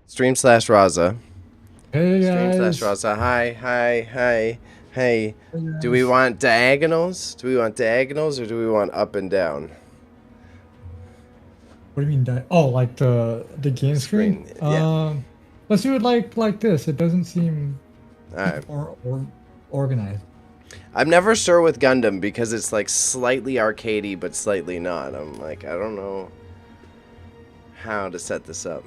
Stream/Raza. Hey guys. Stream/Raza. Hi. Hey. Hey Do we guys. want diagonals? Do we want diagonals or do we want up and down? What do you mean oh, like the game screen? Yeah. Let's do it like this. It doesn't seem Alright. or organized. I'm never sure with Gundam because it's like slightly arcadey but slightly not. I'm like, I don't know how to set this up.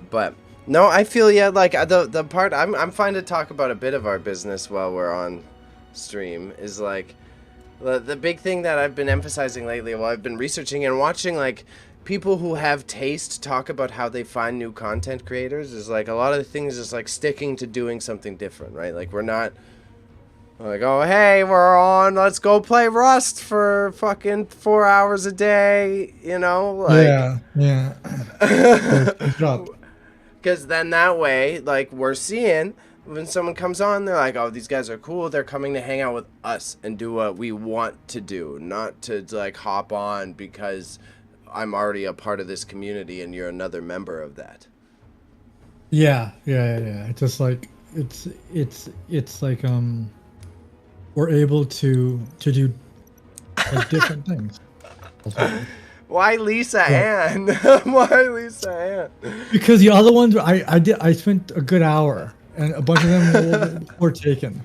But no, I feel like the part I'm fine to talk about a bit of our business while we're on stream is like the big thing that I've been emphasizing lately while I've been researching and watching like people who have taste talk about how they find new content creators is like a lot of the things is like sticking to doing something different, right? Like we're not like, oh hey, we're on, let's go play Rust for fucking 4 hours a day, you know? Like Yeah. Because then that way, like, we're seeing when someone comes on, they're like, oh, these guys are cool. They're coming to hang out with us and do what we want to do, not to like, hop on because I'm already a part of this community and you're another member of that. Yeah. It's just like, it's like, we're able to do like different things. Why Lisa Ann? Why Lisa Ann? Because the other ones, I spent a good hour, and a bunch of them were taken.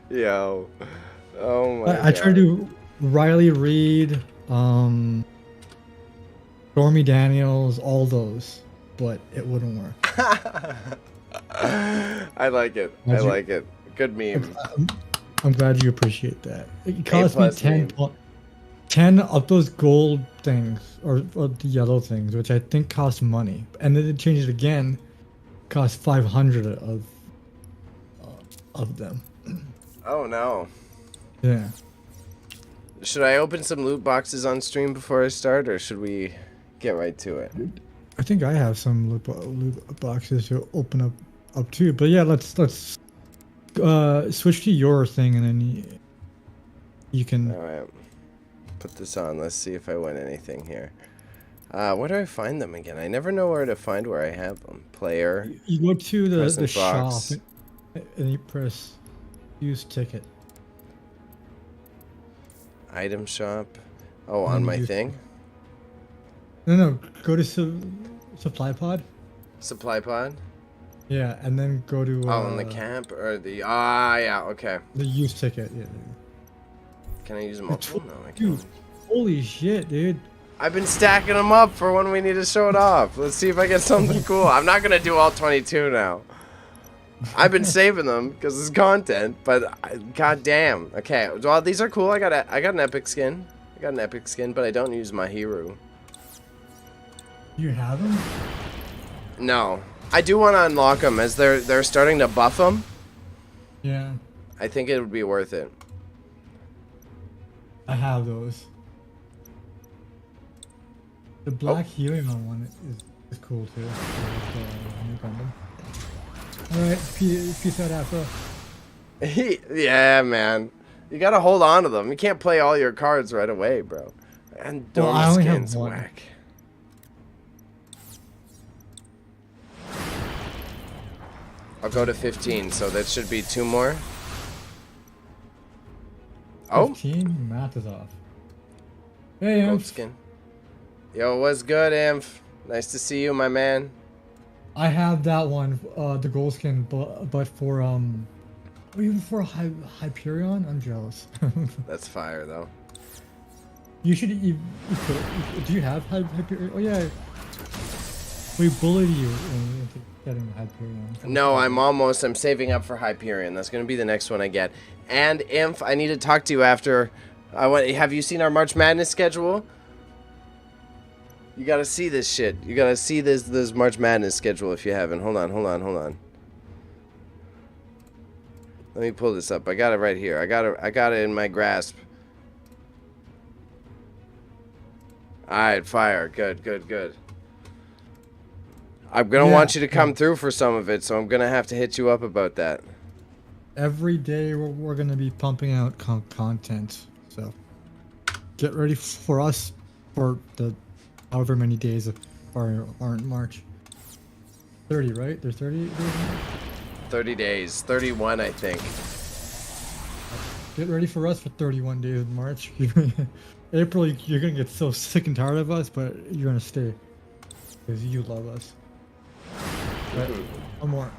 Yo, oh my God. I tried to do Riley Reid, Stormy Daniels, all those, but it wouldn't work. I like it. I like it. Good meme. I'm glad you appreciate that. It cost me 10 of those gold things, or the yellow things, which I think cost money. And then it changed it again, cost 500 of them. Oh no. Yeah. Should I open some loot boxes on stream before I start, or should we get right to it? I think I have some loot boxes to open up too. But yeah, let's switch to your thing, and then you can. All right. Put this on. Let's see if I win anything here. Where do I find them again? I never know where to find where I have them. Player. You go to the shop, box. and you press use ticket. Item shop. Oh, on my thing? No. Go to supply pod. Supply pod? Yeah, and then go to. Oh, on the camp or the. Yeah. Okay. The use ticket. Yeah. Can I use them all? No, I can't. Dude, holy shit, dude. I've been stacking them up for when we need to show it off. Let's see if I get something cool. I'm not going to do all 22 now. I've been saving them because it's content, but god damn. Okay, well, these are cool. I got an epic skin. But I don't use my hero. You have them? No. I do want to unlock them as they're starting to buff them. Yeah. I think it would be worth it. I have those. The black helium one is cool too. Alright, peace out, Afro. Yeah, man. You gotta hold on to them. You can't play all your cards right away, bro. And Doma skins whack. I'll go to 15, so that should be 2 more. 15? Math is off. Hey, Gold skin. Yo, what's good, Inf? Nice to see you, my man. I have that one, the gold skin, but for even for Hyperion, I'm jealous. That's fire, though. You should. Do you have Hyperion? Oh yeah. We bullied you into getting Hyperion. No, I'm saving up for Hyperion. That's gonna be the next one I get. And Inf, I need to talk to you after. Have you seen our March Madness schedule? You gotta see this shit. You gotta see this March Madness schedule if you haven't. Hold on. Let me pull this up. I got it right here. I got it in my grasp. Alright, fire. Good. I'm gonna want you to come through for some of it, so I'm gonna have to hit you up about that. Every day we're gonna be pumping out content, so get ready for us for the however many days aren't March. 30, right? There's 30 days in March? 30 days. 31, I think. Get ready for us for 31 days in March. April, you're gonna get so sick and tired of us, but you're gonna stay. Because you love us. But, one more.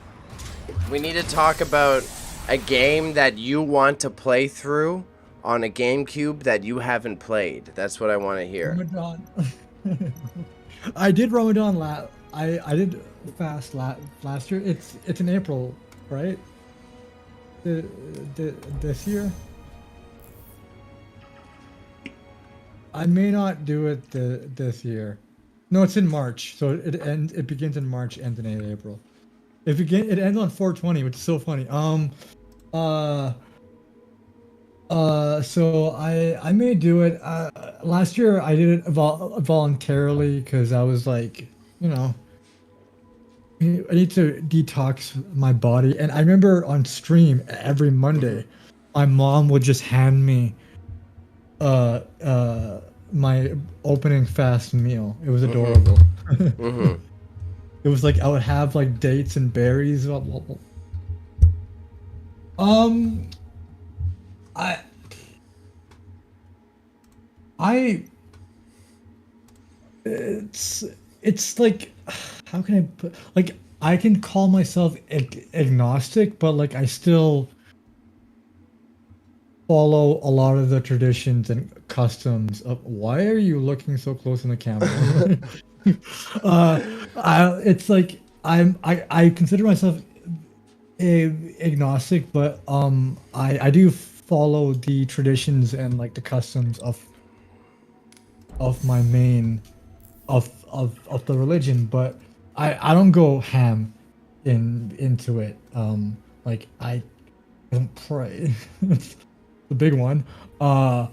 We need to talk about a game that you want to play through on a GameCube that you haven't played. That's what I want to hear. Ramadan. I did Ramadan I did fast last year. It's in April, right? This year. I may not do it this year. No, it's in March. So it begins in March, ends in April. It ends on 4/20, which is so funny. So I may do it. Last year I did it voluntarily because I was like, you know, I need to detox my body. And I remember on stream every Monday, my mom would just hand me my opening fast meal. It was adorable. Mm-hmm. It was like I would have like dates and berries. It's like, how can I put, like, I can call myself agnostic, but like I still follow a lot of the traditions and customs of. Why are you looking so close in the camera? It's like I consider myself agnostic, but I do follow the traditions and like the customs of my main of the religion, but I don't go ham into it. Like I don't pray. It's the big one. But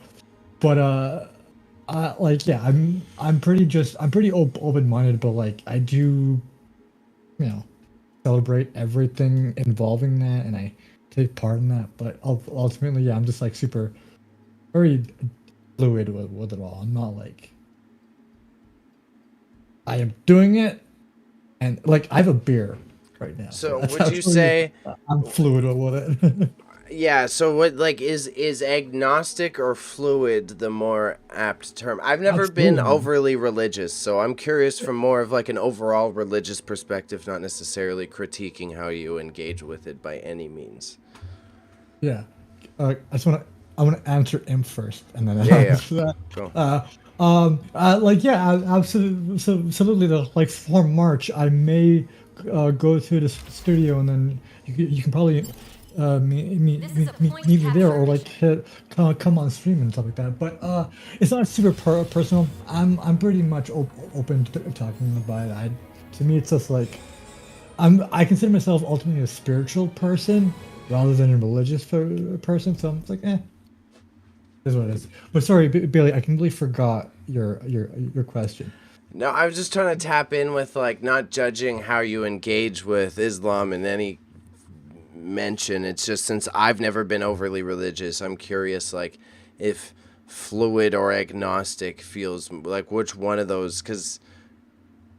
like, yeah, I'm pretty open-minded, but like I do, you know, celebrate everything involving that, and I take part in that. But ultimately, yeah, I'm just like very fluid with it all. I'm not like, I am doing it, and like I have a beer right now. So would you say I'm fluid with it? Yeah, so what, like, is agnostic or fluid the more apt term? I've never been overly religious, so I'm curious from more of like an overall religious perspective, not necessarily critiquing how you engage with it by any means. Yeah, I want to answer him first, and then answer that. Cool. Like, yeah, absolutely. Like for March, I may go to the studio, and then you can probably meet me there, or like come on stream and stuff like that. But it's not super personal. I'm pretty much open to talking about it. To me, it's just like I consider myself ultimately a spiritual person rather than a religious person. So I'm like, is what it is. But sorry, Bailey, I completely forgot your question. No, I was just trying to tap in with like not judging how you engage with Islam in any mention. It's just, since I've never been overly religious, I'm curious like if fluid or agnostic feels like which one of those, because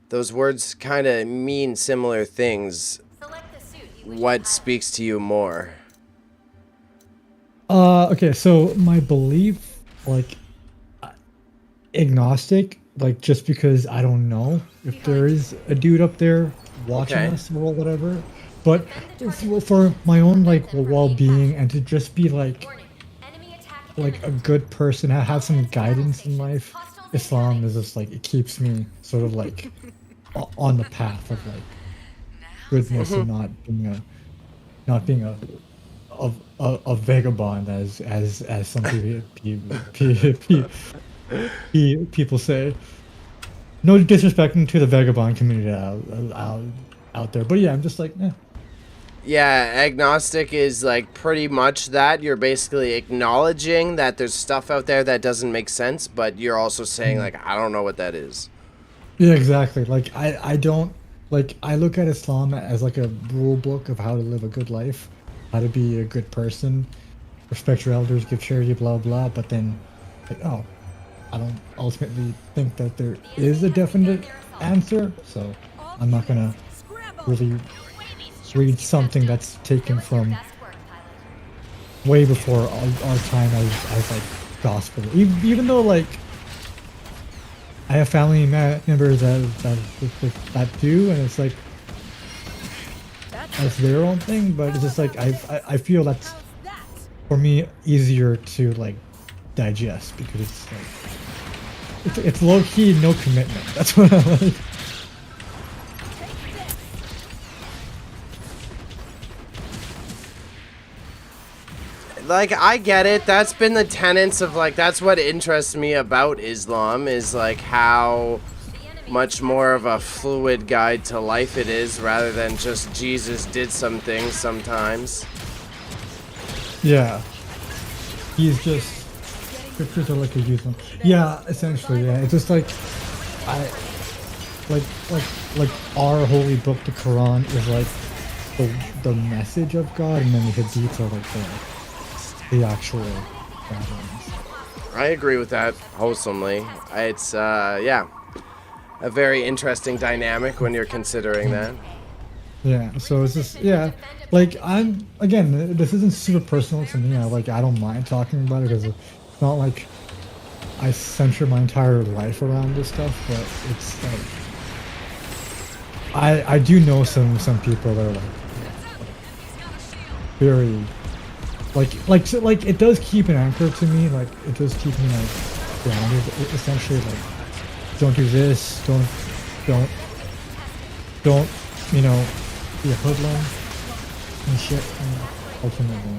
those words kind of mean similar things. What speaks to you more? Okay, so my belief, like, agnostic, like, just because I don't know if there is a dude up there watching us or whatever, but for my own like well-being and to just be like a good person, have some guidance in life, Islam is just like, it keeps me sort of like on the path of like goodness and not being a vagabond, as some people say. No disrespecting to the vagabond community out there, but yeah, I'm just like, Yeah, agnostic is like pretty much that. You're basically acknowledging that there's stuff out there that doesn't make sense, but you're also saying like, I don't know what that is. Yeah, exactly. Like I don't, like, I look at Islam as like a rule book of how to live a good life, how to be a good person, respect your elders, give charity, blah blah. But then, like, oh, I don't ultimately think that there is a definite answer, so I'm not gonna really read something that's taken from way before our time as like gospel. Even though like I have family members that do, and it's like that's their own thing, but it's just like I feel that's for me easier to like digest because it's like it's low key, no commitment. That's what I like. Like, I get it. That's been the tenets of, like, that's what interests me about Islam, is, like, how much more of a fluid guide to life it is, rather than just Jesus did some things sometimes. Yeah. He's just... Scriptures are like a use them. Yeah, essentially, yeah. It's just like... Like our holy book, the Quran, is like the message of God, and then the Hadiths are like the actual gatherings. I agree with that wholesomely. It's, yeah, a very interesting dynamic when you're considering that. Yeah, so it's just, yeah, like, again, this isn't super personal to me. I don't mind talking about it because it's not like I center my entire life around this stuff, but it's like, I do know some people that are like, very, like it does keep an anchor to me, like it does keep me like grounded. Essentially, like don't do this, don't you know, be a hoodlum and shit. Ultimately.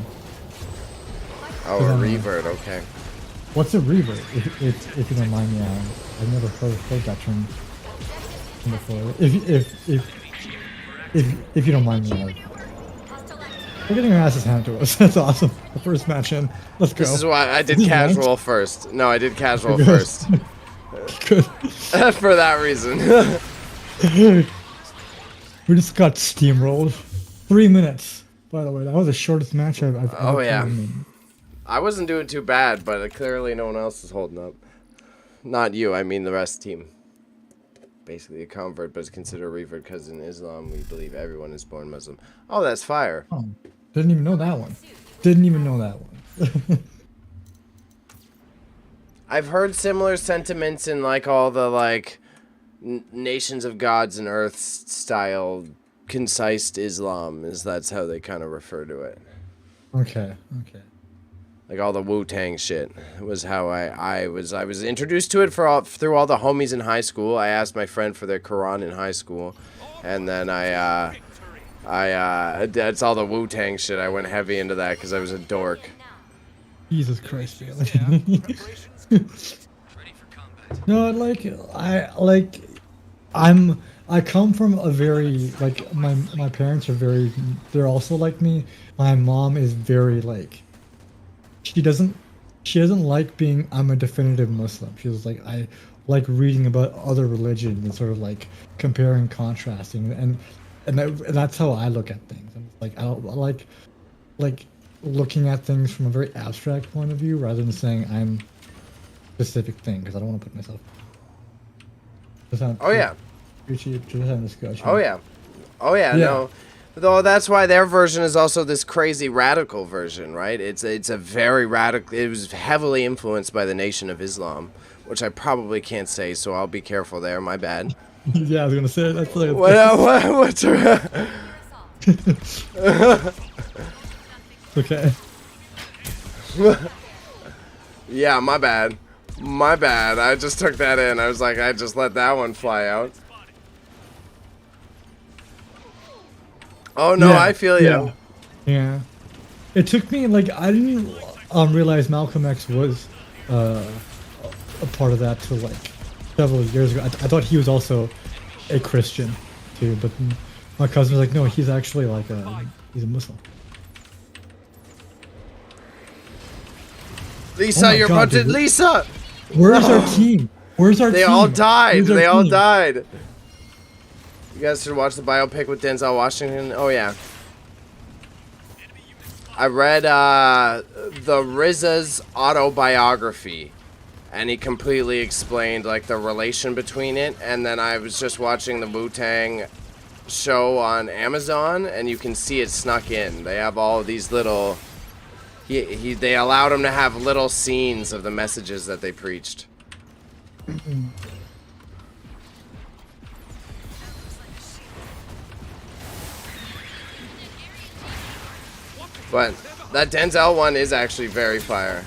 Oh, a revert, okay. What's a revert? If you don't mind me, I've never heard that term before. If you don't mind me. We're getting our asses handed to us. That's awesome. The first match in. Let's go. This is why I did casual first. No, I did casual Good. first. Good. For that reason. We just got steamrolled. 3 minutes. By the way, that was the shortest match I've ever Oh, yeah. made. I wasn't doing too bad, but clearly no one else is holding up. Not you, I mean the rest team. Basically a convert, but is considered a revert because in Islam we believe everyone is born Muslim. Oh, that's fire. Oh, didn't even know that one. Didn't even know that one. I've heard similar sentiments in like all the like nations of gods and earth style concise Islam, is that's how they kind of refer to it. Okay. Like all the Wu-Tang shit was how I was introduced to it through all the homies in high school. I asked my friend for their Quran in high school, and then I that's all the Wu-Tang shit. I went heavy into that because I was a dork. Jesus Christ. No, I come from a very, like, my parents are very, they're also like me. My mom is very, like, she doesn't like being, I'm a definitive Muslim. She was like, I like reading about other religions and sort of like comparing, contrasting, and that's how I look at things. And like, I like looking at things from a very abstract point of view rather than saying I'm a specific thing, because I don't want to put myself. Oh yeah. Oh yeah. No. Though that's why their version is also this crazy radical version, right? It's a very radical. It was heavily influenced by the Nation of Islam, which I probably can't say, so I'll be careful there. My bad. Yeah, I was gonna say that's like. What's Okay. Yeah, my bad. My bad. I just took that in. I was like, I just let that one fly out. Oh no, yeah, I feel you. Yeah. It took me, like, I didn't realize Malcolm X was a part of that till like several years ago. I thought he was also a Christian too, but my cousin was like, no, he's actually like he's a Muslim. Lisa, you're about to... Lisa! Where's our team? Where's our team? They all died. They all died. You guys should watch the biopic with Denzel Washington. Oh, yeah. I read the RZA's autobiography. and he completely explained like the relation between it. And then I was just watching the Wu-Tang show on Amazon, and you can see it snuck in. They have all these little they allowed him to have little scenes of the messages that they preached. But that Denzel one is actually very fire.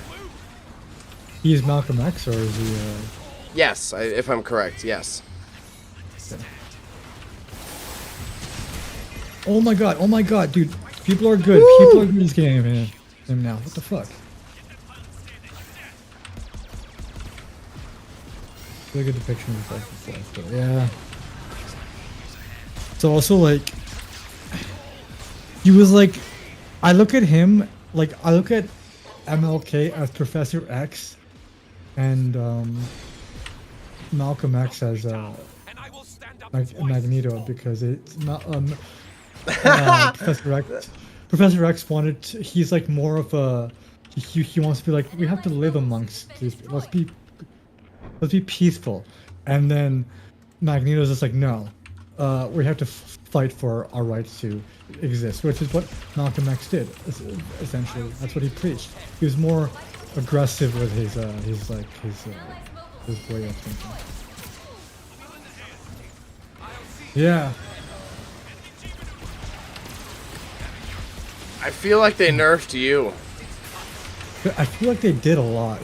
He's Malcolm X, or is he? Yes, if I'm correct, yes. Okay. Oh my god, dude! People are good. Woo! People are good in this game, man. And now, what the fuck? Really good depiction of the fight, but yeah. So also like, he was like. I look at him, like, I look at MLK as Professor X, and Malcolm X as Magneto, because it's not Professor X wanted to, he's like more of a he wants to be like, we have to live amongst these people. Let's be peaceful, and then Magneto's just like, no, we have to fight for our rights to exist, which is what Malcolm X did. Essentially, that's what he preached. He was more aggressive with his way of thinking. Yeah. I feel like they nerfed you. I feel like they did a lot.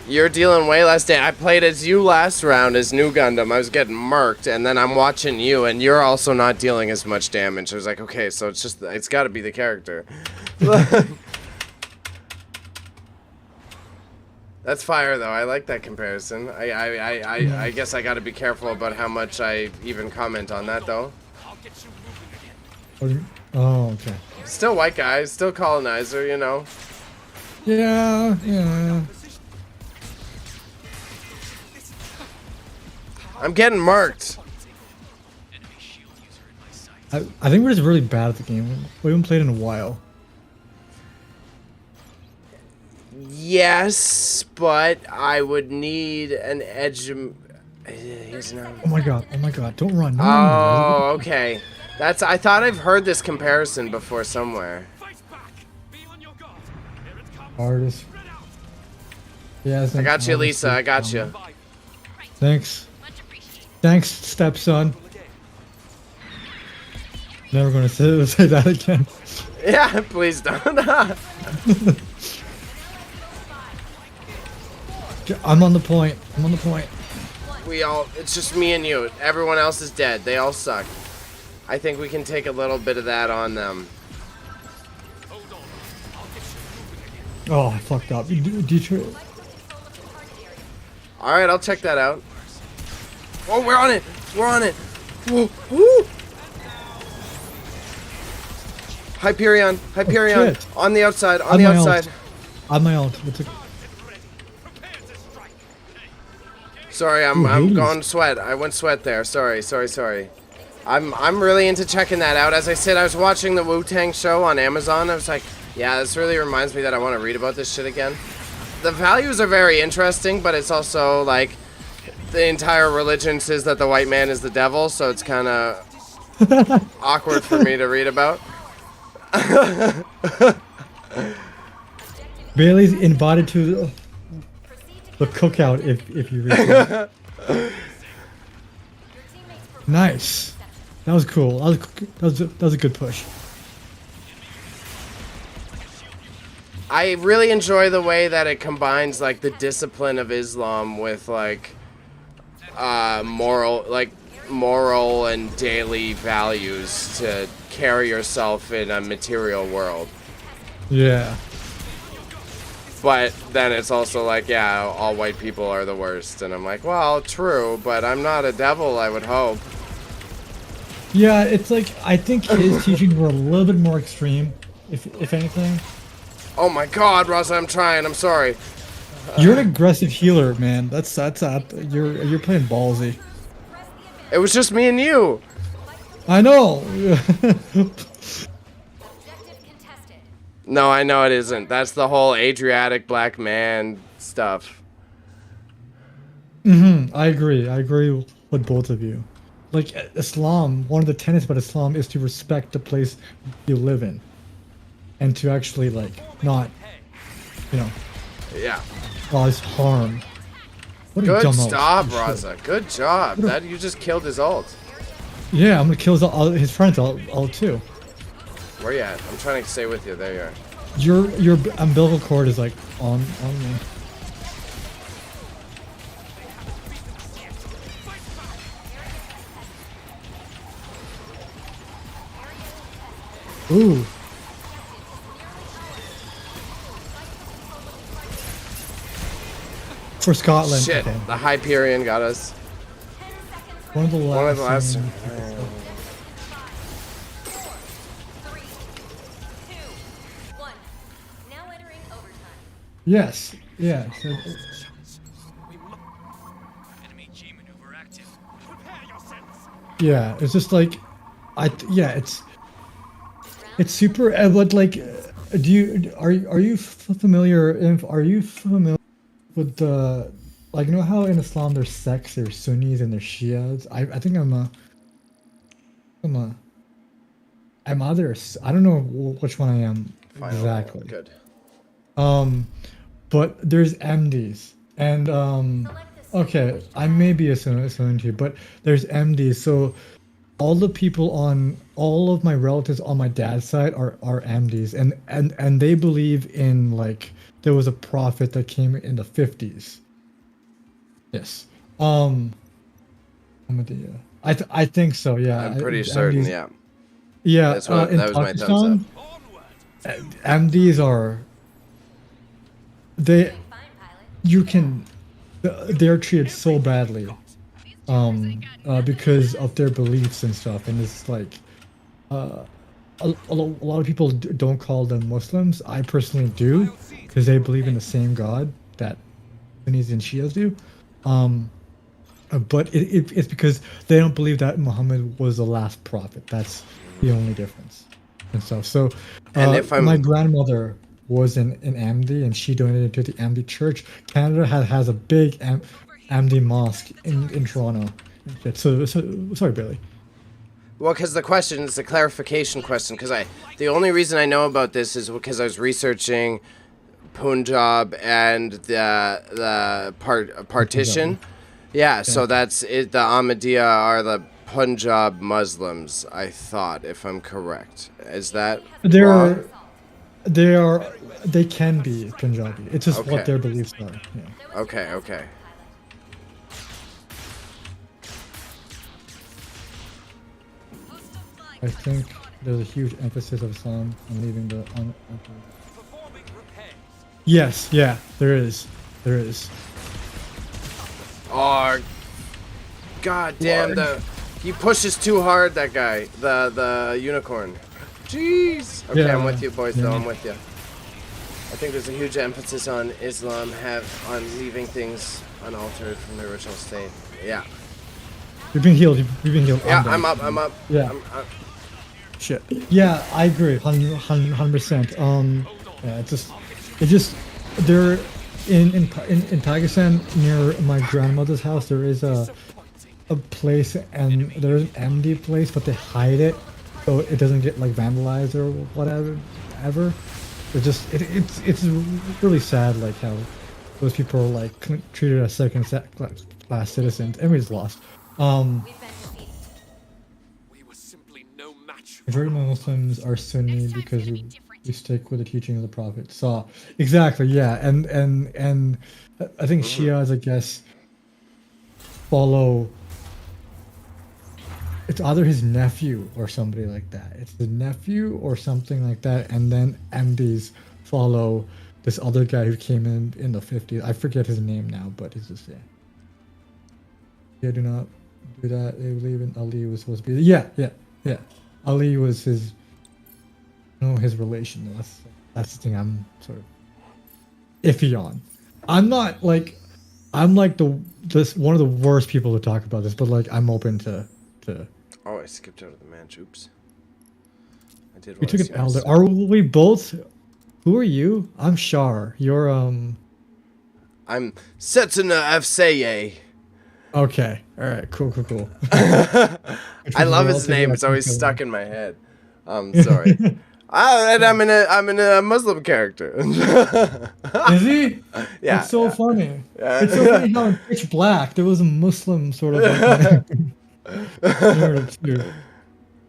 You're dealing way less damage. I played as you last round as New Gundam. I was getting murked, and then I'm watching you, and you're also not dealing as much damage. I was like, okay, so it's got to be the character. That's fire, though. I like that comparison. I guess I got to be careful about how much I even comment on that, though. Oh, okay. Still white guy, still colonizer, you know. Yeah, yeah. I'm getting marked. I think we're just really bad at the game. We haven't played in a while. Yes, but I would need an edge. He's not. Oh my god! Don't run! No, oh, okay. I thought I've heard this comparison before somewhere. Artist. Yeah. I got you, Lisa. I got you. Thanks. Thanks, stepson. Never gonna say that again. Yeah, please don't. I'm on the point. It's just me and you. Everyone else is dead. They all suck. I think we can take a little bit of that on them. Oh, I fucked up. Detroit. Alright, I'll check that out. Oh, we're on it! We're on it! Whoa, woo! Hyperion! Hyperion! Oh, on the outside, on the outside. On my ult. Sorry, I'm going sweat. I went sweat there. Sorry. I'm really into checking that out. As I said, I was watching the Wu-Tang show on Amazon. I was like, yeah, this really reminds me that I want to read about this shit again. The values are very interesting, but it's also like the entire religion says that the white man is the devil, so it's kind of awkward for me to read about. Bailey's invited to the cookout if you read it. Nice. That was cool. That was a good push. I really enjoy the way that it combines like the discipline of Islam with like moral and daily values to carry yourself in a material world. Yeah. But then it's also like, yeah, all white people are the worst. And I'm like, well, true, but I'm not a devil, I would hope. Yeah, it's like, I think his teachings were a little bit more extreme, if anything. Oh my god, Raza, I'm trying, I'm sorry. You're an aggressive healer, man. That's you're playing ballsy. It was just me and you. I know. No, I know it isn't. That's the whole Adriatic black man stuff. I agree. I agree with both of you. Like Islam, one of the tenets about Islam is to respect the place you live in, and to actually like not, you know, Yeah. cause harm. What a Good dumb job, ult. Raza. Good job. That you just killed his ult. Yeah, I'm gonna kill his friends all too. Where you at? I'm trying to stay with you. There you are. Your umbilical cord is like on me. Ooh. For Scotland. Shit. Okay. The Hyperion got us. One of the last. Yes. Yeah. So, yeah. It's just like, it's super. But like, are you familiar? Are you familiar with the, like, you know how in Islam there's sects, there's Sunnis and there's Shias? I think I'm either. I don't know which one I am exactly. Good. But there's MDs and okay, I may be a Sunni too, but there's MDs. So all of my relatives on my dad's side are MDs, and they believe in, like, there was a prophet that came in the 50s. Yes. I think so. Yeah. I'm pretty certain. MDs, Yeah. yeah. That was my thumbs up. MDs are. They're treated so badly because of their beliefs and stuff, and it's like a lot of people don't call them Muslims. I personally do, because they believe in the same God that Sunnis and Shias do, but it's because they don't believe that Muhammad was the last prophet. That's the only difference and stuff. So my grandmother was an MD, and she donated to the MD church. Canada has a big MD mosque in Toronto. So sorry, Billy. Well, because the question is a clarification question. Because the only reason I know about this is because I was researching Punjab and the partition. Yeah, so that's it. The Ahmadiyya are the Punjab Muslims, I thought, if I'm correct. Is that wrong? They can be Punjabi. It's just what their beliefs are. Yeah. Okay. I think there's a huge emphasis of Islam on leaving the Yes, yeah, there is. Oh, god damn, he pushes too hard, that guy, the unicorn. Jeez. Okay, yeah, I'm with you, boys, though. I'm with you. I think there's a huge emphasis on Islam on leaving things unaltered from their original state. Yeah. You've been healed. Yeah, I'm up. Yeah. Shit. Yeah, I agree. 100%. Yeah, it just they're in Pakistan, near my grandmother's house. There is a place, and there's an MD place, but they hide it so it doesn't get like vandalized or whatever. It's really sad, like how those people are like treated as second-class citizens. Everybody's lost. Majority of Muslims are Sunni because we stick with the teaching of the Prophet. So exactly, yeah, and I think Shias, I guess, follow. It's either his nephew or somebody like that. It's the nephew or something like that, and then MDs follow this other guy who came in the 50s. I forget his name now, but he's just do not do that. They believe in Ali was supposed to be. Yeah. Ali was his relation. That's the thing I'm sort of iffy on. I'm like this one of the worst people to talk about this, but like I'm open to. Oh, I skipped out of the match. Oops. I did. We took an elder. Are we both? Who are you? I'm Shar. You're I'm Setsuna Afseye. Okay. All right. Cool. I love his name. It's always stuck in my head. Sorry. And I'm in a Muslim character. Is he? Yeah. It's so funny. It's so funny how in Pitch Black there was a Muslim sort of narrative too.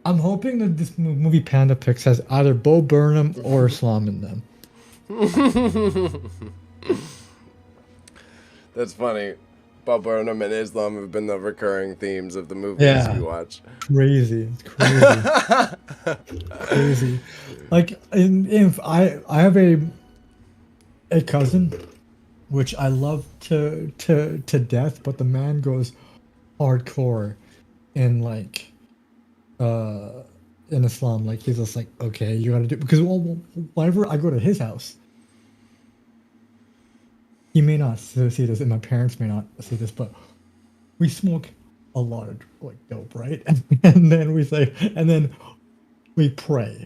I'm hoping that this movie Panda Pix has either Bo Burnham or Islam in them. That's funny. Bob Burnham and Islam have been the recurring themes of the movies we watch. Crazy. It's crazy. Crazy. Like, if I have a cousin, which I love to death, but the man goes hardcore in like in Islam. Like, he's just like, okay, you gotta do, because whenever I go to his house, he may not see this, and my parents may not see this, but we smoke a lot of like dope, right? And then we pray,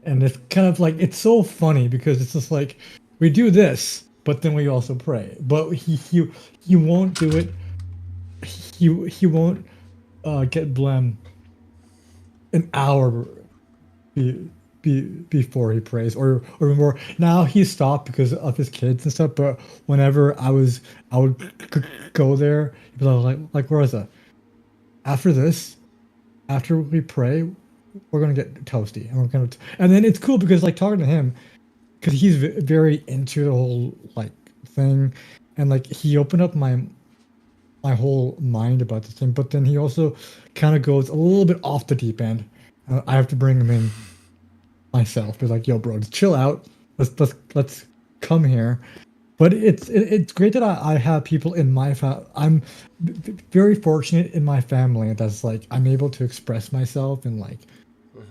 and it's kind of like, it's so funny because it's just like we do this, but then we also pray. But he won't do it. He won't get blamed an hour before he prays or more. Now he stopped because of his kids and stuff, but whenever I would go there, he'd be like Raza, after we pray, we're gonna get toasty, and then it's cool because like talking to him, because he's very into the whole like thing, and like he opened up my whole mind about this thing, but then he also kind of goes a little bit off the deep end. I have to bring him in myself, be like, yo bro, just chill out, let's come here. But it's great that I have people in my I'm very fortunate in my family that's like I'm able to express myself in like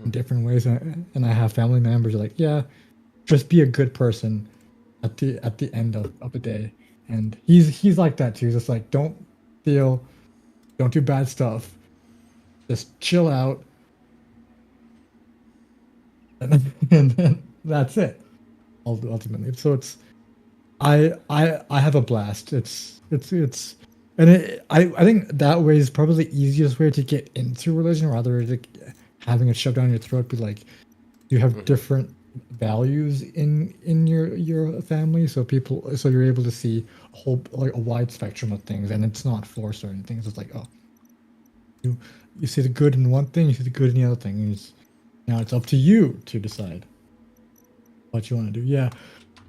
in different ways, and I have family members who are like, yeah, just be a good person at the end of the day. And he's like that too. He's just like, don't do bad stuff, just chill out. And then that's it, ultimately. So it's I have a blast. It's and I think that way is probably the easiest way to get into religion, rather than having it shoved down your throat. Be like, you have different values in your family, so you're able to see a wide spectrum of things, and it's not forced or anything. It's just like, oh, you see the good in one thing, you see the good in the other thing. And now it's up to you to decide what you want to do. Yeah.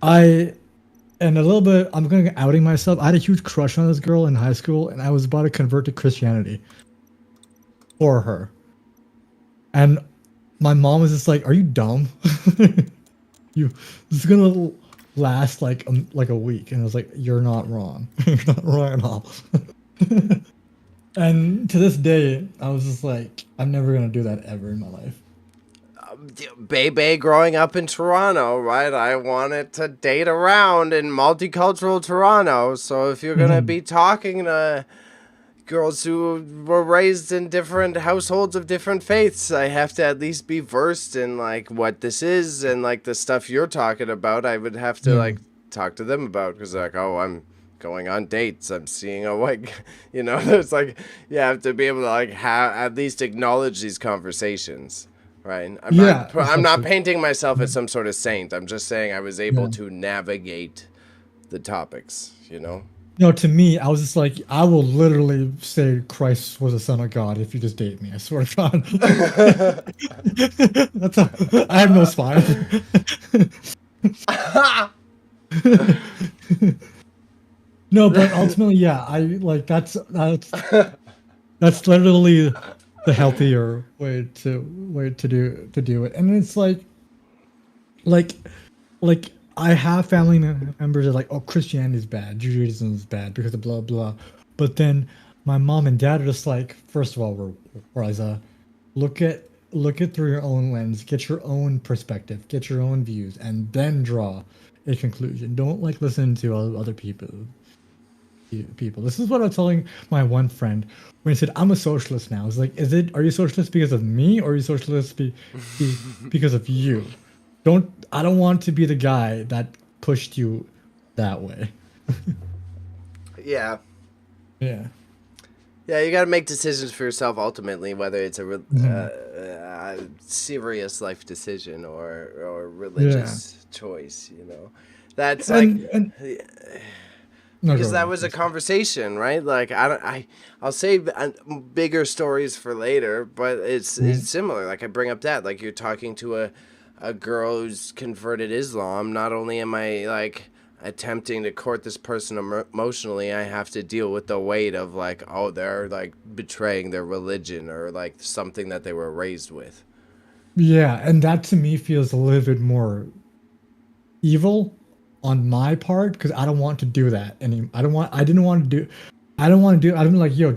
And a little bit, I'm going to get outing myself. I had a huge crush on this girl in high school, and I was about to convert to Christianity for her. And my mom was just like, are you dumb? This is going to last like a week. And I was like, you're not wrong. You're not wrong at all. And to this day, I was just like, I'm never going to do that ever in my life. Bebe growing up in Toronto, right? I wanted to date around in multicultural Toronto. So if you're going to be talking to girls who were raised in different households of different faiths, I have to at least be versed in like what this is, and like the stuff you're talking about, I would have to like talk to them about, because like, oh, I'm going on dates, I'm seeing a white, it's like you have to be able to like at least acknowledge these conversations. Right. I'm not painting myself as some sort of saint. I'm just saying I was able to navigate the topics, No, to me, I was just like, I will literally say Christ was the Son of God if you just date me. I swear to God. I have no spine. No, but ultimately, yeah, I like that's literally the healthier way to do it. And it's like I have family members that are like, oh, Christianity is bad, Judaism is bad because of blah blah, but then my mom and dad are just like, first of all, Raza, look at through your own lens, get your own perspective, get your own views, and then draw a conclusion. Don't like listen to other people. This is what I was telling my one friend when he said, I'm a socialist now. It's like, are you socialist because of me, or are you socialist because of you? I don't want to be the guy that pushed you that way. Yeah. Yeah. Yeah, you got to make decisions for yourself ultimately, whether it's a serious life decision or Yeah. religious choice. You know, that's like And no, because go that ahead. was a conversation, right? Like I'll save bigger stories for later, but it's similar. Like I bring up that like you're talking to a girl who's converted Islam. Not only am I like attempting to court this person emotionally, I have to deal with the weight of like, oh, they're like betraying their religion or like something that they were raised with. Yeah, and that to me feels a little bit more evil on my part because I don't want to do that anymore. I didn't want to do. I don't want to do. I'm like, yo,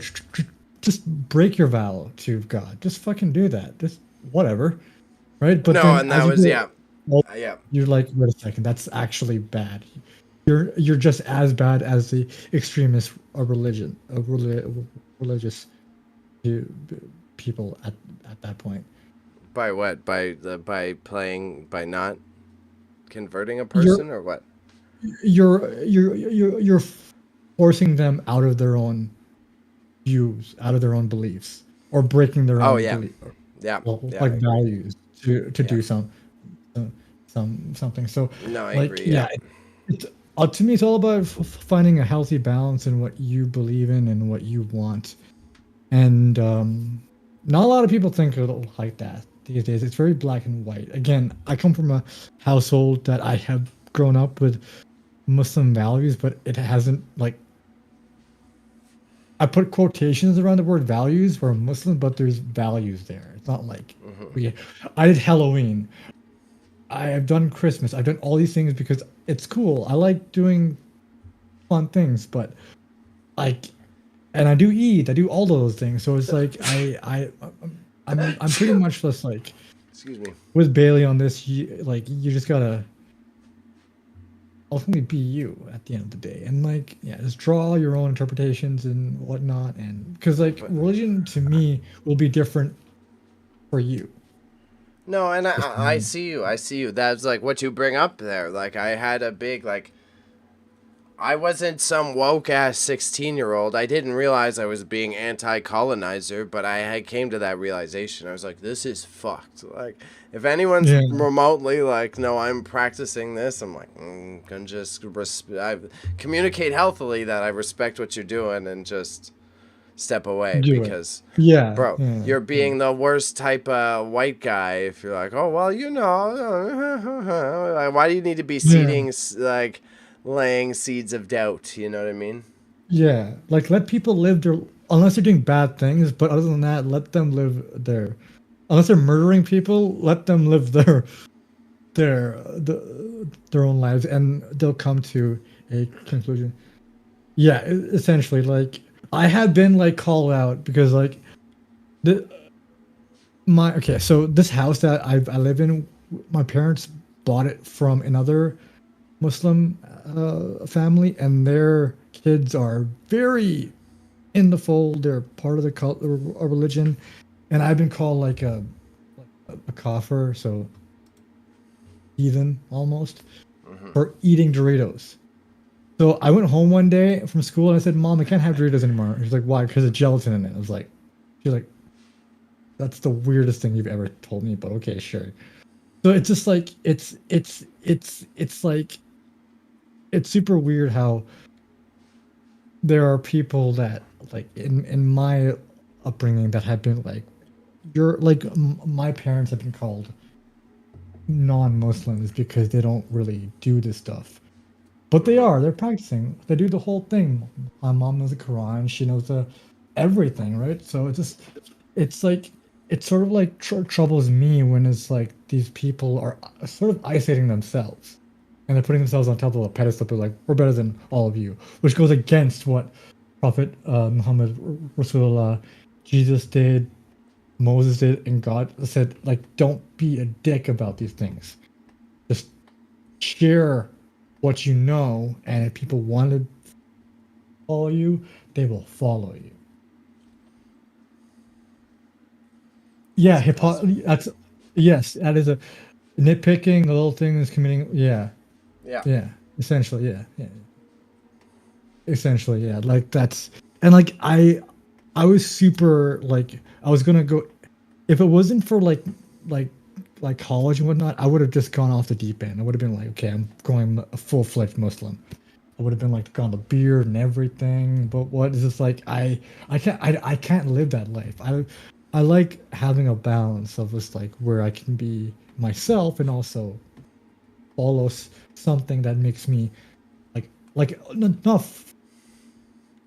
just break your vow to God. Just fucking do that. Just whatever, right? But No, then and that as you was get yeah, older, yeah. you're like, wait a second, that's actually bad. You're just as bad as the extremist of religion of religious people at that point. By what? By playing by not converting a You're person or what? you're forcing them out of their own views, out of their own beliefs, or breaking their Oh own yeah, belief, yeah, well, yeah. I like agree. values to Yeah. do uh, something. So, No, I like, agree. Yeah. yeah, it's to me, it's all about finding a healthy balance in what you believe in and what you want. And not a lot of people think of it like that these days. It's very black and white. Again, I come from a household that I have grown up with Muslim values, but it hasn't like I put quotations around the word values. We're Muslim, but there's values there. It's not like we. I did Halloween. I have done Christmas. I've done all these things because it's cool. I like doing fun things, but like, and I do eat. I do all those things. So it's like I'm pretty much just like Excuse me. with Bailey on this. You just gotta ultimately be you at the end of the day, and like yeah, just draw your own interpretations and whatnot. And because like But religion to me will be different for you. no, and Just for I me. see you. I see you. That's like what you bring up there. Like I had a big like I wasn't some woke ass 16-year-old. I didn't realize I was being anti-colonizer, but I had came to that realization. I was like, this is fucked. Like, if anyone's Yeah, remotely like, no, I'm practicing this, I'm like, can just I communicate healthily that I respect what you're doing and just step away do it. because, Yeah, bro, yeah, you're yeah, being the worst type of white guy if you're like, oh well, you know, why do you need to be yeah. seeding like laying seeds of doubt? You know what I mean? Yeah, like let people live their unless they're doing bad things, but other than that, let them live their unless they're murdering people, let them live their own lives and they'll come to a conclusion. Yeah, essentially like I have been like called out because like the my okay, so this house that I live in, my parents bought it from another Muslim family and their kids are very in the fold. They're part of the cult or a religion, and I've been called like a kafir, so heathen almost, for eating Doritos. So I went home one day from school and I said, "Mom, I can't have Doritos anymore." She's like, "Why?" Because of gelatin in it. I was like, "She's like, that's the weirdest thing you've ever told me." But okay, sure. So it's just like it's like it's super weird how there are people that like in my upbringing that have been like you're like my parents have been called non-Muslims because they don't really do this stuff. But they are. They're practicing. They do the whole thing. My mom knows the Quran. She knows the everything, right? So it's like, it sort of like troubles me when it's like these people are sort of isolating themselves, and they're putting themselves on top of a pedestal. They're like, we're better than all of you, which goes against what Prophet Muhammad Rasulullah, Jesus did, Moses did, and God said, like, don't be a dick about these things. Just share what you know, and if people want to follow you, they will follow you. Yeah, that's yes, that is a nitpicking, a little thing is committing. Yeah, Yeah. yeah, essentially, yeah, yeah. essentially, yeah. Like that's and like I was super like I was gonna go if it wasn't for like like college and whatnot, I would have just gone off the deep end. I would have been like, okay, I'm going a full-fledged Muslim. I would have been like gone the beard and everything. But what is this like? I can't live that life. I like having a balance of just like where I can be myself and also follow something that makes me not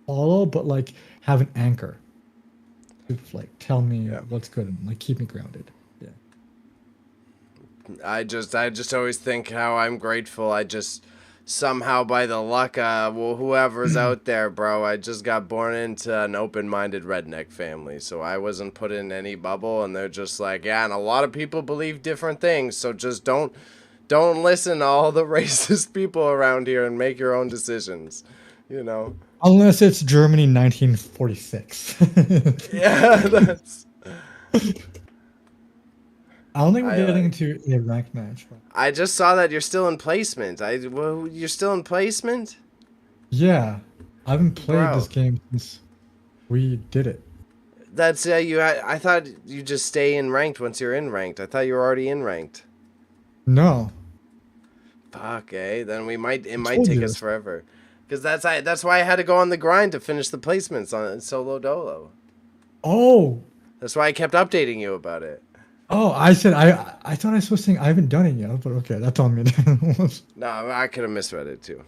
follow, but like have an anchor to like tell me what's good and like keep me grounded. Yeah. I just always think how I'm grateful. I just somehow by the luck, whoever's out there, bro, I just got born into an open-minded redneck family, so I wasn't put in any bubble, and they're just like, yeah, and a lot of people believe different things, so just don't listen to all the racist people around here and make your own decisions, you know? Unless it's Germany 1946. Yeah, that's... I don't think we're getting into a ranked match. But... I just saw that you're still in placement. You're still in placement? Yeah. I haven't played this game since we did it. That's I thought you just stay in ranked once you're in ranked. I thought you were already in ranked. No. Fuck, then it might take us forever. Because that's why I had to go on the grind to finish the placements on Solo Dolo. Oh. That's why I kept updating you about it. Oh, I said I thought I was supposed to say I haven't done it yet, but okay, that's on me. No, I could have misread it too.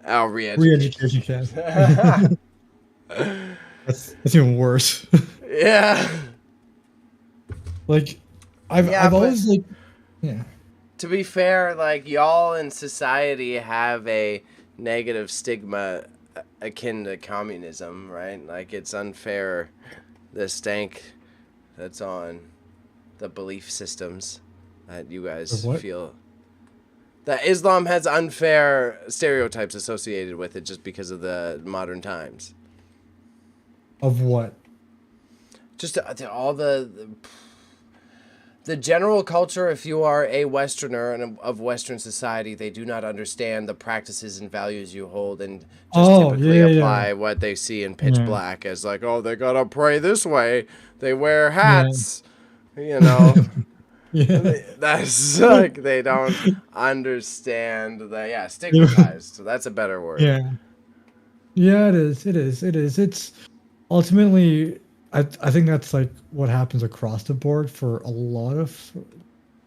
Oh, re-education class. That's even worse. Yeah. Like, I've always like, yeah. To be fair, like y'all in society have a negative stigma akin to communism, right? Like it's unfair, the stank that's on the belief systems that you guys feel. That Islam has unfair stereotypes associated with it just because of the modern times. Of what? Just all the general culture. If you are a Westerner and of Western society, they do not understand the practices and values you hold, and just typically apply what they see in pitch black as like, oh, they gotta pray this way. They wear hats, you know. That's like they don't understand the stigmatized. So that's a better word. Yeah, it is. It's ultimately. I think that's like what happens across the board for a lot of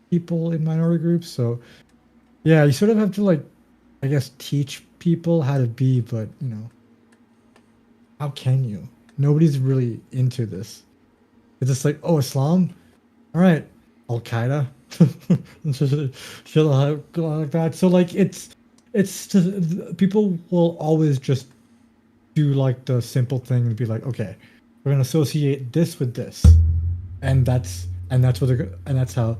people in minority groups. So, yeah, you sort of have to like, I guess, teach people how to be, but you know, how can you? Nobody's really into this. It's just like, oh, Islam, all right, Al Qaeda, shit like that. So like, it's just, people will always just do like the simple thing and be like, okay. We're gonna associate this with this, and that's how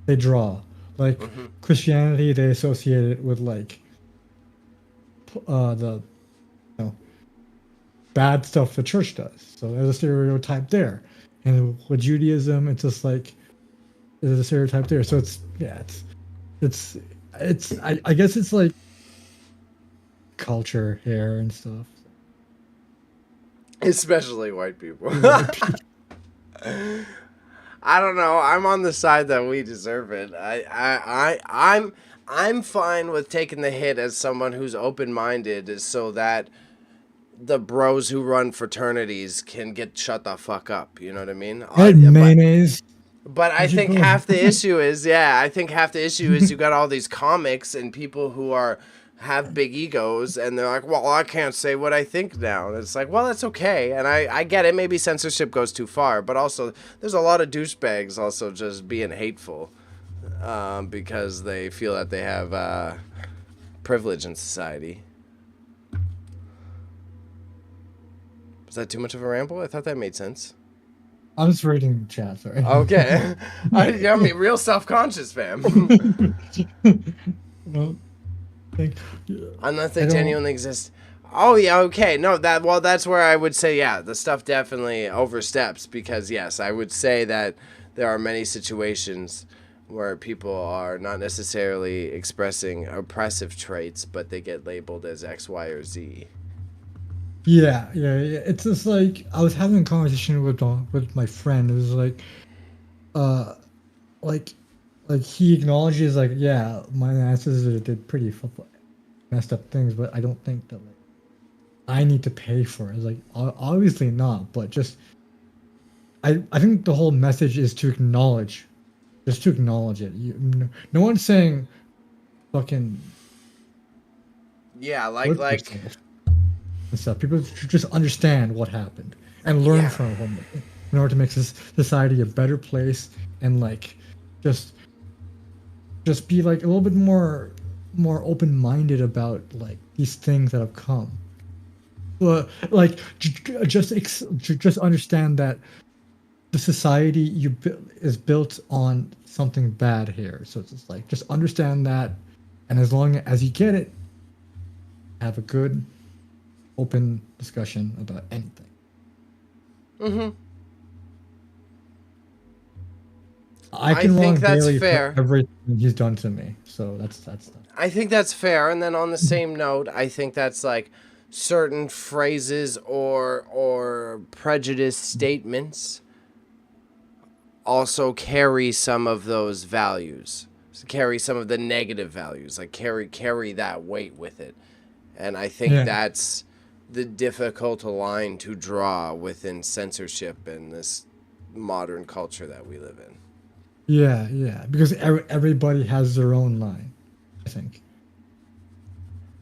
they draw. Like Christianity, they associate it with like the bad stuff the church does. So there's a stereotype there, and with Judaism, it's just like there's a stereotype there. So it's I guess it's like culture here and stuff. Especially white people. I don't know. I'm on the side that we deserve it. I'm fine with taking the hit as someone who's open-minded, so that the bros who run fraternities can get shut the fuck up. You know what I mean? Mayonnaise. But I think half the issue is you got all these comics and people who have big egos, and they're like, well, I can't say what I think now. And it's like, well, that's okay. And I get it. Maybe censorship goes too far, but also there's a lot of douchebags also just being hateful because they feel that they have privilege in society. Was that too much of a ramble? I thought that made sense. I'm just reading chat, sorry. Okay. I mean, real self-conscious, fam. Well, unless they genuinely exist. Oh yeah, okay. No, that's where I would say the stuff definitely oversteps, because yes, I would say that there are many situations where people are not necessarily expressing oppressive traits, but they get labeled as X, Y, or Z. Yeah, yeah, yeah. It's just like I was having a conversation with my friend. It was uh, like, like he acknowledges like, yeah, my ancestors did pretty messed up things, but I don't think that like I need to pay for it. It's like obviously not, but just I think the whole message is to acknowledge, just to acknowledge it. No one's saying fucking Yeah, hurt yourself and stuff. People should just understand what happened and learn from it in order to make this society a better place and like just be like a little bit more open-minded about like these things that have come. Like just understand that the society is built on something bad here. So it's just like just understand that, and as long as you get it, have a good open discussion about anything. Mm-hmm. I think that's Bailey fair. For everything he's done to me. So that's. I think that's fair. And then on the same note, I think that's like certain phrases or prejudice statements also carry some of those values, carry some of the negative values, like carry that weight with it. And I think that's the difficult line to draw within censorship in this modern culture that we live in. Yeah, because everybody has their own line, I think.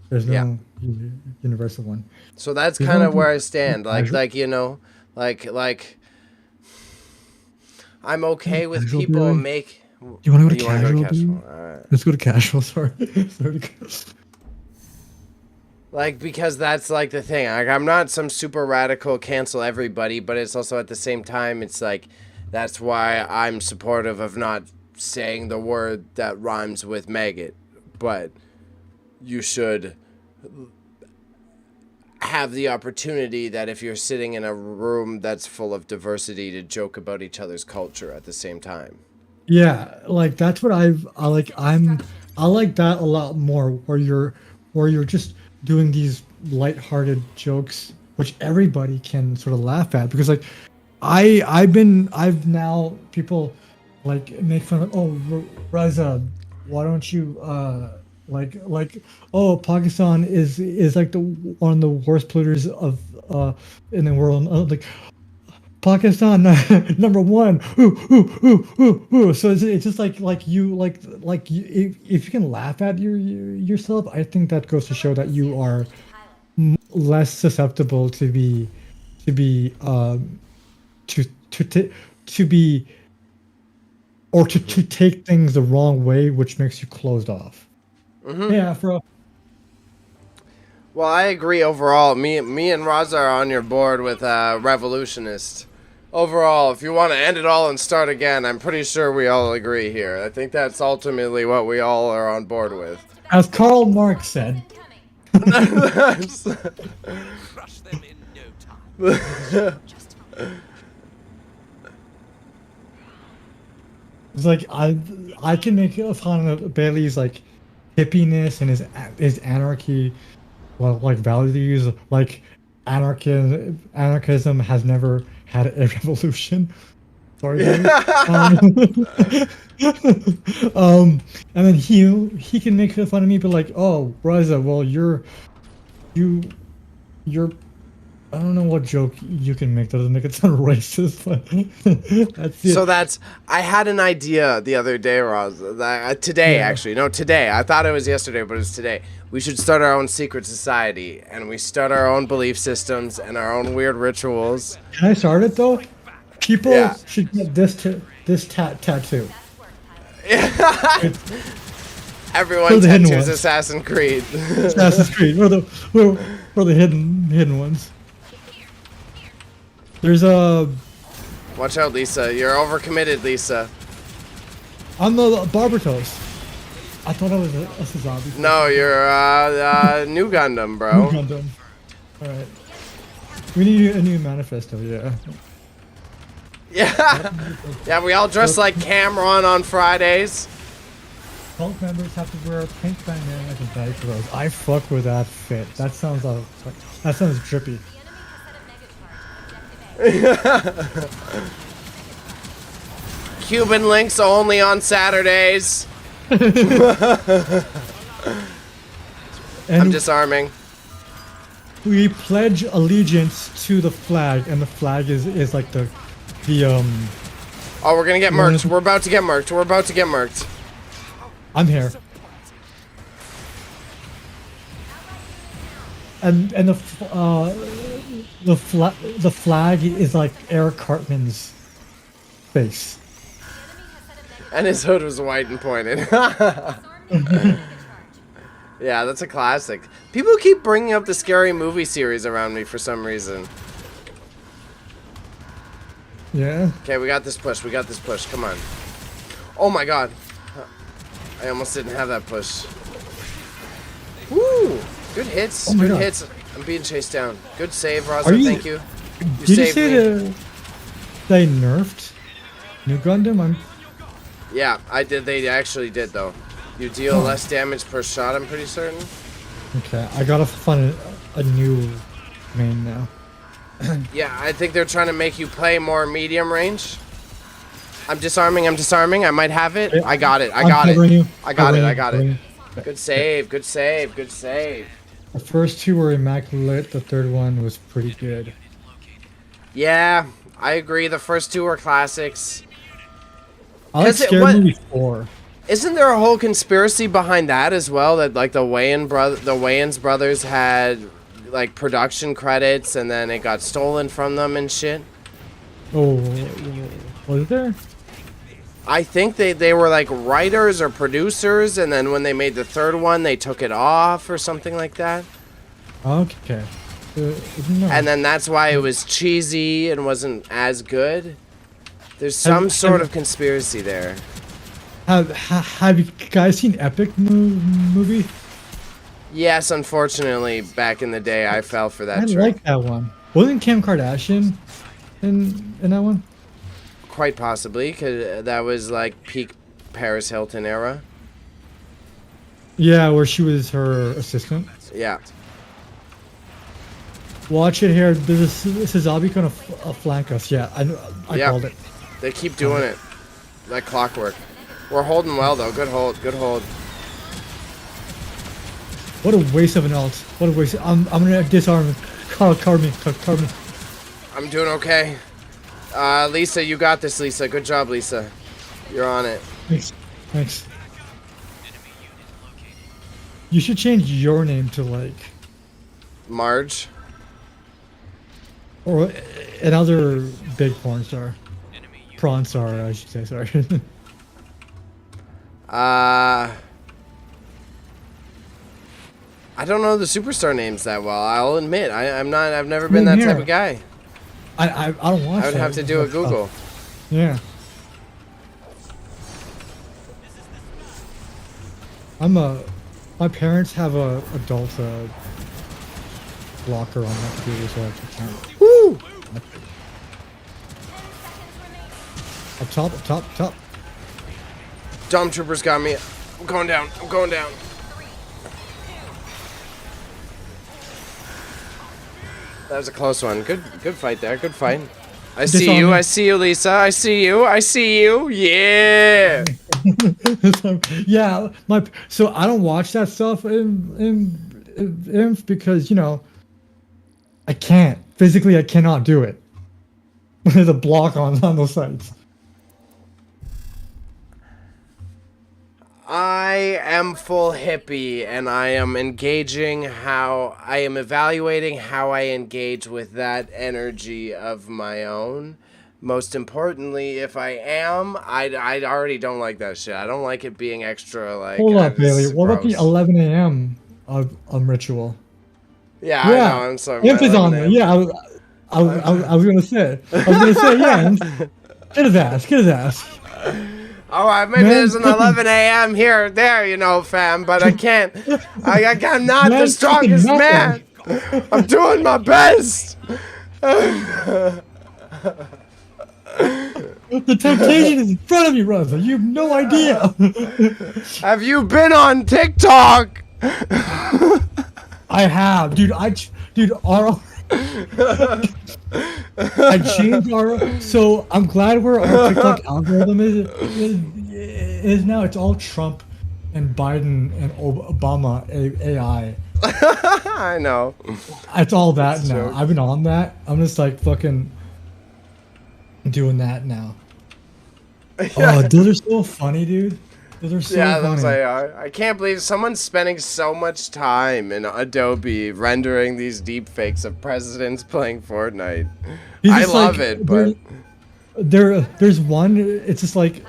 There's no universal one. So that's kind of where I stand. Like you know, like I'm okay with people make. You want to go to casual? All right. Let's go to casual. Sorry. Like, because that's like the thing. Like, I'm not some super radical cancel everybody, but it's also at the same time, it's like that's why I'm supportive of not saying the word that rhymes with maggot, but you should have the opportunity that if you're sitting in a room that's full of diversity to joke about each other's culture at the same time. Yeah, like that's what I like that a lot more, where you're just doing these lighthearted jokes which everybody can sort of laugh at, because like I've now people like make fun of, oh, Raza, why don't you like oh, Pakistan is like one of the worst polluters of in the world, like Pakistan number one. Ooh. So it's just like you if you can laugh at yourself, I think that goes to show that you are less susceptible to be or to take things the wrong way, which makes you closed off. Mm-hmm. Yeah, bro. Well, I agree overall. Me and Raza are on your board with revolutionist. Overall, if you want to end it all and start again, I'm pretty sure we all agree here. I think that's ultimately what we all are on board with. As Karl Marx said. Crush them in no time. It's like I can make fun of Bailey's like hippiness and his anarchy, well, like values. Like anarchism has never had a revolution. Sorry. And then he can make fun of me, but like, oh, Raza, well, you're I don't know what joke you can make that doesn't make it sound racist, but that's it. So I had an idea the other day, Roz. Today, actually. No, today. I thought it was yesterday, but it's today. We should start our own secret society, and we start our own belief systems and our own weird rituals. Can I start it, though? People should get this tattoo. Everyone tattoos Assassin's Creed. Assassin's Creed. We're the hidden ones. There's a. Watch out, Lisa. You're overcommitted, Lisa. I'm the Barber Toast. I thought I was a Sazabi. No, you're New Gundam, bro. New Gundam. All right. We need a new manifesto, yeah. Yeah. Yeah, we all dress like Cameron on Fridays. Cult members have to wear a pink bandana and diapers. I fuck with that fit. That sounds trippy. Cuban links only on Saturdays. I'm disarming. We pledge allegiance to the flag, and the flag is like the Oh, we're gonna get murked. We're about to get murked. We're about to get murked. I'm here. And the flag is like Eric Cartman's face. And his hood was white and pointed. Yeah, that's a classic. People keep bringing up the Scary Movie series around me for some reason. Yeah. Okay, we got this push. We got this push. Come on. Oh my god. I almost didn't have that push. Woo! Good hits. Good hits. I'm being chased down. Good save, Raza. Thank you. Did you say they nerfed New Gundam? Yeah, I did. They actually did, though. You deal less damage per shot, I'm pretty certain. Okay, I gotta find a new main now. Yeah, I think they're trying to make you play more medium range. I'm disarming. I'm disarming. I might have it. I got it. I got it. I got it. I got it. Good save. Good save. Good save. The first two were immaculate. The third one was pretty good. Yeah, I agree. The first two were classics. I like Scary Movie 4. Isn't there a whole conspiracy behind that as well? That like the Wayans brothers had like production credits and then it got stolen from them and shit. Oh, was there? I think they were like writers or producers, and then when they made the third one, they took it off or something like that. Okay. No. And then that's why it was cheesy and wasn't as good. There's some sort of conspiracy there. Have you guys seen Epic movie? Yes, unfortunately, back in the day, I fell for that trick. I like that one. Wasn't Kim Kardashian in that one? Quite possibly, because that was like peak Paris Hilton era. Yeah, where she was her assistant. Yeah. Watch it here. This is Zabi gonna flank us. Yeah, I called it. They keep doing it, like clockwork. We're holding well though. Good hold. Good hold. What a waste of an ult. What a waste. I'm gonna disarm. Cover me. I'm doing okay. Lisa, you got this, Lisa. Good job, Lisa. You're on it. Thanks. You should change your name to like Marge. Or another big porn star. Prawn star, I should say, sorry. I don't know the superstar names that well. I'll admit, I've never been that type of guy. I don't watch. I would have to do a Google. Yeah. My parents have a adult blocker on that computer, so I can't. Woo! Up top. Dom troopers got me. I'm going down. That was a close one. Good fight there. Good fight. I see you, Lisa. I see you. Yeah. Yeah. So I don't watch that stuff in because I can't physically. I cannot do it. There's a block on those sites. I am full hippie, and I am evaluating how I engage with that energy of my own. Most importantly, if I am, I already don't like that shit. I don't like it being extra, like... Hold up, Bailey. What about the 11 a.m. Ritual? Yeah, I know. I'm sorry. Emphasis on it. Yeah, I was gonna say. Yeah. Get his ass. Alright, maybe there's an 11 a.m. here or there, fam, but I can't. I'm not the strongest man. I'm doing my best. The temptation is in front of you, Raza. You have no idea. Have you been on TikTok? I have, dude. Our I changed our. So I'm glad where our TikTok algorithm is now. It's all Trump and Biden and Obama AI. I know. It's all that That's now. true. I've been on that. I'm just like fucking doing that now. Oh, those are so funny, dude. Those are so funny. Those they are. I can't believe someone's spending so much time in Adobe rendering these deep fakes of presidents playing Fortnite. I love it, but there's one. It's just like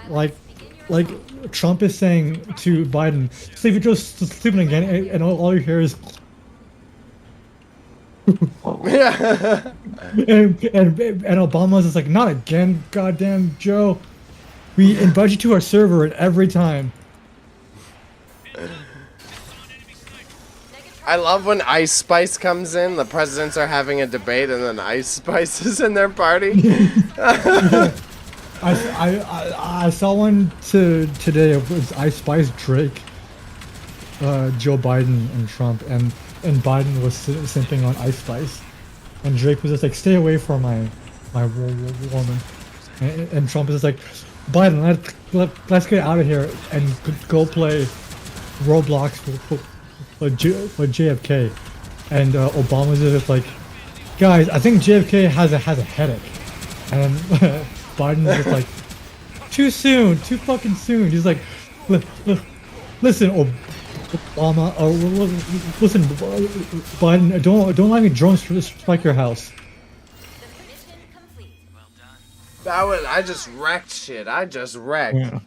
Trump is saying to Biden, "Sleep, just sleeping again," and all you hear is. yeah. and Obama's just like, "Not again, goddamn Joe. We invite you to our server at every time." I love when Ice Spice comes in. The presidents are having a debate, and then Ice Spice is in their party. I saw one today. It was Ice Spice, Drake, Joe Biden, and Trump, and Biden was simping on Ice Spice, and Drake was just like, "Stay away from my woman," and Trump is just like, "Biden, let's get out of here and go play Roblox with JFK," and Obama's just like, "Guys, I think JFK has a headache," and Biden's just like, "Too soon, too fucking soon." He's like, "Listen, Obama, listen, Biden, don't let me drone strike your house." I just wrecked shit. I just wrecked. Yeah.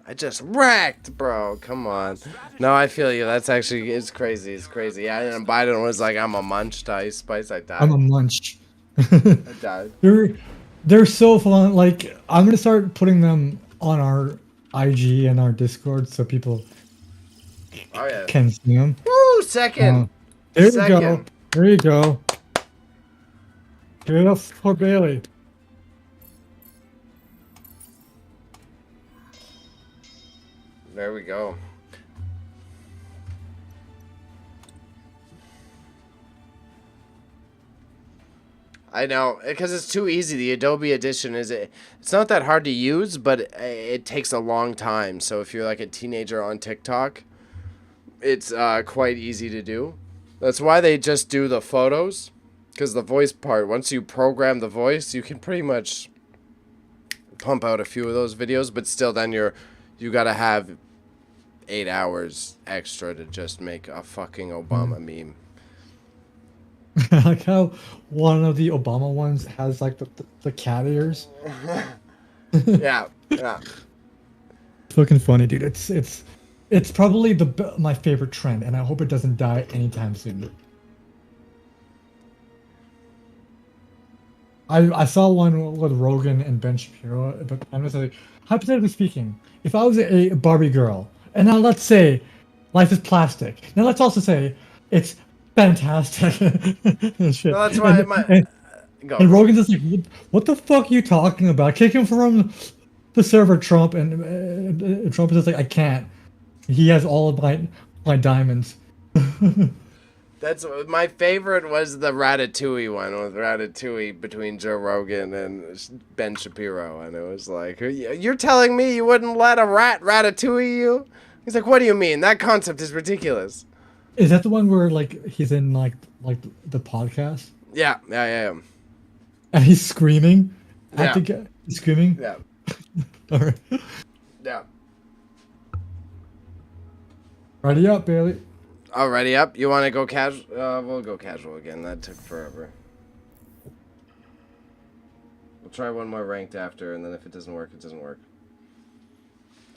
I just wrecked, bro. Come on. No, I feel you. That's actually, it's crazy. It's crazy. Yeah, and Biden was like, "I'm a munch to Ice Spice." I died. I'm a munch. I died. They're so fun. Like, I'm gonna start putting them on our IG and our Discord so people Oh, yeah. can see them. Woo, second. There you Second. go. There you go. Give it up for Bailey. There we go. I know, because it's too easy. The Adobe Edition it's not that hard to use, but it takes a long time. So if you're like a teenager on TikTok, it's quite easy to do. That's why they just do the photos, because the voice part, once you program the voice, you can pretty much pump out a few of those videos, but still then you gotta have 8 hours extra to just make a fucking Obama meme. I like how one of the Obama ones has like the cat ears. Yeah, yeah. Fucking funny, dude. It's probably my favorite trend, and I hope it doesn't die anytime soon. I saw one with Rogan and Ben Shapiro, but I'm just like, hypothetically speaking, if I was a Barbie girl, and now let's say life is plastic. Now let's also say it's fantastic. Shit. No, that's why and Rogan's just like, what the fuck are you talking about? Kick him from the server, Trump, and Trump is just like, I can't. He has all of my diamonds. That's my favorite was the Ratatouille one with Ratatouille between Joe Rogan and Ben Shapiro, and it was like, "You're telling me you wouldn't let a rat ratatouille you?" He's like, "What do you mean? That concept is ridiculous." Is that the one where like he's in like the podcast? Yeah. And he's screaming. Yeah. He's screaming. Yeah. All right. Yeah. Ready up, Bailey. Already up? You want to go casual? We'll go casual again. That took forever. We'll try one more ranked after, and then if it doesn't work, it doesn't work.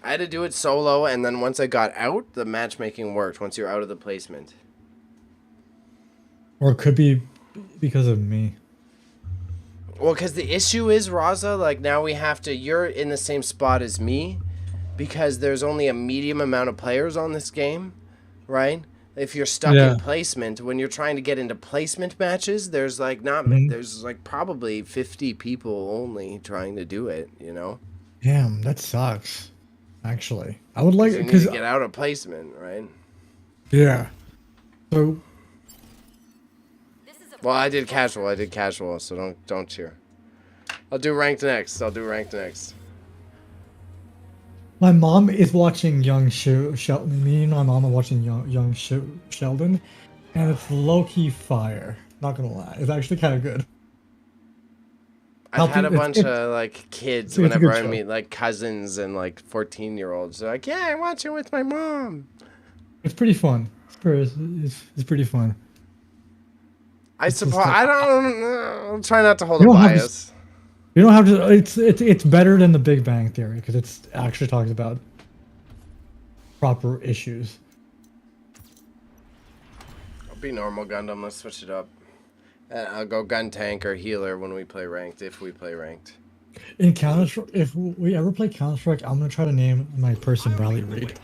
I had to do it solo, and then once I got out, the matchmaking worked once you're out of the placement. Or it could be because of me. Well, because the issue is, Raza, like, now we have to... You're in the same spot as me, because there's only a medium amount of players on this game, right? if you're stuck in placement, when you're trying to get into placement matches, there's like there's like probably 50 people only trying to do it, you know? Damn, that sucks. Actually, I would like you need to get out of placement, right? Yeah. So. Well, I did casual, so don't cheer. I'll do ranked next. My mom is watching Young Sheldon. Me and my mom are watching Young Sheldon, and it's low-key fire. Not gonna lie, it's actually kind of good. I've had a bunch of like kids whenever I meet like cousins and like 14-year-olds. They're like, "Yeah, I watch it with my mom." It's pretty fun. It's pretty fun. I suppose I'll try not to hold a bias. You don't have to. It's better than The Big Bang Theory because it's actually talks about proper issues. I'll be normal Gundam. Let's switch it up. I'll go gun tank or healer when we play ranked. If we play ranked. In Counter, if we ever play Counter Strike, I'm gonna try to name my person Riley Reid.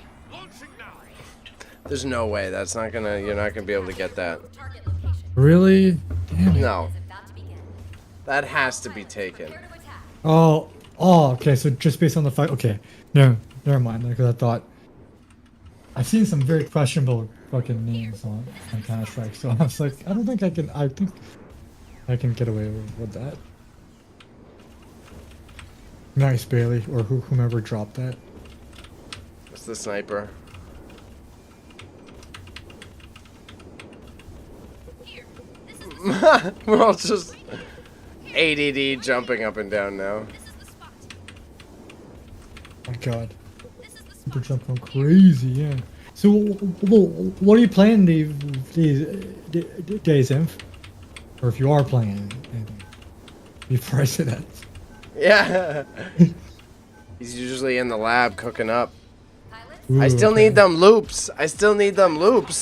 There's no way. That's not gonna. You're not gonna be able to get that. Really? Damn it. No. That has to be taken. Oh, okay. So just based on the fact, okay, no, never mind. Because I thought I've seen some very questionable fucking names on Counter Strike. So I was like, I don't think I can. I think I can get away with that. Nice, Bailey, or whomever dropped that. It's the sniper. We're all just ADD jumping up and down now. Oh my god. Super jump going crazy, yeah. So, what are you playing these days, Inf? Or if you are playing anything? Before I say that. Yeah. He's usually in the lab cooking up. Ooh, I still need them loops.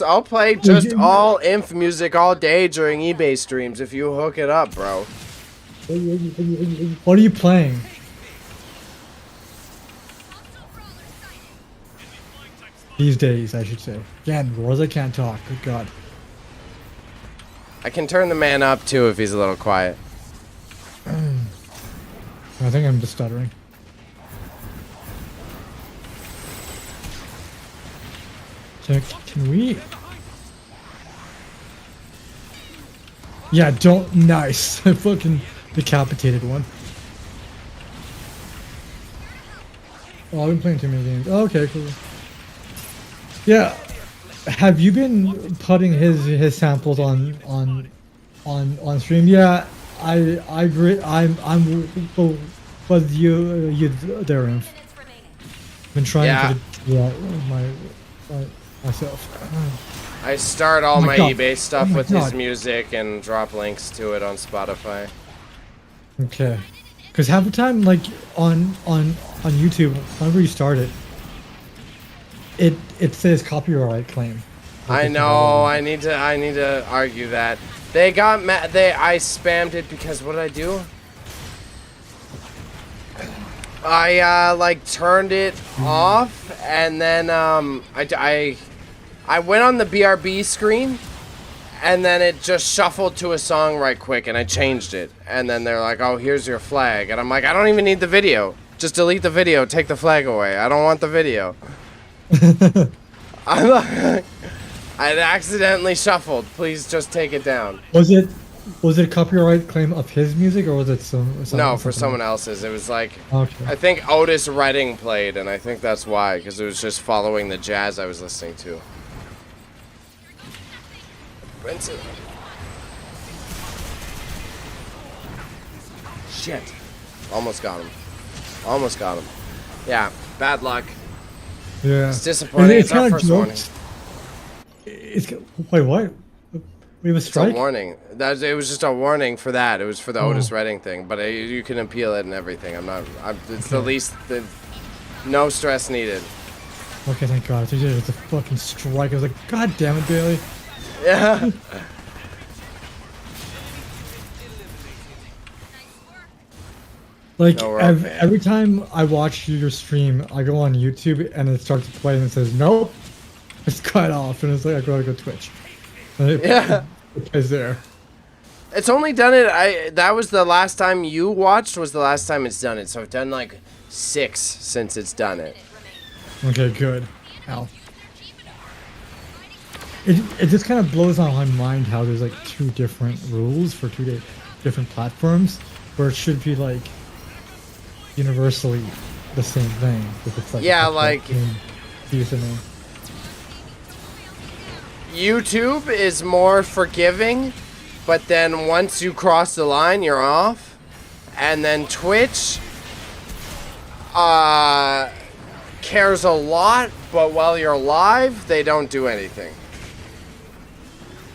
I'll play just all Inf music all day during eBay streams if you hook it up, bro. What are you playing? These days, I should say. Again, Raza can't talk. Good God. I can turn the man up too if he's a little quiet. I think I'm just stuttering. So can we? Yeah, don't. Nice. I fucking decapitated one. Oh, I've been playing too many games. Oh, okay, cool. Yeah. Have you been putting his samples on stream? Yeah, I agree. I'm with you there, Inf. Been trying to myself. I start all my eBay stuff with his music and drop links to it on Spotify. Okay, because half the time, like on YouTube, whenever you start it says copyright claim. I know. I need to argue that. They got mad. I spammed it because what did I do? I like turned it off and then I went on the BRB screen and then it just shuffled to a song right quick and I changed it and then they're like, "Oh, here's your flag." And I'm like, "I don't even need the video. Just delete the video, take the flag away. I don't want the video." I accidentally shuffled. Please just take it down. Was it a copyright claim of his music or was it no, for someone else's? It was like, okay. I think Otis Redding played, and I think that's why, because it was just following the jazz I was listening to. Benson. Shit. Almost got him. Yeah, bad luck. Yeah. It's disappointing. It's our first warning. Wait, what? We have a strike? It's a warning. It was just a warning for that. It was for the Otis Redding thing, but you can appeal it and everything. It's the least. No stress needed. Okay, thank God. It was a fucking strike. I was like, God damn it, Bailey. Yeah. Like, every time I watch your stream, I go on YouTube and it starts to play and it says, nope, It's cut off, and it's like I gotta go Twitch. Yeah. It's there. It's only done it. That was the last time you watched. Was the last time it's done it. So I've done like 6 since it's done it. Okay, good. Ow. It just kind of blows on my mind how there's like 2 different rules for 2 different platforms, where it should be like universally the same thing. If it's like yeah, like username. YouTube is more forgiving, but then once you cross the line, you're off. And then Twitch cares a lot, but while you're live, they don't do anything.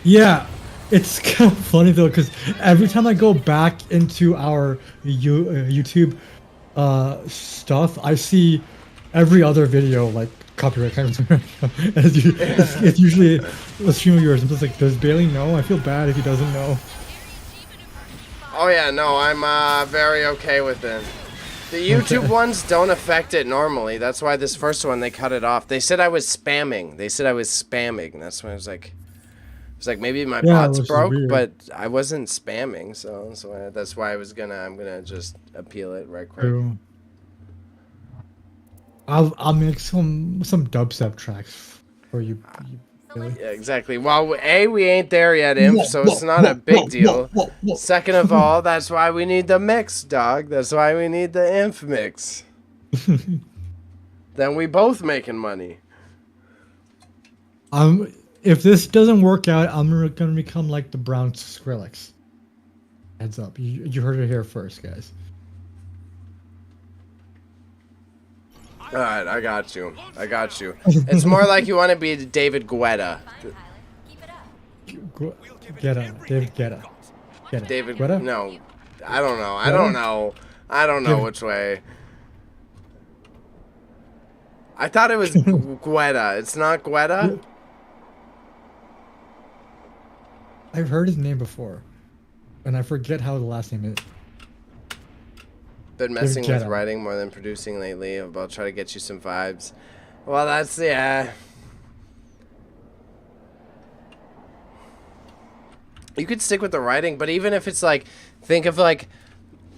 Yeah, it's kind of funny though, because every time I go back into our YouTube stuff, I see every other video like copyright kind of it's usually a stream of yours. I'm just like, does Bailey know? I feel bad if he doesn't know. Oh yeah, no, I'm very okay with it. The YouTube ones don't affect it normally. That's why this first one they cut it off. They said I was spamming. That's why I was like maybe my bots broke, but I wasn't spamming. So that's why I'm gonna just appeal it right quick. True. I'll make some dubstep tracks for you. Really. Yeah, exactly. Well, we ain't there yet, Imp, so it's not a big deal. Second of all, that's why we need the mix, dog. That's why we need the Imp mix. Then we both making money. If this doesn't work out, I'm gonna become like the brown Skrillex. Heads up, you heard it here first, guys. All right, I got you. It's more like you want to be David Guetta. David Guetta. David Guetta? No, I don't know. I don't know which way. I thought it was Guetta. It's not Guetta? I've heard his name before, and I forget how the last name is. Been messing with writing more than producing lately. I'll try to get you some vibes. Well, that's, yeah. You could stick with the writing, but even if it's like, think of like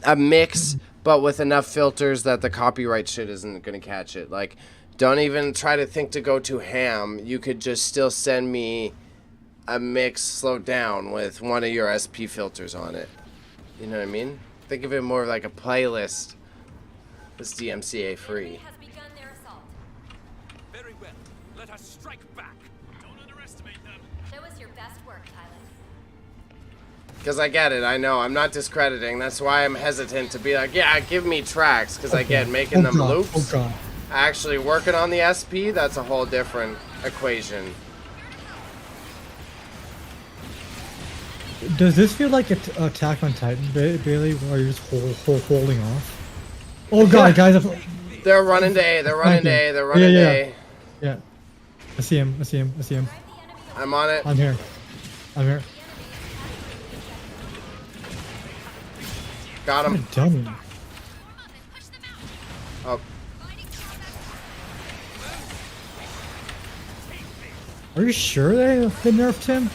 a mix, but with enough filters that the copyright shit isn't going to catch it. Like, don't even try to think to go too ham. You could just still send me a mix slowed down with one of your SP filters on it. You know what I mean? Think of it more like a playlist. It's DMCA free. Very well. Let us strike back. Don't underestimate them. That was your best work, Tyler. Because I get it, I know. I'm not discrediting. That's why I'm hesitant to be like, yeah, give me tracks. Because I get making them loops. Actually working on the SP, that's a whole different equation. Does this feel like Attack on Titan, Bailey, where you're just holding off? Oh god, guys! They're running to A. They're running to A. Yeah. I see him. I'm on it. I'm here. Got him. What a dummy. Oh. Are you sure they nerfed him?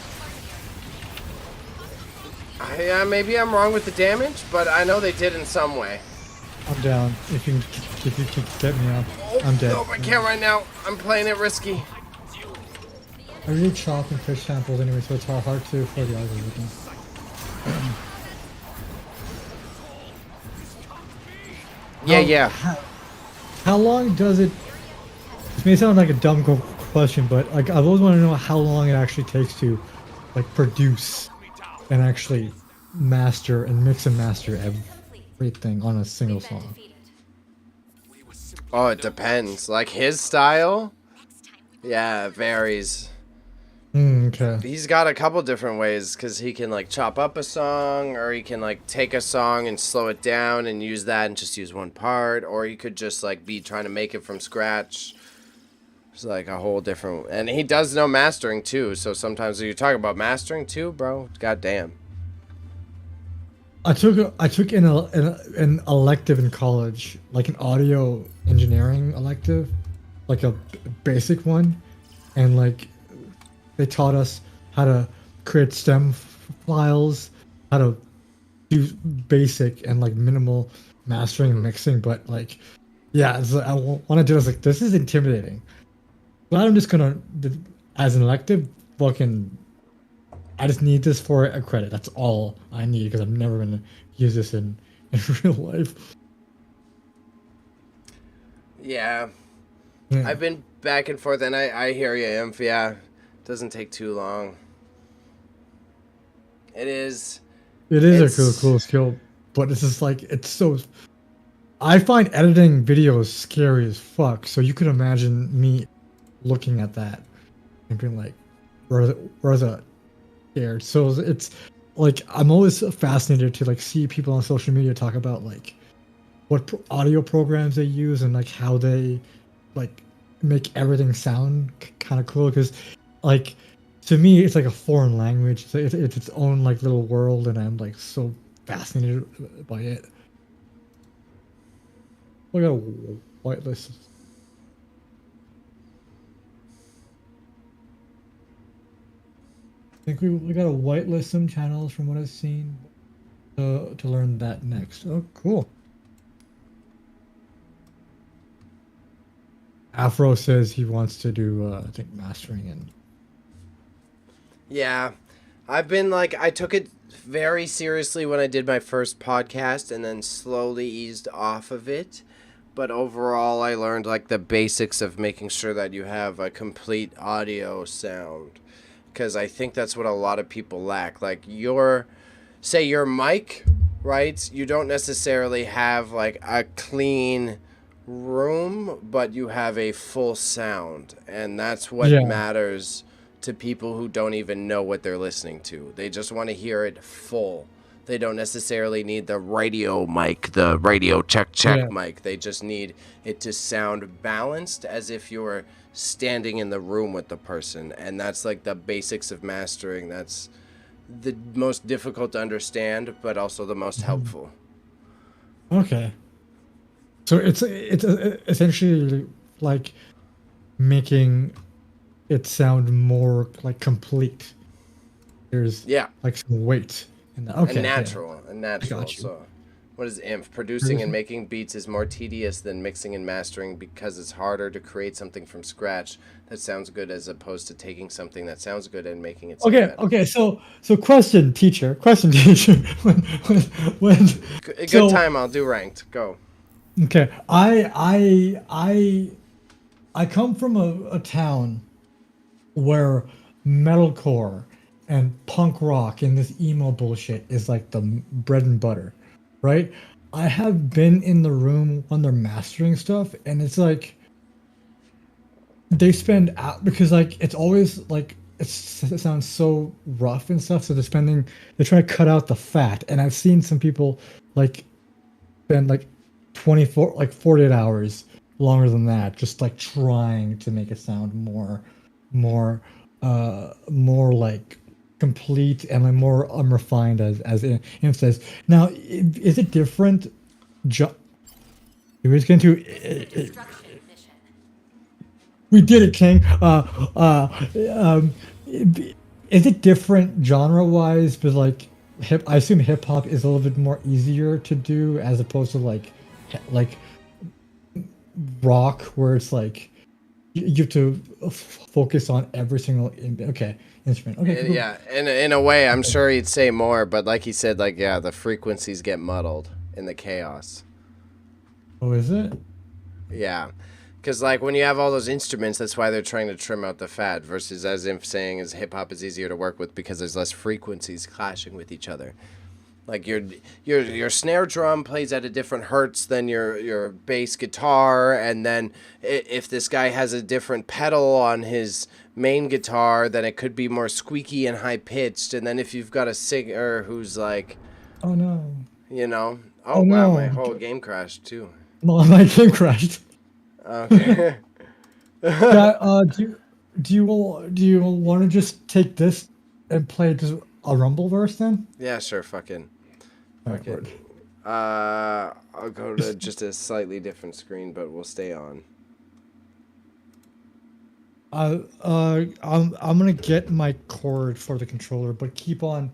Yeah, maybe I'm wrong with the damage, but I know they did in some way. I'm down. If you can get me up, I'm dead. No, I can't right now. I'm playing it risky. I read chalk and fish samples anyway, so it's hard to for the algorithm. Yeah. How long does it? This may sound like a dumb question, but like I've always wanted to know how long it actually takes to like produce and actually master and mix and master everything on a single song. Oh, it depends. Like his style, yeah, it varies. Okay. He's got a couple different ways because he can like chop up a song, or he can like take a song and slow it down and use that and just use one part, or he could just like be trying to make it from scratch. It's like a whole different, and he does know mastering too. So sometimes when you talk about mastering too, bro, goddamn. I took an elective in college, like an audio engineering elective, like a basic one, and like they taught us how to create stem files, how to do basic and like minimal mastering and mixing. But like, yeah, it's like, I want to do this. Like, this is intimidating. But I'm just gonna, as an elective, fucking. I just need this for a credit. That's all I need because I'm never gonna use this in real life. Yeah. Yeah. I've been back and forth, and I hear you, Inf. Yeah. Doesn't take too long. It is. It is a cool skill, but it's just like it's so. I find editing videos scary as fuck. So you could imagine me looking at that and being like, "Raza, scared." So it's like I'm always fascinated to like see people on social media talk about like what audio programs they use and like how they like make everything sound kind of cool because like to me it's like a foreign language. It's its own like little world, and I'm like so fascinated by it. We got a whitelist. I think we got to whitelist some channels from what I've seen to learn that next. Oh, cool. Afro says he wants to do, I think, mastering and. Yeah. I've been like, I took it very seriously when I did my first podcast and then slowly eased off of it. But overall, I learned like the basics of making sure that you have a complete audio sound. Because I think that's what a lot of people lack. Like say your mic, right? You don't necessarily have like a clean room, but you have a full sound. And that's what matters to people who don't even know what they're listening to. They just want to hear it full. They don't necessarily need the radio mic, the radio check mic. They just need it to sound balanced as if you were standing in the room with the person. And that's like the basics of mastering. That's the most difficult to understand, but also the most helpful. Okay. So it's essentially like making it sound more like complete. There's like some weight. Okay, and natural. So, what is INF? Producing and making beats is more tedious than mixing and mastering because it's harder to create something from scratch that sounds good as opposed to taking something that sounds good and making it sound better. Okay. So question, teacher. when good time. I'll do ranked. Go. Okay, I come from a town where metalcore and punk rock and this emo bullshit is like the bread and butter, right? I have been in the room when they're mastering stuff, and it's like they spend out because like it's always like it sounds so rough and stuff. So they're trying to cut out the fat, and I've seen some people like spend like 24 like 48 hours longer than that just like trying to make it sound more like complete and like more unrefined as it says. Now is it different we did it, King. Is it different genre wise, but like I assume hip hop is a little bit more easier to do as opposed to like rock where it's like you have to focus on every single instrument. Okay, cool. Yeah, in a way, I'm sure he'd say more, but like he said, like the frequencies get muddled in the chaos. Oh, is it? Yeah, because like when you have all those instruments, that's why they're trying to trim out the fat. Versus as Inf saying, is hip hop is easier to work with because there's less frequencies clashing with each other. Like your snare drum plays at a different hertz than your bass guitar, and then if this guy has a different pedal on his main guitar, then it could be more squeaky and high pitched. And then if you've got a singer who's like, oh no, wow, no. My whole game crashed too. No, my game crashed. Okay. Do you want to just take this and play just a Rumbleverse then? Yeah, sure. Fucking. Okay. I'll go to just a slightly different screen, but we'll stay on. I'm gonna get my cord for the controller, but keep on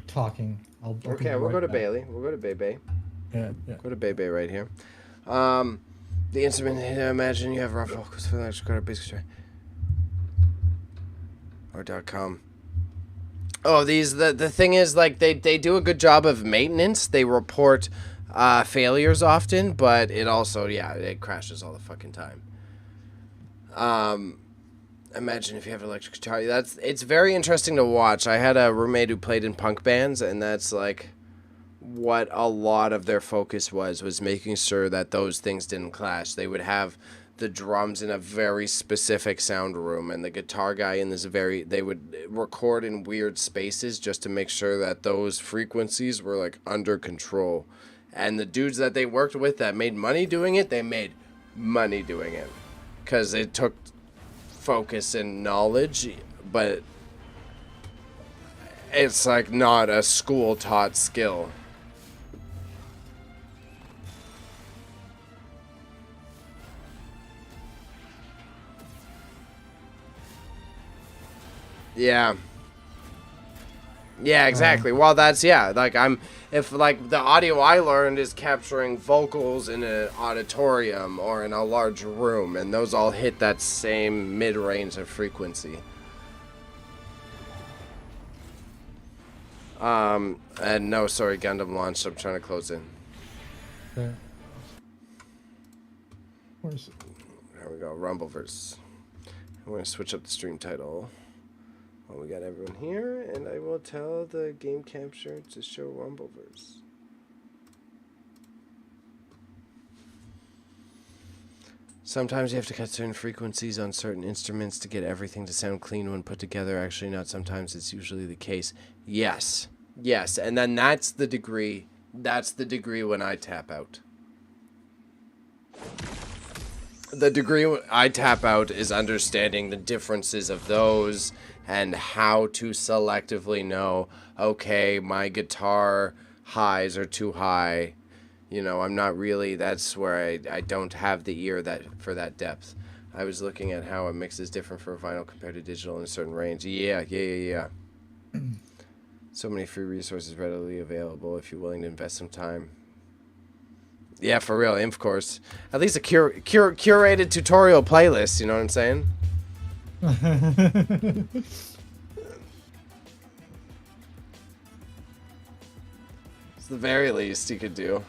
talking. I'll be Okay, we'll right go to back. Bailey. We'll go to Bebe. Yeah, yeah. Go to Bebe right here. The instrument. Imagine you have raw vocals for the electric guitar, bass guitar, or .com. Oh, the thing is, like, they do a good job of maintenance. They report failures often, but it also, yeah, it crashes all the fucking time. Imagine if you have an electric guitar. It's very interesting to watch. I had a roommate who played in punk bands, and that's like what a lot of their focus was making sure that those things didn't clash. They would have the drums in a very specific sound room, and the guitar guy in this they would record in weird spaces just to make sure that those frequencies were like under control. And the dudes that they worked with that made money doing it, they made money doing it because it took focus and knowledge, but it's like not a school taught skill. Yeah. Yeah, exactly. Well, that's, yeah, like if like the audio I learned is capturing vocals in an auditorium or in a large room, and those all hit that same mid-range of frequency. And no, sorry, Gundam launched. I'm trying to close in. Okay. Where's it? There we go, Rumbleverse. I'm going to switch up the stream title. Well, we got everyone here, and I will tell the game capture to show Rumbleverse. Sometimes you have to cut certain frequencies on certain instruments to get everything to sound clean when put together. Actually, not sometimes. It's usually the case. Yes. Yes. And then that's the degree. That's the degree when I tap out. The degree I tap out is understanding the differences of those and how to selectively know, okay, my guitar highs are too high. You know, I'm not really, that's where I don't have the ear for that depth. I was looking at how a mix is different for vinyl compared to digital in a certain range. Yeah. So many free resources readily available if you're willing to invest some time. Yeah, for real, Inf course. At least a curated tutorial playlist, you know what I'm saying? It's the very least you could do.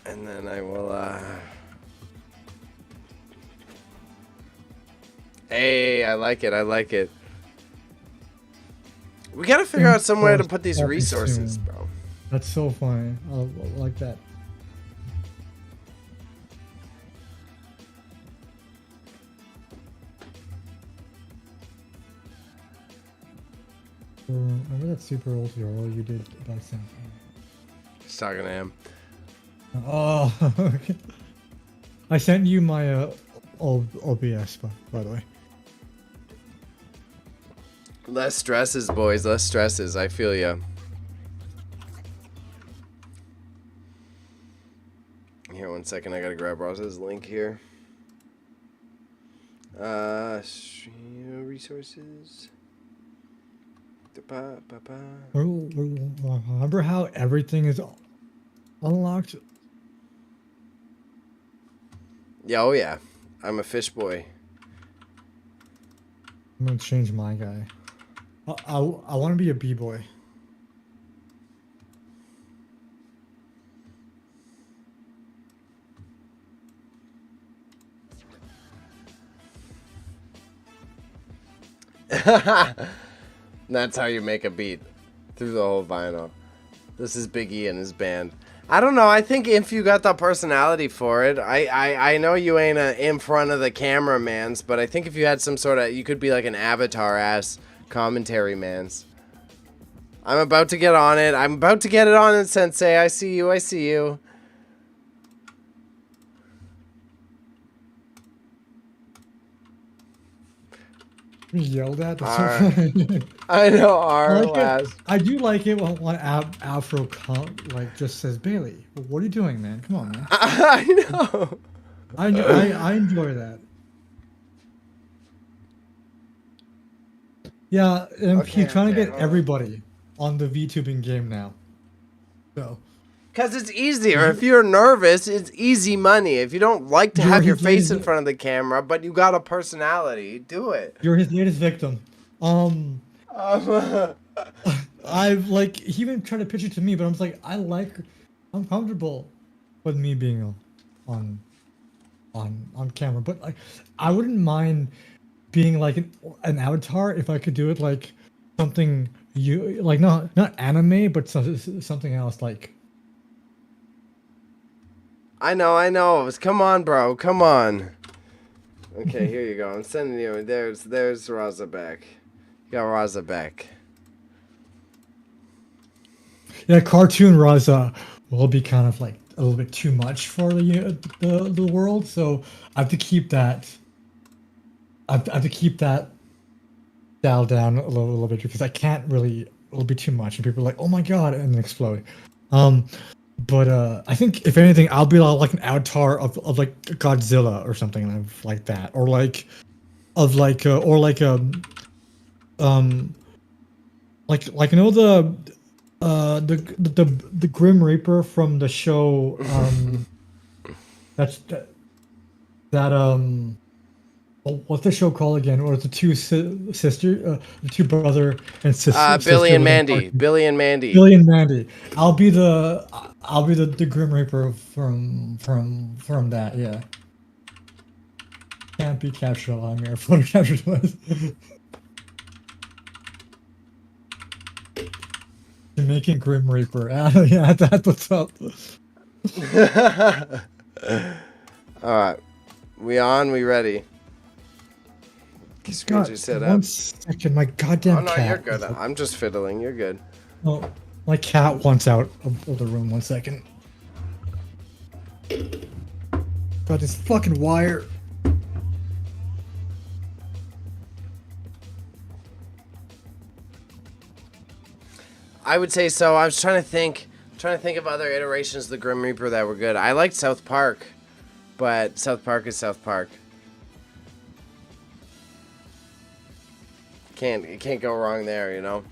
And then I will, Hey, I like it. We gotta figure out somewhere to put these resources, bro. That's so funny. I like that. Remember that super old tutorial you did about something? Just talking to him. Oh, okay. I sent you my OBS, by the way. Less stresses, boys. Less stresses. I feel ya. Here, 1 second. I gotta grab Raza's link here. Resources. Remember how everything is unlocked? Yeah, oh yeah. I'm a fish boy. I'm gonna change my guy. I want to be a B-boy. That's how you make a beat. Through the whole vinyl. This is Big E and his band. I don't know. I think if you got the personality for it, I know you ain't in front of the cameramans, but I think if you had some sort of, you could be like an avatar-ass commentary mans. I'm about to get on it. I'm about to get it on it, Sensei. I see you. I see you. Yelled at. That's so funny. I know. R like last. I do like it when Afro like just says Bailey. What are you doing, man? Come on, man. I know. I enjoy that. Yeah, and Okay, he's trying to okay, get hold on. everybody on the VTubing game now. So. Because it's easier. If you're nervous, it's easy money. If you don't like to have your face in front of the camera, but you got a personality, do it. You're his latest victim. I've like he even tried to pitch it to me, but I'm just like I'm comfortable with me being on camera, but like I wouldn't mind being like an avatar if I could do it like something you like not anime, but something else like. I know. Come on, bro. Come on. Okay, here you go. I'm sending you. There's Raza back. You got Raza back. Yeah, cartoon Raza will be kind of like a little bit too much for the world, so I have to keep that. I have to keep that dialed down a little bit because I can't really. It'll be too much, and people are like, "Oh my god!" and then explode. But I think if anything, I'll be like an avatar of like Godzilla or something like that, or like like you know the Grim Reaper from the show what's the show called again? Or the two the two brother and sister. Billy and Mandy. Billy and Mandy. Billy and Mandy. I'll be the Grim Reaper from that. Yeah. Can't be captured on your photo capture device. Jamaican Grim Reaper. Yeah, that's what's up. Alright. We on? We ready? Screens are set up. 1 second, my goddamn cat. Oh no, you're good. I'm just fiddling. You're good. Oh, my cat wants out of the room. 1 second. Got this fucking wire. I would say so. I was trying to think of other iterations of the Grim Reaper that were good. I liked South Park, but South Park is South Park. You can't go wrong there, you know.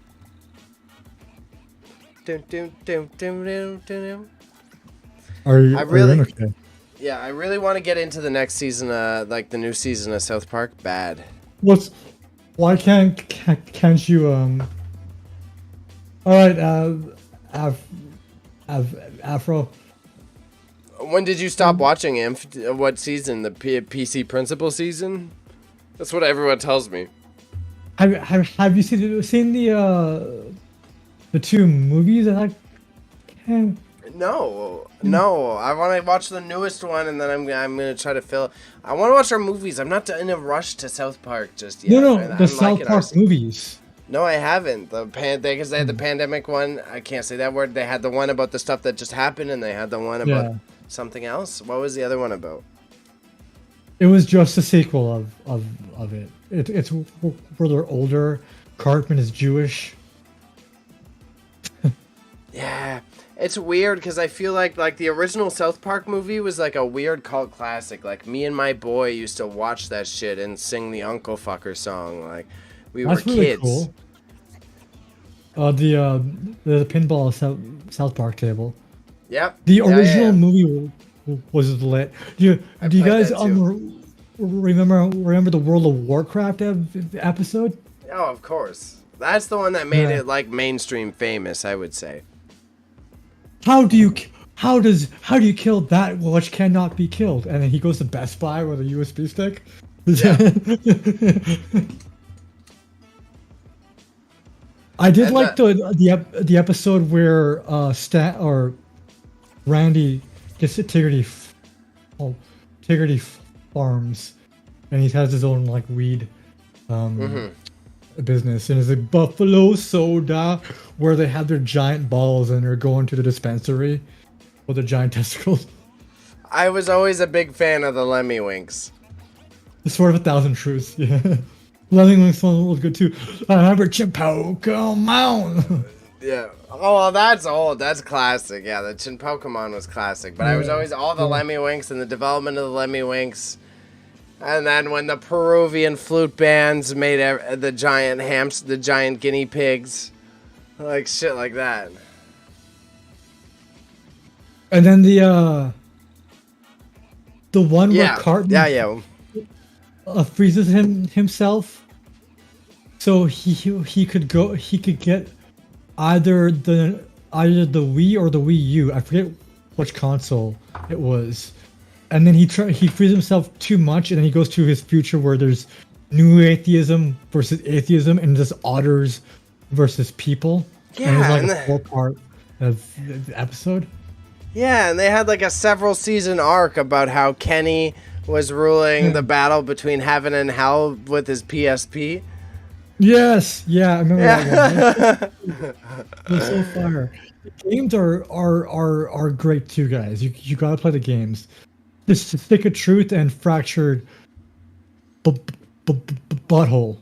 Are you really okay? Yeah, I really want to get into the next season, like the new season of South Park. Bad. Why can't you All right, Afro. When did you stop watching Inf? What season? The PC Principal season? That's what everyone tells me. Have you seen the two movies that I can? No. I want to watch the newest one, and then I'm gonna try to fill. I want to watch our movies. I'm not in a rush to South Park just yet. No, the South Park movies. No, I haven't. Because they had the pandemic one. I can't say that word. They had the one about the stuff that just happened, and they had the one about something else. What was the other one about? It was just a sequel of it. It's where they're older. Cartman is Jewish. Yeah, it's weird because I feel like the original South Park movie was like a weird cult classic. Like me and my boy used to watch that shit and sing the Uncle Fucker song. Like we were kids. Cool. The pinball South Park table. Yep. The original movie was lit. Do you guys remember the World of Warcraft episode? Oh, of course. That's the one that made it like mainstream famous, I would say. How do you kill that which cannot be killed? And then he goes to Best Buy with a USB stick. Yeah. I did like the episode where Randy gets to Tiggerty Farms, and he has his own like weed business, and it's like Buffalo Soda, where they have their giant balls and they're going to the dispensary with their giant testicles. I was always a big fan of the Lemmy Winks. The Sword of a Thousand Truths, yeah. Lemmy Winks one was good too. I remember Pokemon. Yeah. Oh, well, that's old. That's classic. Yeah, the Pokemon was classic. But I was always all the Lemmy Winks and the development of the Lemmy Winks. And then when the Peruvian flute bands made the giant guinea pigs, like shit like that. And then the one where Cartman freezes himself, so he could get either the Wii or the Wii U. I forget which console it was. And then he frees himself too much, and then he goes to his future where there's new atheism versus atheism, and just otters versus people. Yeah, and it's like a 4-part of the episode. Yeah, and they had like a several season arc about how Kenny was ruling the battle between heaven and hell with his PSP. Yes, yeah, I remember that one. It was so fire. The games are great too, guys. You gotta play the games. This Stick of Truth and Fractured Butthole.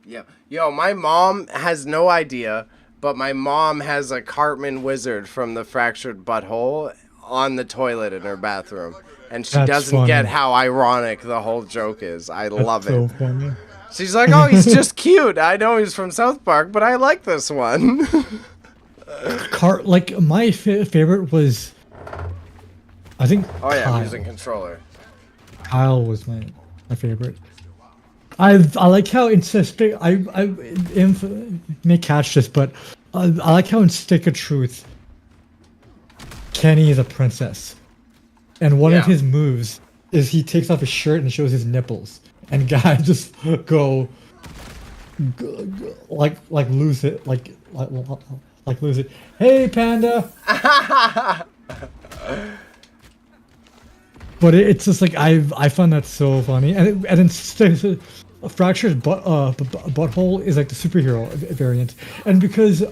Yeah. Yo, my mom has no idea, but my mom has a Cartman wizard from the Fractured Butthole on the toilet in her bathroom. And she doesn't get how ironic the whole joke is. I love it. So funny. She's like, oh, he's just cute. I know he's from South Park, but I like this one. Like, my favorite was... I think Kyle. I'm using controller. Kyle was my favorite. I like how in Stick I may catch this, but I like how in Stick of Truth, Kenny is a princess, and one of his moves is he takes off his shirt and shows his nipples, and guys just go like lose it, like lose it. Hey, panda. But it's just like I find that so funny, and then Fractured Butthole is like the superhero variant, and because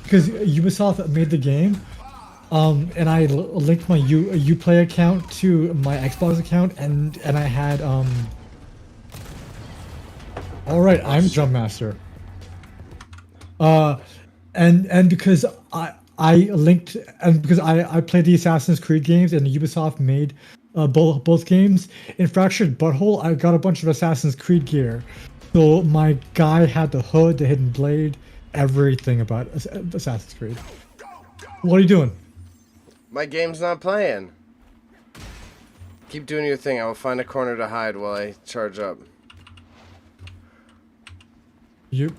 Ubisoft made the game, and I linked my Uplay account to my Xbox account, and I had all right, I'm Jump Master. And because I linked, and because I played the Assassin's Creed games, and Ubisoft made both games. In Fractured Butthole, I got a bunch of Assassin's Creed gear. So my guy had the hood, the hidden blade, everything about Assassin's Creed. What are you doing? My game's not playing. Keep doing your thing. I will find a corner to hide while I charge up. You're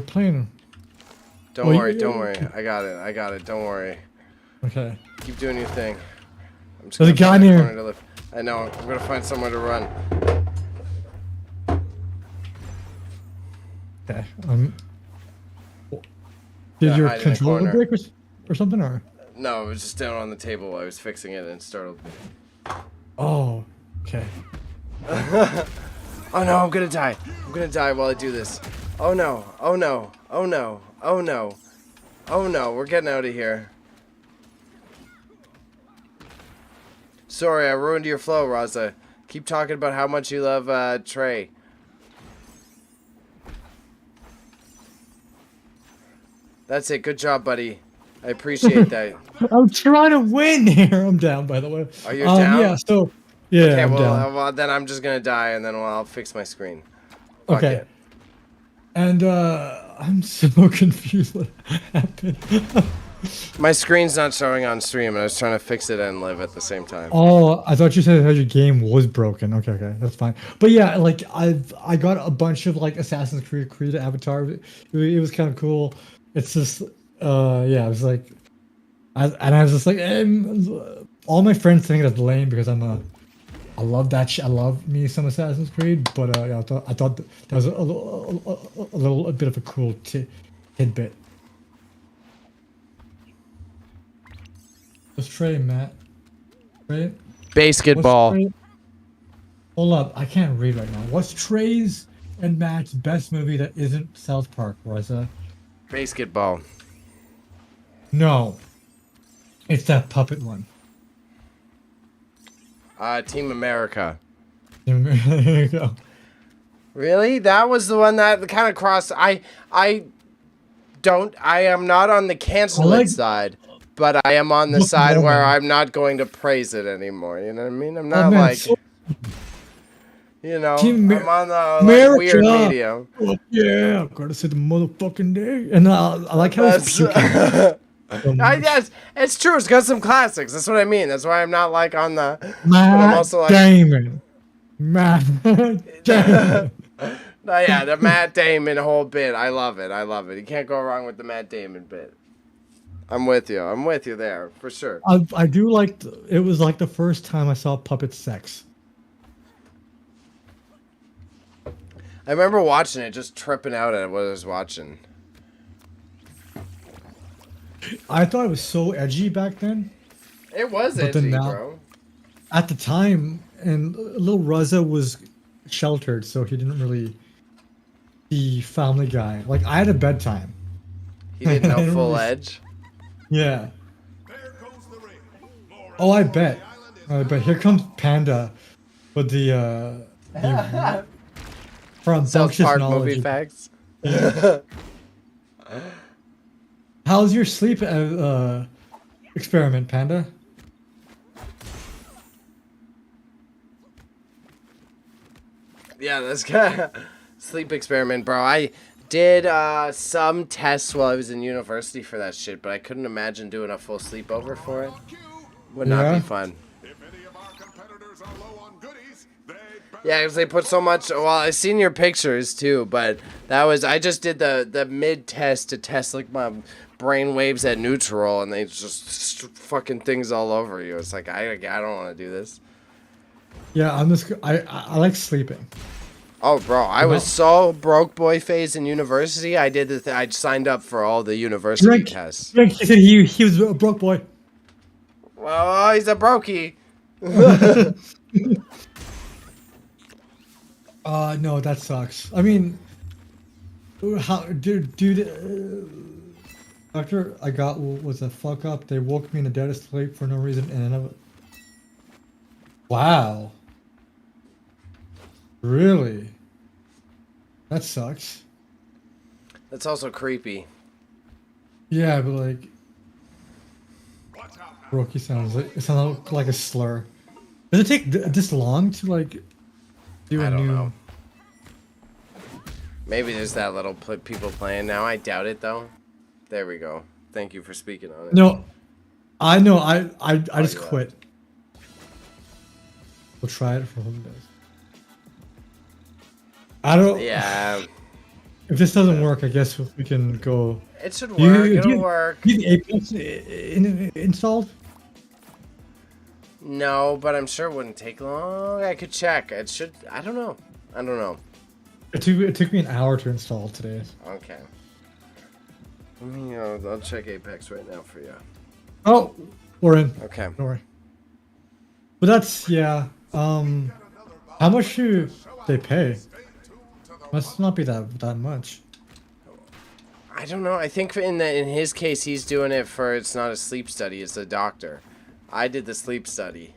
playing. Don't worry. I got it. Don't worry. Okay. Keep doing your thing. I'm just There's a guy near. I know. I'm gonna find somewhere to run. Okay. Did your controller break or something, or? No, it was just down on the table. I was fixing it and it startled me. Oh. Okay. Oh no! I'm gonna die. I'm gonna die while I do this. Oh no! Oh no! Oh no! Oh no! Oh no! We're getting out of here. Sorry, I ruined your flow, Raza. Keep talking about how much you love Trey. That's it. Good job, buddy. I appreciate that. I'm trying to win here. I'm down, by the way. Oh, you're down? Yeah, so... Yeah, okay, I'm well, down. Well, then I'm just going to die, and then I'll fix my screen. Fuck okay. It. And, I'm so confused what happened. My screen's not showing on stream, and I was trying to fix it and live at the same time. Oh, I thought you said how your game was broken. Okay, that's fine. But yeah, like, I got a bunch of, like, Assassin's Creed Avatar. It was kind of cool. It's just... yeah, I was like, I was just like, all my friends think that's lame because I love that shit. I love me some Assassin's Creed, but yeah, I thought that was a bit of a cool tidbit. What's Trey, Matt? Trey? Basketball. Hold up, I can't read right now. What's Trey's and Matt's best movie that isn't South Park, Raza? Basketball. No. It's that puppet one. Team America. There you go. Really? That was the one that kind of crossed. I am not on the cancel it side, but I am on the side where I'm not going to praise it anymore. You know what I mean? I'm not You know, Team I'm on the like, America. weird medium. Oh, yeah, gotta say the motherfucking day. And I like how he's puking. So much. Yes, it's true. It's got some classics. That's what I mean. That's why I'm not like on the. But I'm Matt also like. Damon. Matt Damon. Yeah, the Matt Damon whole bit. I love it. I love it. You can't go wrong with the Matt Damon bit. I'm with you. I'm with you there for sure. I do like. It was like the first time I saw puppet sex. I remember watching it, just tripping out at what I was watching. I thought it was so edgy back then. It was But edgy, then now- bro. At the time, and little Raza was sheltered, so he didn't really see Family Guy. Like, I had a bedtime. He didn't know didn't Full really- Edge. Yeah. Oh, I bet. But here comes Panda with the from South Bumptious Park knowledge. movie facts. How's your sleep experiment, Panda? Yeah, that's good. Sleep experiment, bro. I did some tests while I was in university for that shit, but I couldn't imagine doing a full sleepover for it. Would not Yeah. be fun. Yeah, because they put so much. Well, I've seen your pictures too, but that was I just did the mid test to test like my brain waves at neutral, and they just fucking things all over you. It's like I don't want to do this. Yeah, I like sleeping. Oh, bro, I was so broke boy phase in university. I did I signed up for all the university tests. Drink. He said he was a broke boy. Well, he's a brokey. No, that sucks. I mean, how, dude, after I got was a fuck up, they woke me in the dead of sleep for no reason, and then wow, really, that sucks. That's also creepy. Yeah, but like, brokey sounds like a slur. Does it take this long to like do I a don't new? know. Maybe there's that little people playing now. I doubt it though. There we go. Thank you for speaking on it. No, I know. I just you are. quit. We'll try it for who does. I don't. Yeah, If this doesn't work, I guess we can go. it should work. Do It'll you- work. Do you have Apex installed? No, but I'm sure it wouldn't take long. I could check. It should. I don't know. It took me an hour to install today. Okay. I'll check Apex right now for you. Oh, we're in. Okay. Don't worry. But that's yeah. How much do they pay? Must not be that much. I don't know. I think in his case, he's doing it for. It's not a sleep study. It's a doctor. I did the sleep study.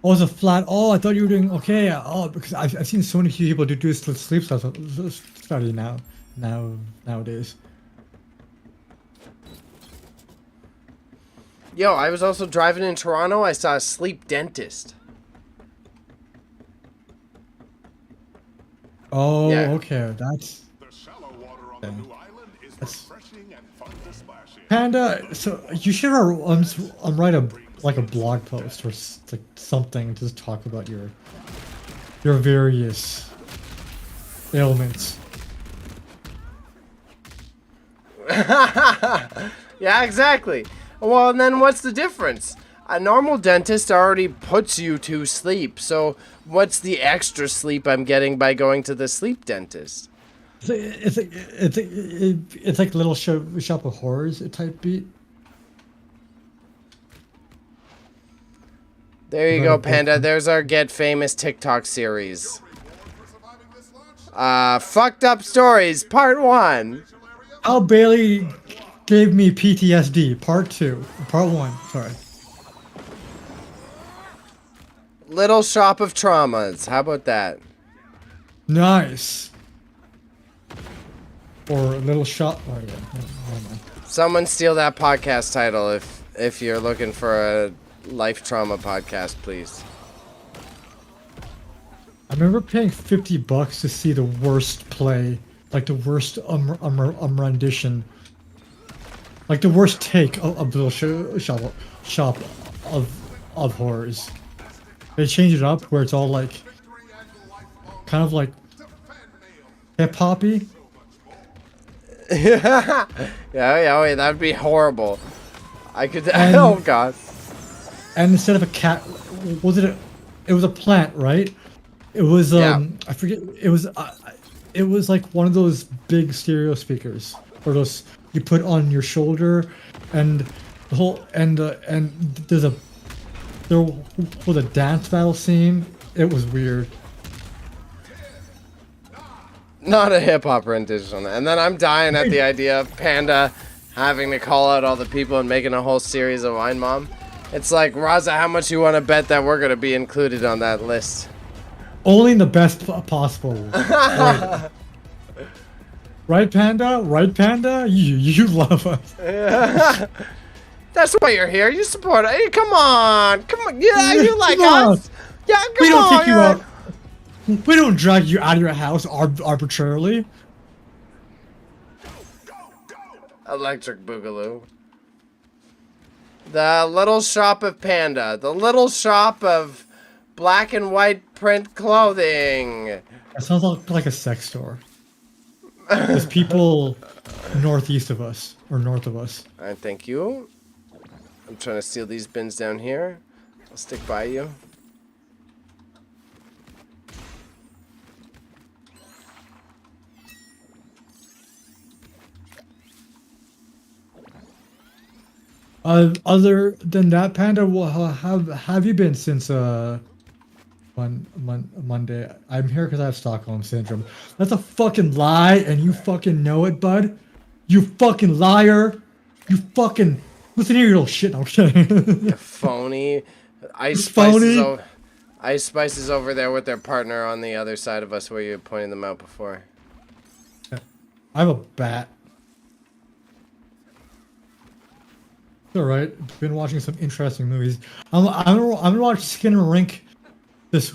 Oh, it's a flat. Oh, I thought you were doing okay. Oh, because I've seen so many people do sleep study nowadays. Yo, I was also driving in Toronto. I saw a sleep dentist. Oh, Yeah. okay. That's The shallow water on the new island is That's- refreshing and fun to splash in. Panda. So you should write a blog post or like something to just talk about your various ailments. Yeah, exactly. Well, and then what's the difference? A normal dentist already puts you to sleep, so what's the extra sleep I'm getting by going to the sleep dentist? It's like Little Shop of Horrors type beat. There you go, Panda. There's our Get Famous TikTok series. Fucked Up Stories, Part 1. How Bailey gave me PTSD, Part 1, sorry. Little Shop of Traumas. How about that? Nice. Or Little Shop. Oh yeah. Never mind. Someone steal that podcast title if you're looking for a life trauma podcast, please. remember paying $50 to see the worst play, like the worst rendition, like the worst take of the shop of horrors. They changed it up where it's all like, kind of like hip hoppy. Yeah, wait, that'd be horrible. I could. Oh god. And instead of a cat, was it? It was a plant, right? It was. I forget. It was like one of those big stereo speakers, or those you put on your shoulder, and the whole and there was a dance battle scene. It was weird. Not a hip-hop rendition. And then I'm dying at the idea of Panda having to call out all the people and making a whole series of Wine Mom. It's like, Raza, how much you want to bet that we're going to be included on that list? Only in the best possible way. Right, Panda? Right, Panda? You love us. That's why you're here. You support us. Hey, come on. Yeah, you like us. Yeah, come on. We don't take you out. We don't drag you out of your house arbitrarily. Electric Boogaloo. The little shop of Panda. The little shop of black and white print clothing. That sounds like a sex store. There's people northeast of us, or north of us. Alright, thank you. I'm trying to steal these bins down here. I'll stick by you. Other than that, Panda, how have you been since Monday? I'm here because I have Stockholm syndrome. That's a fucking lie, and you fucking know it, bud. You fucking liar. You fucking listen here, you little shit. I'm kidding. Phony. Ice Spice is over there with their partner on the other side of us, where you pointed them out before. I have a bat. All right, been watching some interesting movies. I'm gonna watch Skin and Rink this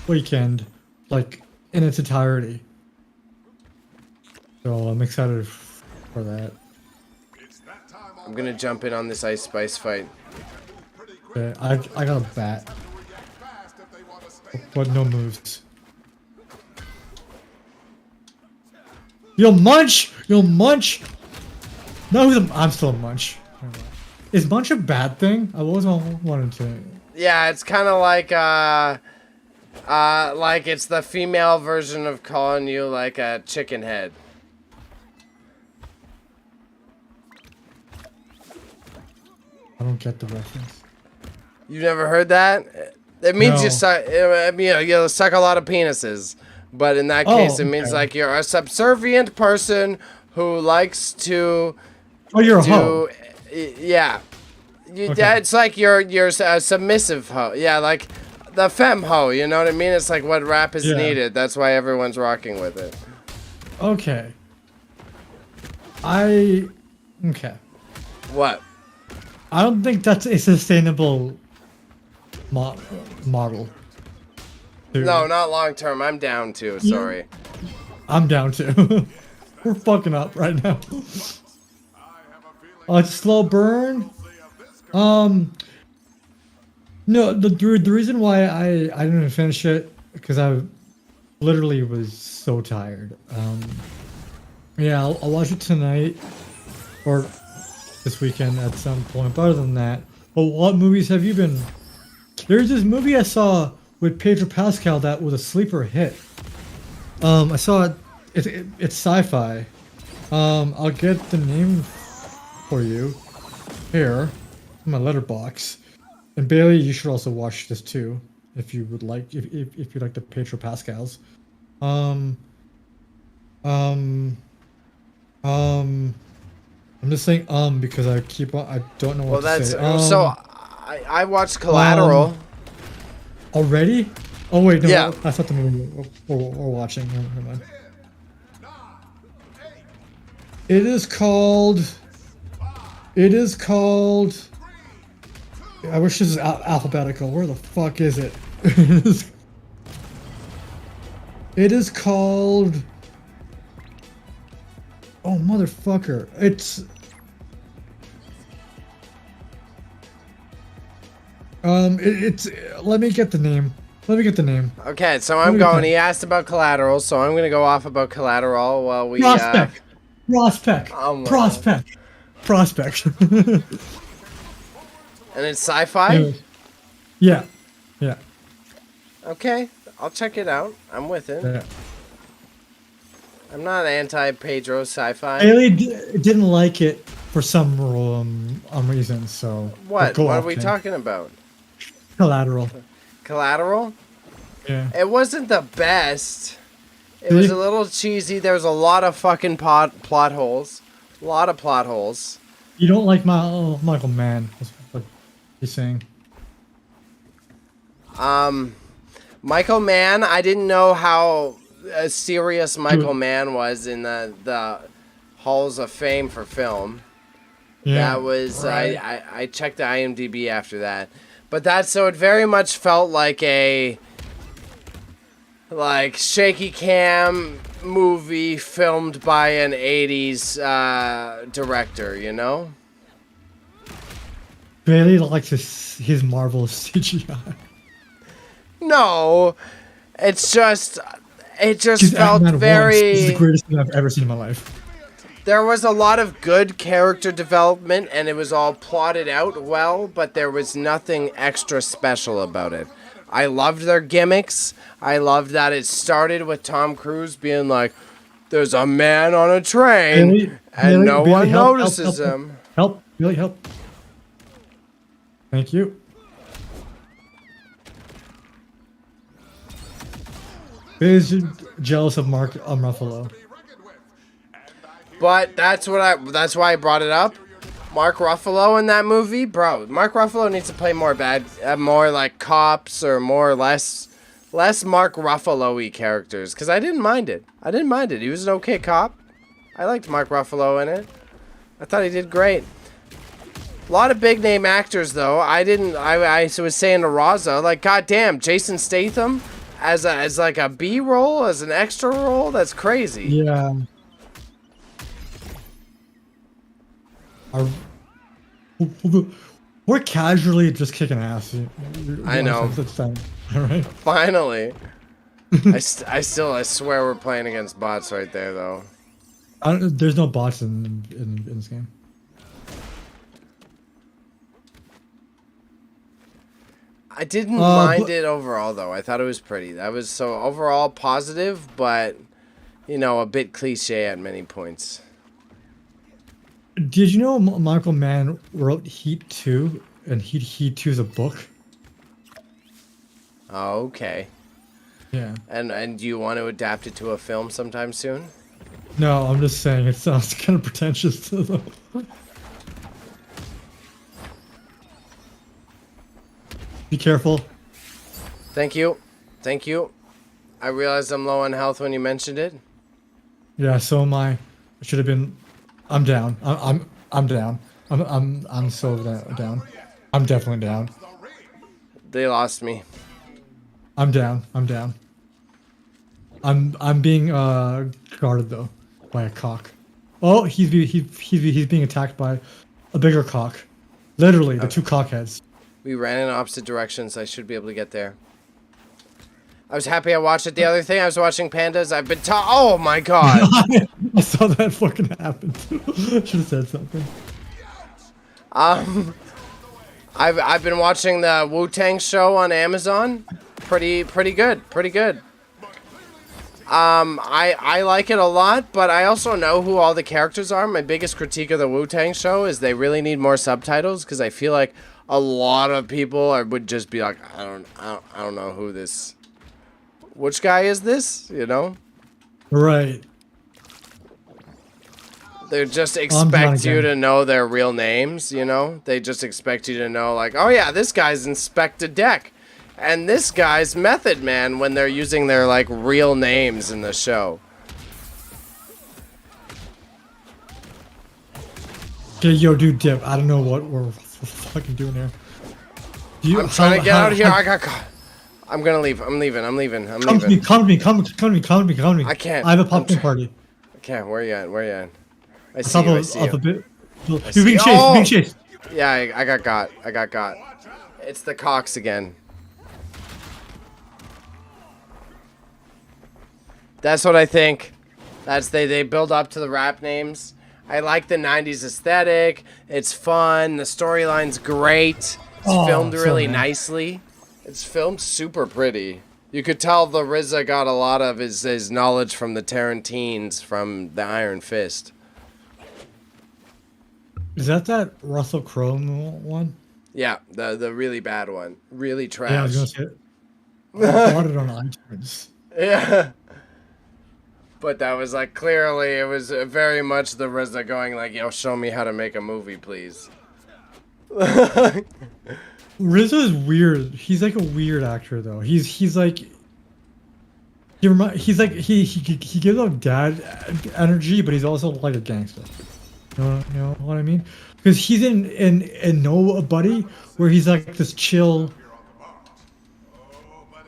weekend, like in its entirety. So I'm excited for that. I'm gonna jump in on this Ice Spice fight. Okay, I got a bat, but no moves. You'll munch. You'll munch. No, I'm still a munch. Is munch a bad thing? I always wanted to. Yeah, it's kind of like it's the female version of calling you like a chicken head. I don't get the reference. You never heard that? It means No. you suck. You suck a lot of penises, but in that case, it means okay. like you're a subservient person who likes to. Oh, you're a hoe. Yeah. Okay. Yeah, it's like you're a submissive hoe. Yeah, like the femme hoe, you know what I mean? It's like what rap is needed. That's why everyone's rocking with it. Okay. Okay. What? I don't think that's a sustainable model. Dude. No, not long term. I'm down to. Sorry. I'm down to. We're fucking up right now. It's a slow burn. No, the reason why I didn't finish it because I literally was so tired. Yeah, I'll watch it tonight or this weekend at some point. But other than that, well, what movies have you been? There's this movie I saw with Pedro Pascal that was a sleeper hit. I saw it. It's sci-fi. I'll get the name for you here in my letterbox. And Bailey, you should also watch this too if you would like. If you like the Pedro Pascals. I'm just saying because I don't know what to say. So I watched Collateral. Already? Oh wait, no, Yeah. that's not the movie we're watching. Never mind. It is called. I wish this is alphabetical. Where the fuck is it? It is called. Oh motherfucker! It's. It's. Let me get the name. Okay, so I'm going. He asked about Collateral, so I'm gonna go off about Collateral while we. Prospect. Oh my Prospect. And it's sci-fi? Yeah. Okay, I'll check it out. I'm with it. Yeah. I'm not anti-Pedro sci-fi. Bailey didn't like it for some reason, so... What? What are we talking about? Collateral. Collateral? Yeah. It wasn't the best. It was a little cheesy. There was a lot of fucking plot holes. A lot of plot holes. You don't like Michael Mann, that's what he's saying. Michael Mann, I didn't know how serious Michael Mann was in the Halls of Fame for film. Yeah. That was, right. I checked the IMDb after that. But so it very much felt like a, shaky cam movie filmed by an 80s director, you know? Bailey likes his Marvel CGI. No, it just felt very... This is the greatest thing I've ever seen in my life. There was a lot of good character development, and it was all plotted out well, but there was nothing extra special about it. I loved their gimmicks. I loved that it started with Tom Cruise being like, there's a man on a train, and no one notices him. Help, Billy, help. Thank you. Is jealous of Mark Ruffalo. But that's why I brought it up. Mark Ruffalo in that movie, bro. Mark Ruffalo needs to play more like cops or less Mark Ruffalo-y characters. Because I didn't mind it. He was an okay cop. I liked Mark Ruffalo in it. I thought he did great. A lot of big name actors though. I was saying to Raza, like, goddamn, Jason Statham as like a B role, as an extra role. That's crazy. Yeah. We're casually just kicking ass. I know. All right. Finally. I swear we're playing against bots right there, though. There's no bots in this game. I didn't mind it overall, though. I thought it was pretty. That was so overall positive, but, a bit cliche at many points. Did you know Michael Mann wrote Heat 2, and Heat 2 is a book? Oh, okay. Yeah. And do you want to adapt it to a film sometime soon? No, I'm just saying it sounds kind of pretentious, though. Be careful. Thank you. I realized I'm low on health when you mentioned it. Yeah, so am I. I should have been. I'm down. I'm down. I'm so down. I'm definitely down. They lost me. I'm down. I'm being guarded though by a cock. Oh, he's being attacked by a bigger cock. Literally, the two cockheads. We ran in opposite directions. I should be able to get there. I was happy I watched it. The other thing, I was watching Pandas. I've been oh my god! I saw that fucking happen too. Should have said something. I've been watching the Wu-Tang show on Amazon. Pretty good. I like it a lot, but I also know who all the characters are. My biggest critique of the Wu-Tang show is they really need more subtitles, because I feel like a lot of people would just be like, I don't know who this. Which guy is this? Right. They just expect you to know their real names, They just expect you to know, like, oh yeah, this guy's Inspector Deck. And this guy's Method Man, when they're using their, like, real names in the show. Okay, yo, dude, dip. I don't know what we're fucking doing here. I'm trying to get out of here. I'm gonna leave. I'm leaving. I'm leaving. I'm Come to me, leaving. come to me, come to me. I can't. I have a popcorn party. Okay, where you at? Where you at? I see Top you. I of, see of a you. bit. You're see- being chased. Oh! You're being chased. Yeah, I got got. I got got. It's the Cox again. That's what I think. That's they build up to the rap names. I like the 90s aesthetic. It's fun. The storyline's great. It's filmed really nicely. It's filmed super pretty. You could tell the RZA got a lot of his knowledge from the Tarantines from the Iron Fist. Is that Russell Crowe one? Yeah, the really bad one. Really trash. Yeah, I was gonna say it. I bought it on iTunes. Yeah. But that was like, clearly, it was very much the RZA going like, yo, show me how to make a movie, please. RZA is weird. He's like a weird actor, though. He's like... He gives off dad energy, but he's also like a gangster. You know what I mean? Because he's in Nobody, where he's like this chill,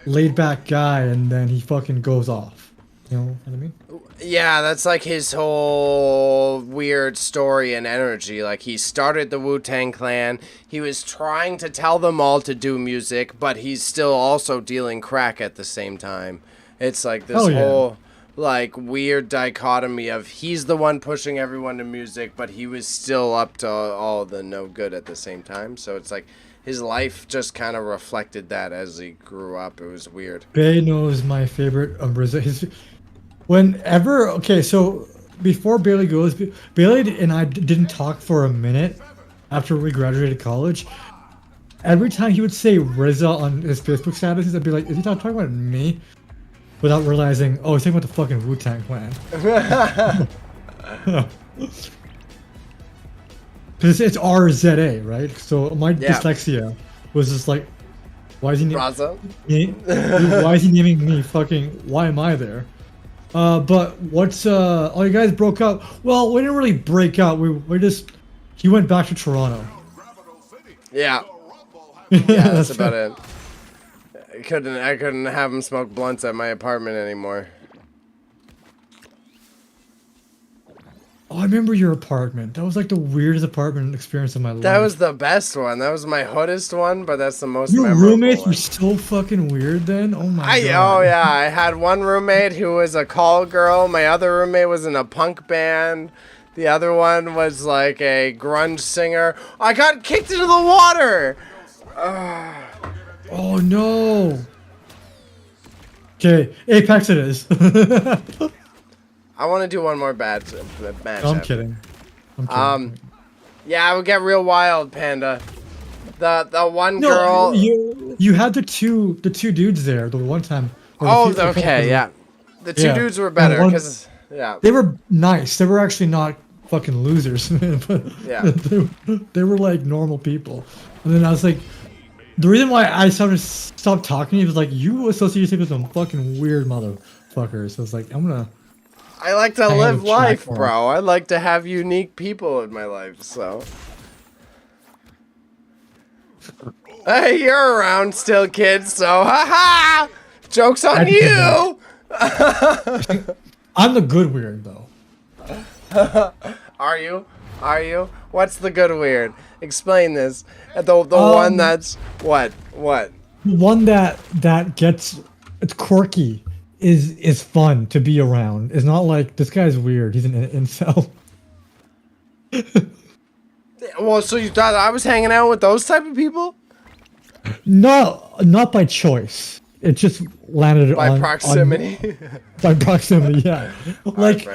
laid-back guy, and then he fucking goes off. You know what I mean? Yeah, that's like his whole weird story and energy. Like, he started the Wu-Tang Clan. He was trying to tell them all to do music, but he's still also dealing crack at the same time. It's like this whole, like, weird dichotomy of he's the one pushing everyone to music, but he was still up to all the no good at the same time. So it's like his life just kind of reflected that as he grew up. It was weird. Bay knows my favorite RZA. So before Bailey goes, Bailey and I didn't talk for a minute after we graduated college. Every time he would say RZA on his Facebook statuses, I'd be like, is he not talking about me? Without realizing, oh, he's talking about the fucking Wu-Tang Clan. Because it's RZA, right? So my dyslexia was just like, why is he Raza? why is he naming me fucking, why am I there? But what's oh, you guys broke up? Well, we didn't really break up. We just, he went back to Toronto. Yeah. Yeah, that's about it. I couldn't have him smoke blunts at my apartment anymore. Oh, I remember your apartment. That was like the weirdest apartment experience of my life. That was the best one. That was my hoodest one, but that's the most Your memorable roommates one. were so fucking weird then? Oh my god. Oh yeah, I had one roommate who was a call girl. My other roommate was in a punk band. The other one was like a grunge singer. I got kicked into the water! Oh no. Okay, Apex it is. I want to do one more match. I'm kidding. Yeah, I would get real wild, Panda. The one girl. You had the two dudes there the one time. Oh, okay, yeah. The two dudes were better because they were nice. They were actually not fucking losers, but yeah, they were like normal people. And then I was like, the reason why I stopped talking to you was like, you associate yourself with some fucking weird motherfuckers. So it's like, I like to live life, bro. I like to have unique people in my life, so. Hey, you're around still, kid, so haha! Joke's on you! I'm the good weird, though. Are you? Are you? What's the good weird? Explain this. The one that's... What? One that gets... It's quirky. Is fun to be around. It's not like, this guy's weird. He's an incel. Well, so you thought I was hanging out with those type of people? No, not by choice. It just landed by proximity. By proximity, yeah. Like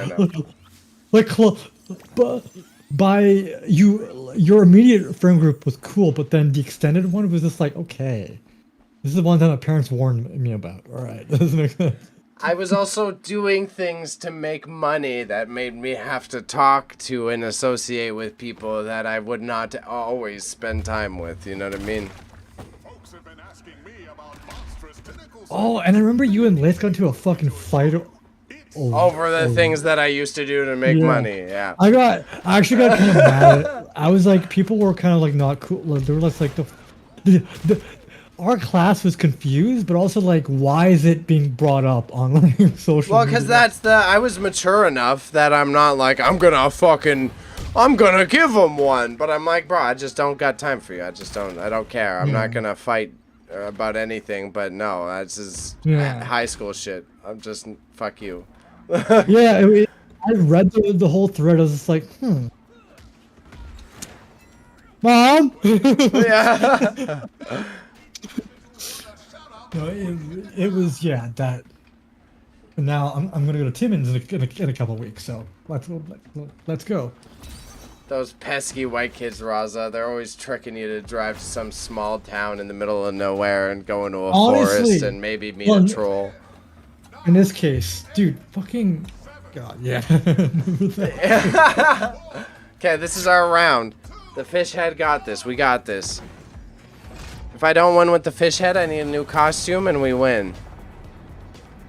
by your immediate friend group was cool, but then the extended one was just like, okay, this is the one that my parents warned me about. All right, that doesn't make sense. I was also doing things to make money that made me have to talk to and associate with people that I would not always spend time with. You know what I mean? Oh, and I remember you and Liz got into a fucking fight over the things that I used to do to make money. Yeah. I actually got kind of mad. I was like, people were kind of like not cool. They were like our class was confused, but also like, why is it being brought up on like social Well, media? because I was mature enough that I'm not like, I'm gonna give him one. But I'm like, bro, I just don't got time for you. I don't care. I'm not gonna fight about anything, but no, that's just high school shit. I'm just, fuck you. Yeah, I read the whole thread. I was just like, Mom? Yeah. No, it was, yeah, that. And now I'm gonna go to Timmins in a couple of weeks, so let's go. Those pesky white kids, Raza, they're always tricking you to drive to some small town in the middle of nowhere and go into a forest and maybe meet a troll. In this case, dude, fucking God, yeah. Okay, this is our round. The fish head got this. We got this. If I don't win with the fish head, I need a new costume and we win.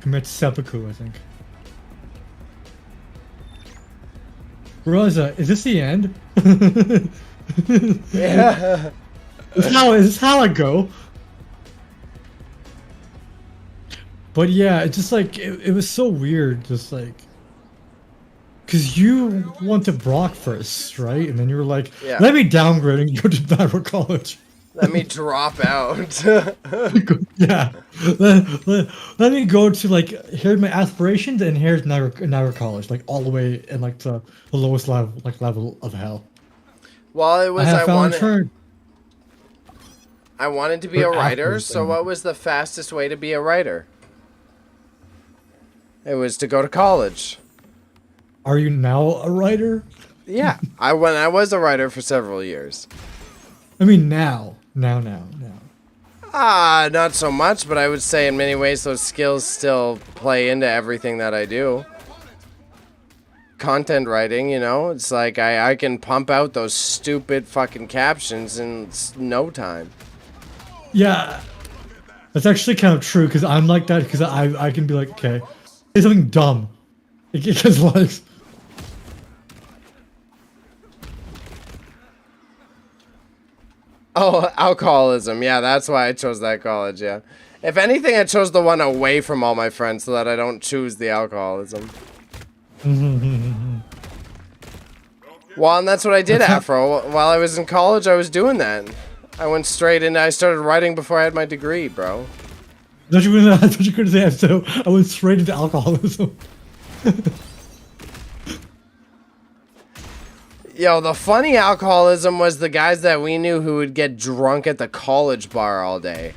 Commit seppuku, I think. Rosa, is this the end? Yeah. Is this how I go? But yeah, it's just like, it was so weird, just like, because you went to Brock first, right? And then you were like, let me downgrade and go to Nairo College. Let me drop out. Yeah. Let me go to, like, here's my aspirations, and here's Nairo College, like, all the way in, like, the lowest level of hell. Well, it was, I wanted to be a writer, so what was the fastest way to be a writer? It was to go to college. Are you now a writer? Yeah, I was a writer for several years. I mean, now. Not so much, but I would say in many ways those skills still play into everything that I do. Content writing, you know, it's like I can pump out those stupid fucking captions in no time. Yeah, that's actually kind of true, because I'm like that, because I can be like, okay, say something dumb. Because like... Oh, alcoholism. Yeah, that's why I chose that college, yeah. If anything, I chose the one away from all my friends so that I don't choose the alcoholism. Well, and that's what I did, Afro. While I was in college, I was doing that. I went straight into... I started writing before I had my degree, bro. I thought you were going to say, so I went straight into alcoholism. Yo, the funny alcoholism was the guys that we knew who would get drunk at the college bar all day.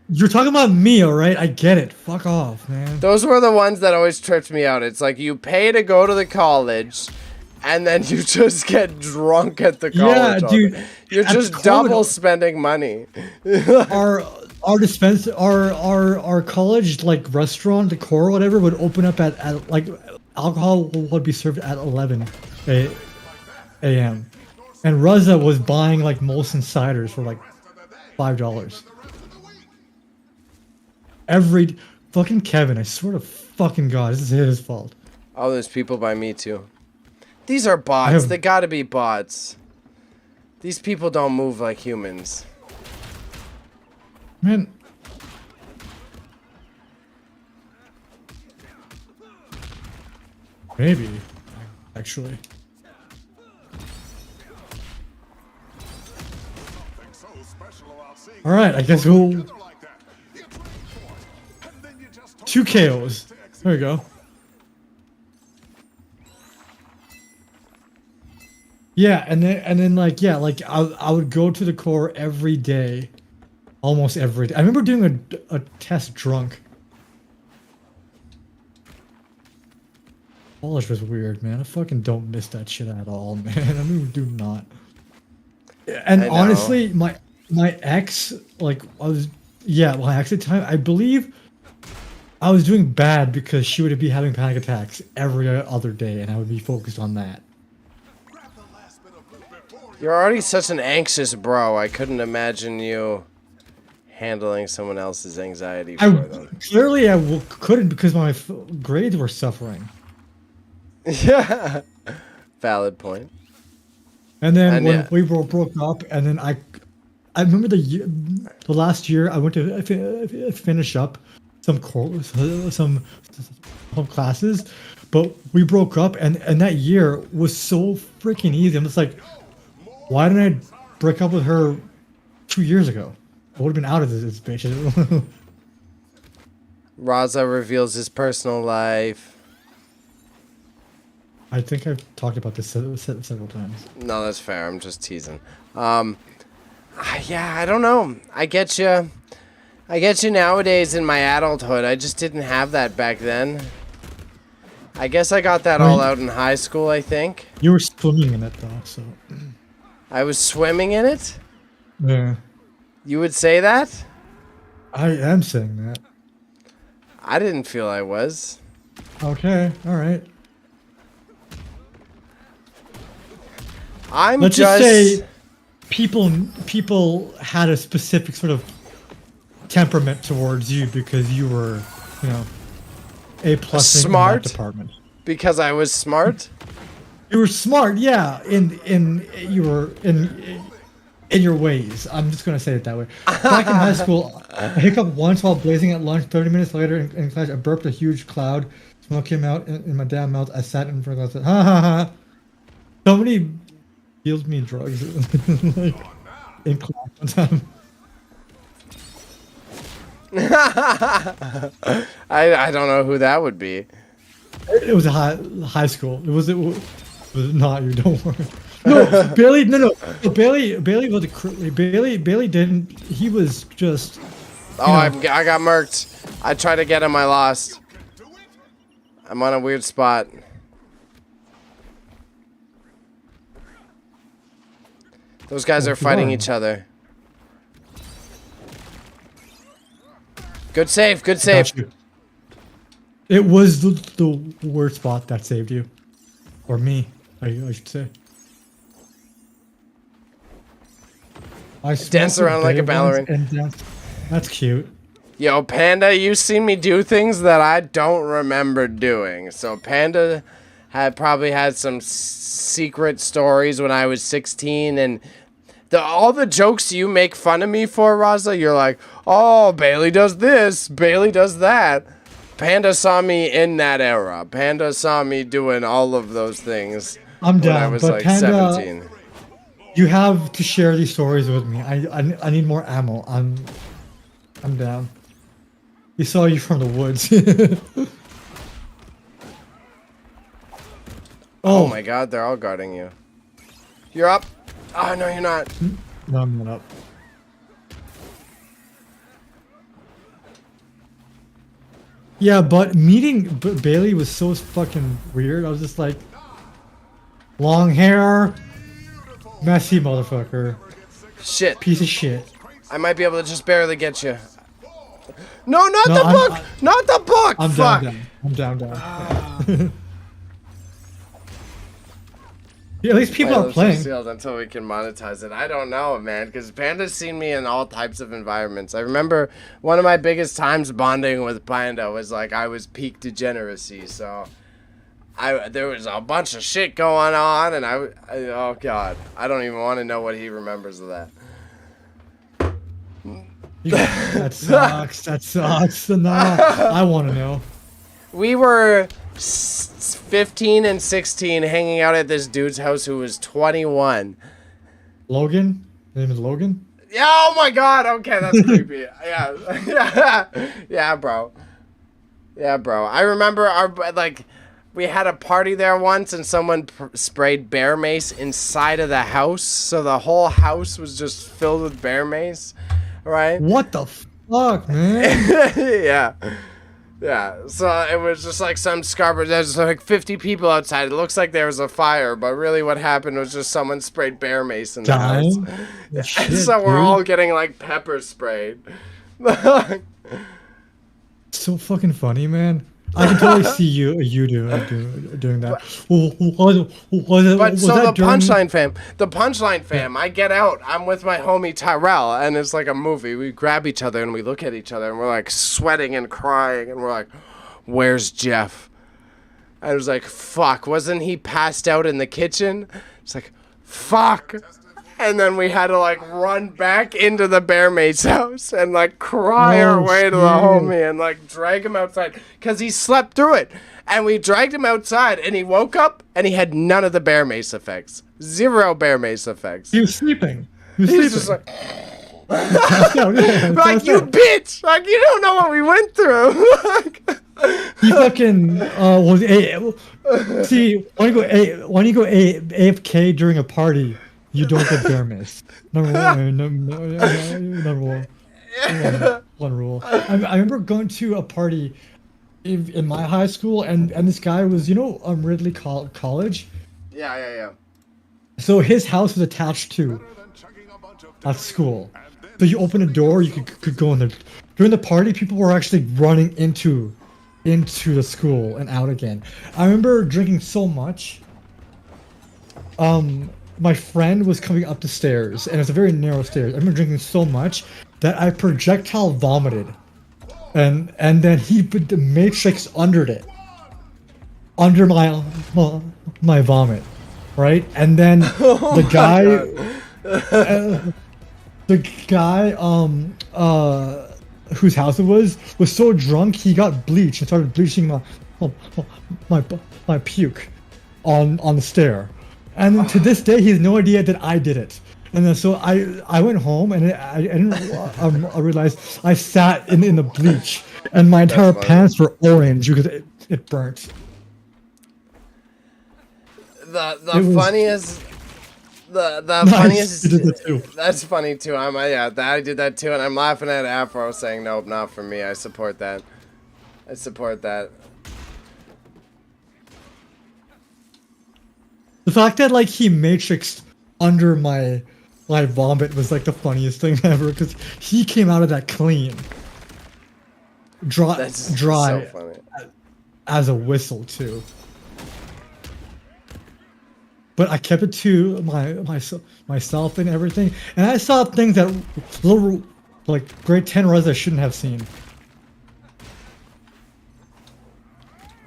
You're talking about me, alright? I get it. Fuck off, man. Those were the ones that always tripped me out. It's like you pay to go to the college, and then you just get drunk at the college. Yeah, dude. You're just double spending money. our college, like, restaurant, decor or whatever, would open up at like, alcohol would be served at 11 a.m. And Raza was buying, like, Molson ciders for, like, $5. Every... Fucking Kevin, I swear to fucking God, this is his fault. Oh, there's people by me, too. These are bots. They gotta be bots. These people don't move like humans. Man... Maybe, actually. Alright, I guess we'll... 2 KOs. There we go. Yeah, and then like, yeah, like, I would go to the core every day. Almost every day. I remember doing a test drunk. College was weird, man. I fucking don't miss that shit at all, man. I really do not. And honestly, my ex, like, my ex at the time, I believe I was doing bad because she would be having panic attacks every other day, and I would be focused on that. You're already such an anxious bro. I couldn't imagine you handling someone else's anxiety for them. Clearly, I couldn't because my grades were suffering. Yeah. Valid point. And then when we broke up, and then I I remember the last year I went to finish up some classes, but we broke up, and that year was so freaking easy. I'm just like, why didn't I break up with her 2 years ago? I would have been out of this bitch. Raza reveals his personal life. I think I've talked about this several times. No, that's fair. I'm just teasing. Yeah, I don't know. I get you. I get you nowadays in my adulthood. I just didn't have that back then. I guess I got that all out in high school, I think. You were swimming in it, though, so... I was swimming in it? Yeah. You would say that? I am saying that. I didn't feel I was. Okay, alright. Let's just say people had a specific sort of temperament towards you because you were, you know, A+ smart in that department. Because I was smart. You were smart, yeah. You were in your ways. I'm just gonna say it that way. Back in high school, I hiccuped once while blazing at lunch. 30 minutes later, in class, I burped a huge cloud. Smoke came out in my damn mouth. I sat in front of the class. Ha ha ha. Somebody deals me drugs like, in class one time. I don't know who that would be. It was a high school. It was not you. Don't worry. No, Bailey. No. Bailey was Bailey didn't. He was just. Oh, I got murked. I tried to get him. I lost. I'm on a weird spot. Those guys are fighting each other. Good save. Good save. It was the worst spot that saved you, or me, I should say. I dance around like a ballerina. That's cute. Yo, Panda, you've seen me do things that I don't remember doing. So Panda probably had some secret stories when I was 16, and all the jokes you make fun of me for, Raza, you're like, oh, Bailey does this, Bailey does that. Panda saw me in that era. Panda saw me doing all of those things I'm down, when I was but like Panda, 17. You have to share these stories with me. I need more ammo. I'm down. We saw you from the woods. Oh my god, they're all guarding you. You're up. Oh, no, you're not. No, I'm not up. Yeah, but meeting Bailey was so fucking weird. I was just like, long hair, messy motherfucker. Shit. Piece of shit. I might be able to just barely get you. No, not the book! Not the book! I'm Fuck! down. I'm down. Yeah, at least people are playing. Sealed until we can monetize it. I don't know, man, because Panda's seen me in all types of environments. I remember one of my biggest times bonding with Panda was like I was peak degeneracy. So there was a bunch of shit going on, and oh god, I don't even want to know what he remembers of that. That sucks. That sucks. No, I want to know. We were 15 and 16 hanging out at this dude's house who was 21. Logan? His name is Logan? Yeah, oh my god, okay, that's creepy. Yeah. Yeah, bro. Yeah, bro. I remember we had a party there once and someone sprayed bear mace inside of the house. So the whole house was just filled with bear mace, right? What the fuck, man? Yeah. Yeah, so it was just like some Scarborough. There's like 50 people outside. It looks like there was a fire, but really what happened was just someone sprayed bear mace in the house. Shit, so we're all getting like pepper sprayed. So fucking funny, man. I can totally see you doing that. But so the punchline fam, I get out. I'm with my homie Tyrell, and it's like a movie. We grab each other and we look at each other, and we're like sweating and crying, and we're like, "Where's Jeff?" I was like, "Fuck, wasn't he passed out in the kitchen?" It's like, "Fuck." And then we had to like run back into the bear mate's house and like cry our way to the homie and like drag him outside because he slept through it. And we dragged him outside and he woke up and he had none of the bear mace effects. 0 bear mace effects. He was sleeping. He's just like, like you bitch! Like you don't know what we went through. He fucking see when you go AFK during a party, you don't get bear mace. Number one rule. I remember going to a party in my high school, and this guy was Ridley College. Yeah. So his house was attached to a school. So you open a door, you could go in there. During the party, people were actually running into the school and out again. I remember drinking so much. My friend was coming up the stairs, and it's a very narrow stairs. I remember drinking so much that I projectile vomited, and then he put the matrix under my vomit, right? And then the guy whose house it was so drunk he got bleach and started bleaching my puke on the stair. And to this day, he has no idea that I did it. And then so I went home and I realized I sat in the bleach and my entire pants were orange because it burnt. The funniest. The funniest. You did that too. That's funny too. I did that too, and I'm laughing at Afro saying, "Nope, not for me." I support that. The fact that like he matrixed under my vomit was like the funniest thing ever because he came out of that clean, dry so funny. As a whistle too. But I kept it to myself and everything, and I saw things that little like grade 10 Raza shouldn't have seen.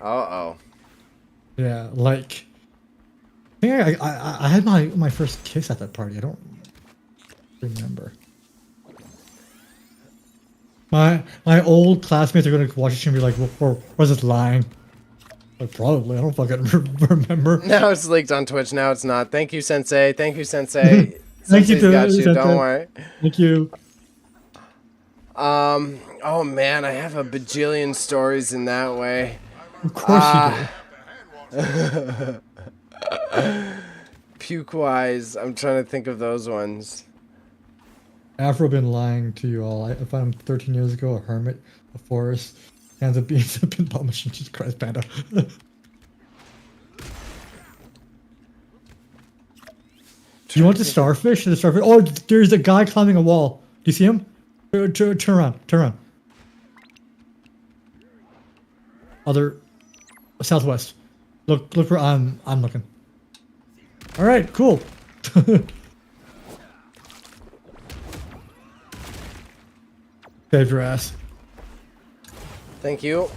Uh-oh. Yeah, like I think I had my first kiss at that party. I don't remember. My old classmates are gonna watch this and be like, "Was this lying?" Like, probably. I don't fucking remember. Now it's leaked on Twitch. Now it's not. Thank you, Sensei. Thank you, Sensei. Thank you, got you. Sensei. Don't worry. Thank you. Oh man, I have a bajillion stories in that way. Of course you do. Puke-wise, I'm trying to think of those ones. Afro been lying to you all. I found him 13 years ago, a hermit, a forest, hands of beans, a pinball machine. Jesus Christ, Panda. Do you want the starfish? The starfish. Oh, there's a guy climbing a wall. Do you see him? Turn around. Other southwest. Look where I'm looking. All right, cool. Saved your ass. Thank you.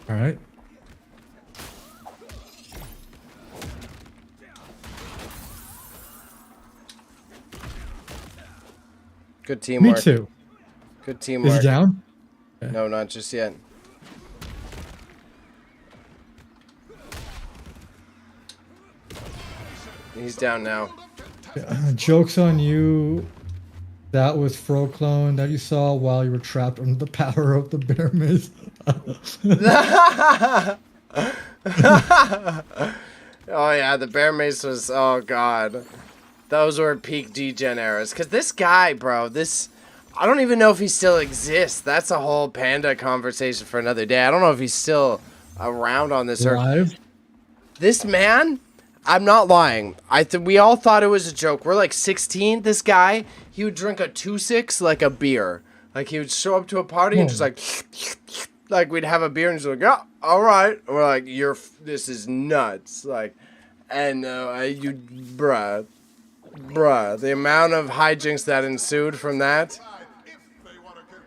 All right. Good teamwork. Me too. Good teamwork. Is he down? No, not just yet. He's down now. Joke's on you. That was Fro clone that you saw while you were trapped under the power of the bear mace. Oh yeah, the bear mace was, oh god. Those were peak degen eras. Cause this guy, bro, I don't even know if he still exists. That's a whole Panda conversation for another day. I don't know if he's still around on this earth. This man, I'm not lying. We all thought it was a joke. We're like 16. This guy, he would drink a 2-6 like a beer. Like he would show up to a party and just like we'd have a beer and just like, yeah, all right. And we're like, this is nuts. Like, and bruh, the amount of hijinks that ensued from that.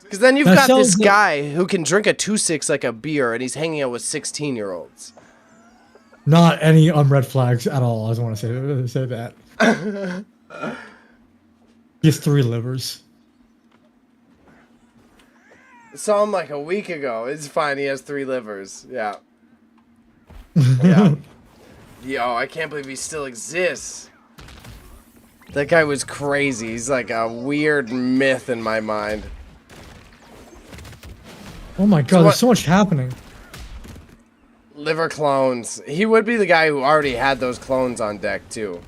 Because then you've That got this sounds like- guy who can drink a 2-6 like a beer, and he's hanging out with 16-year-olds. Not any red flags at all. I just want to say that. He has 3 livers. Saw him like a week ago. It's fine. He has 3 livers. Yeah. Yeah. Yo, I can't believe he still exists. That guy was crazy. He's like a weird myth in my mind. Oh my god, there's so much happening. Liver clones. He would be the guy who already had those clones on deck, too.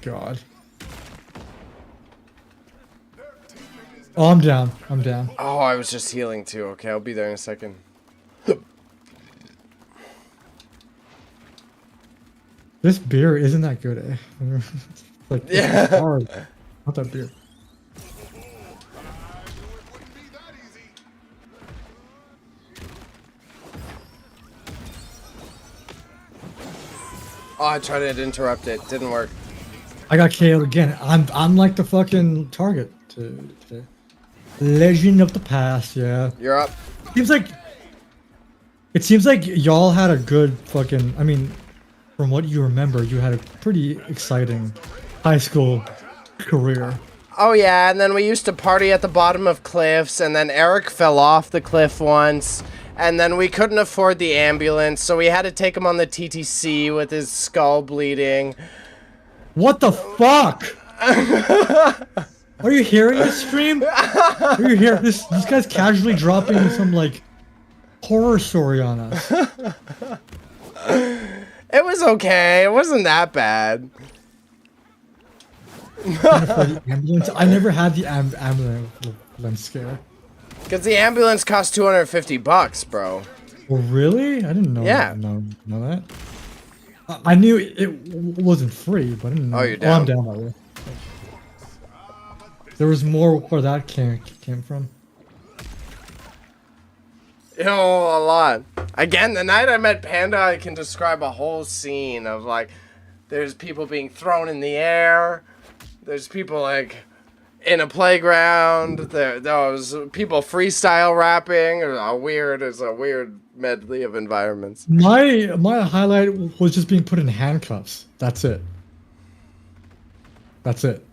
God. Oh, I'm down. I'm down. Oh, I was just healing, too. Okay, I'll be there in a second. This beer isn't that good, eh? Like, Yeah. it's hard. Not that beer. Oh, I tried to interrupt it. Didn't work. I got KO'd again. I'm like the fucking target today. Legend of the past, yeah. You're up. It seems like y'all had a good fucking, I mean, from what you remember, you had a pretty exciting high school career. Oh, yeah, and then we used to party at the bottom of cliffs, and then Eric fell off the cliff once, and then we couldn't afford the ambulance, so we had to take him on the TTC with his skull bleeding. What the fuck? Are you hearing this stream? Are you hearing this? This guy's casually dropping some, like, horror story on us. It was okay. It wasn't that bad. Ambulance. I never had the ambulance scare. Because the ambulance cost $250, bro. Oh, really? I didn't know. Yeah. Know that. I knew it wasn't free, but I didn't know. Oh, you're down. I'm down by the way. There was more where that came from. You know, a lot. Again, the night I met Panda, I can describe a whole scene of, like, there's people being thrown in the air. There's people, like, in a playground. There was people freestyle rapping. It's a weird medley of environments. My highlight was just being put in handcuffs. That's it. That's it.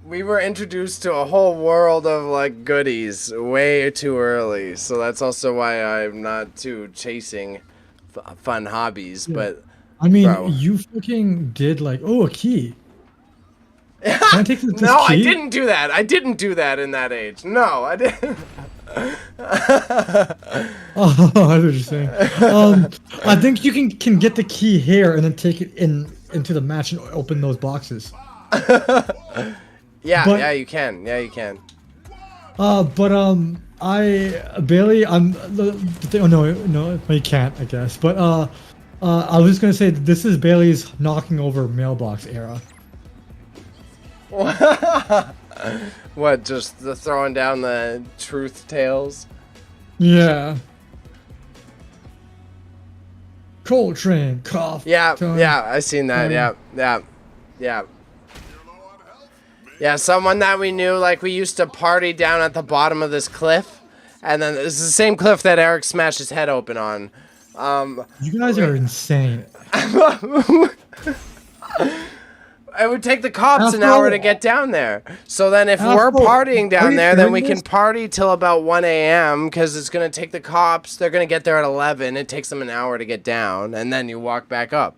We were introduced to a whole world of, like, goodies way too early. So that's also why I'm not too chasing fun hobbies. Yeah. But I mean, bro. You fucking did, like, oh, a key. Can I take this no, key? I didn't do that. I didn't do that in that age. No, I didn't. Oh, I know what you're saying. I think you can get the key here and then take it into the match and open those boxes. Yeah, yeah, you can. Yeah, you can. Bailey, oh no, you can't, I guess. But I was just gonna say this is Bailey's knocking over mailbox era. What? Just the throwing down the truth tales? Yeah. Coltrane, cough. Yeah, yeah, I seen that. Yeah. Yeah, someone that we knew, like, we used to party down at the bottom of this cliff, and then it's the same cliff that Eric smashed his head open on. You guys are insane. It would take the cops an hour to get down there. So then if we're partying down there, then we can party till about 1 a.m. because it's going to take the cops. They're going to get there at 11. It takes them an hour to get down, and then you walk back up.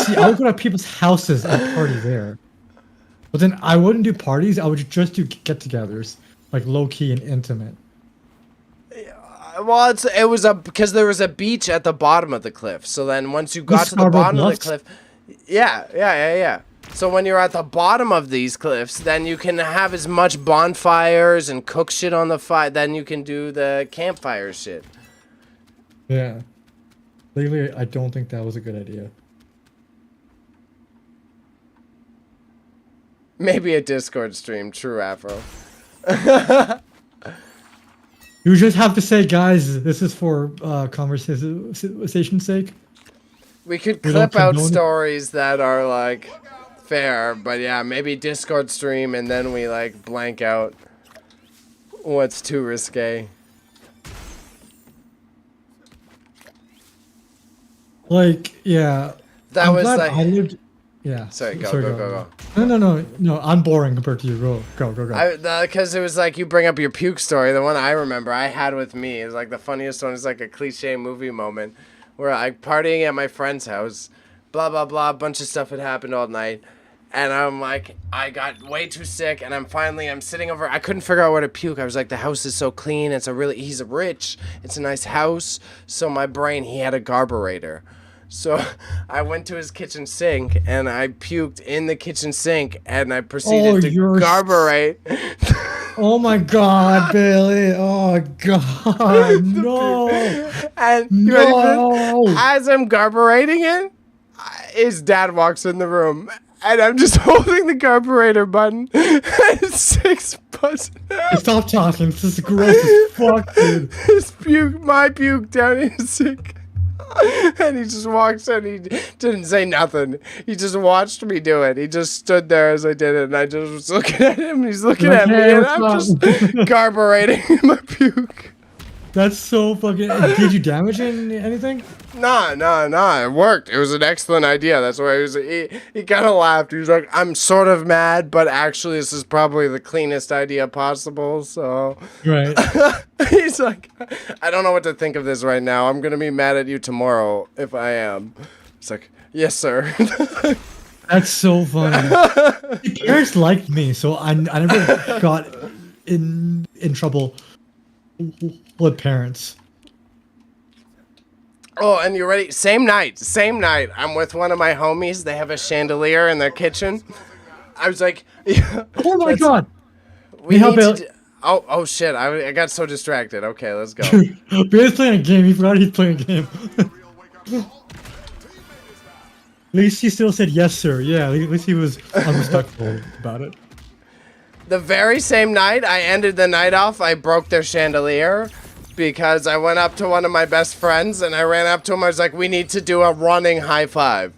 See, I would go to people's houses and party there. But then I wouldn't do parties. I would just do get-togethers, like low-key and intimate. Well, it was because there was a beach at the bottom of the cliff. So then once you got to the bottom of the cliff, yeah. So when you're at the bottom of these cliffs, then you can have as much bonfires and cook shit on the fire. Then you can do the campfire shit. Yeah. Lately, I don't think that was a good idea. Maybe a Discord stream, true Afro. You just have to say, guys, this is for conversation's sake. We could clip out stories that are like Fair, but yeah, maybe Discord stream and then we like blank out what's too risque. Like, yeah. That I'm was glad like. I lived. Yeah. Sorry, go. No, I'm boring compared to you. Go. Because it was like you bring up your puke story. The one I remember I had with me is like the funniest one. Is like a cliche movie moment where I partying at my friend's house, blah blah blah. A bunch of stuff had happened all night, and I'm like, I got way too sick, and I'm sitting over. I couldn't figure out where to puke. I was like, the house is so clean. He's rich. It's a nice house. So my brain, he had a garburator. So I went to his kitchen sink and I puked in the kitchen sink and I proceeded to garburate. Oh my God, Bailey! Oh God, no! And you ready for this? As I'm garburating it, his dad walks in the room and I'm just holding the garburator button. And 6 buttons. Stop talking. This is gross as fuck, dude. My puke down in his sink. And he just walks in. He didn't say nothing. He just watched me do it. He just stood there as I did it, and I just was looking at him. He's looking at me, and I'm just garburating my puke. That's so fucking. Did you damage anything? Nah. It worked. It was an excellent idea. That's why he kind of laughed. He was like, "I'm sort of mad, but actually, this is probably the cleanest idea possible." So, right. He's like, "I don't know what to think of this right now. I'm gonna be mad at you tomorrow if I am." It's like, "Yes, sir." That's so funny. My parents liked me, so I never got in trouble with parents. Oh, and you ready? Same night. I'm with one of my homies. They have a chandelier in their kitchen. I was like, "Oh my God!" We need to. Oh shit! I got so distracted. Okay, let's go. Bailey's playing a game. He forgot he's playing a game. At least he still said yes, sir. Yeah, at least he was unrespectful about it. The very same night I ended the night off, I broke their chandelier because I went up to one of my best friends and I ran up to him. I was like, we need to do a running high five.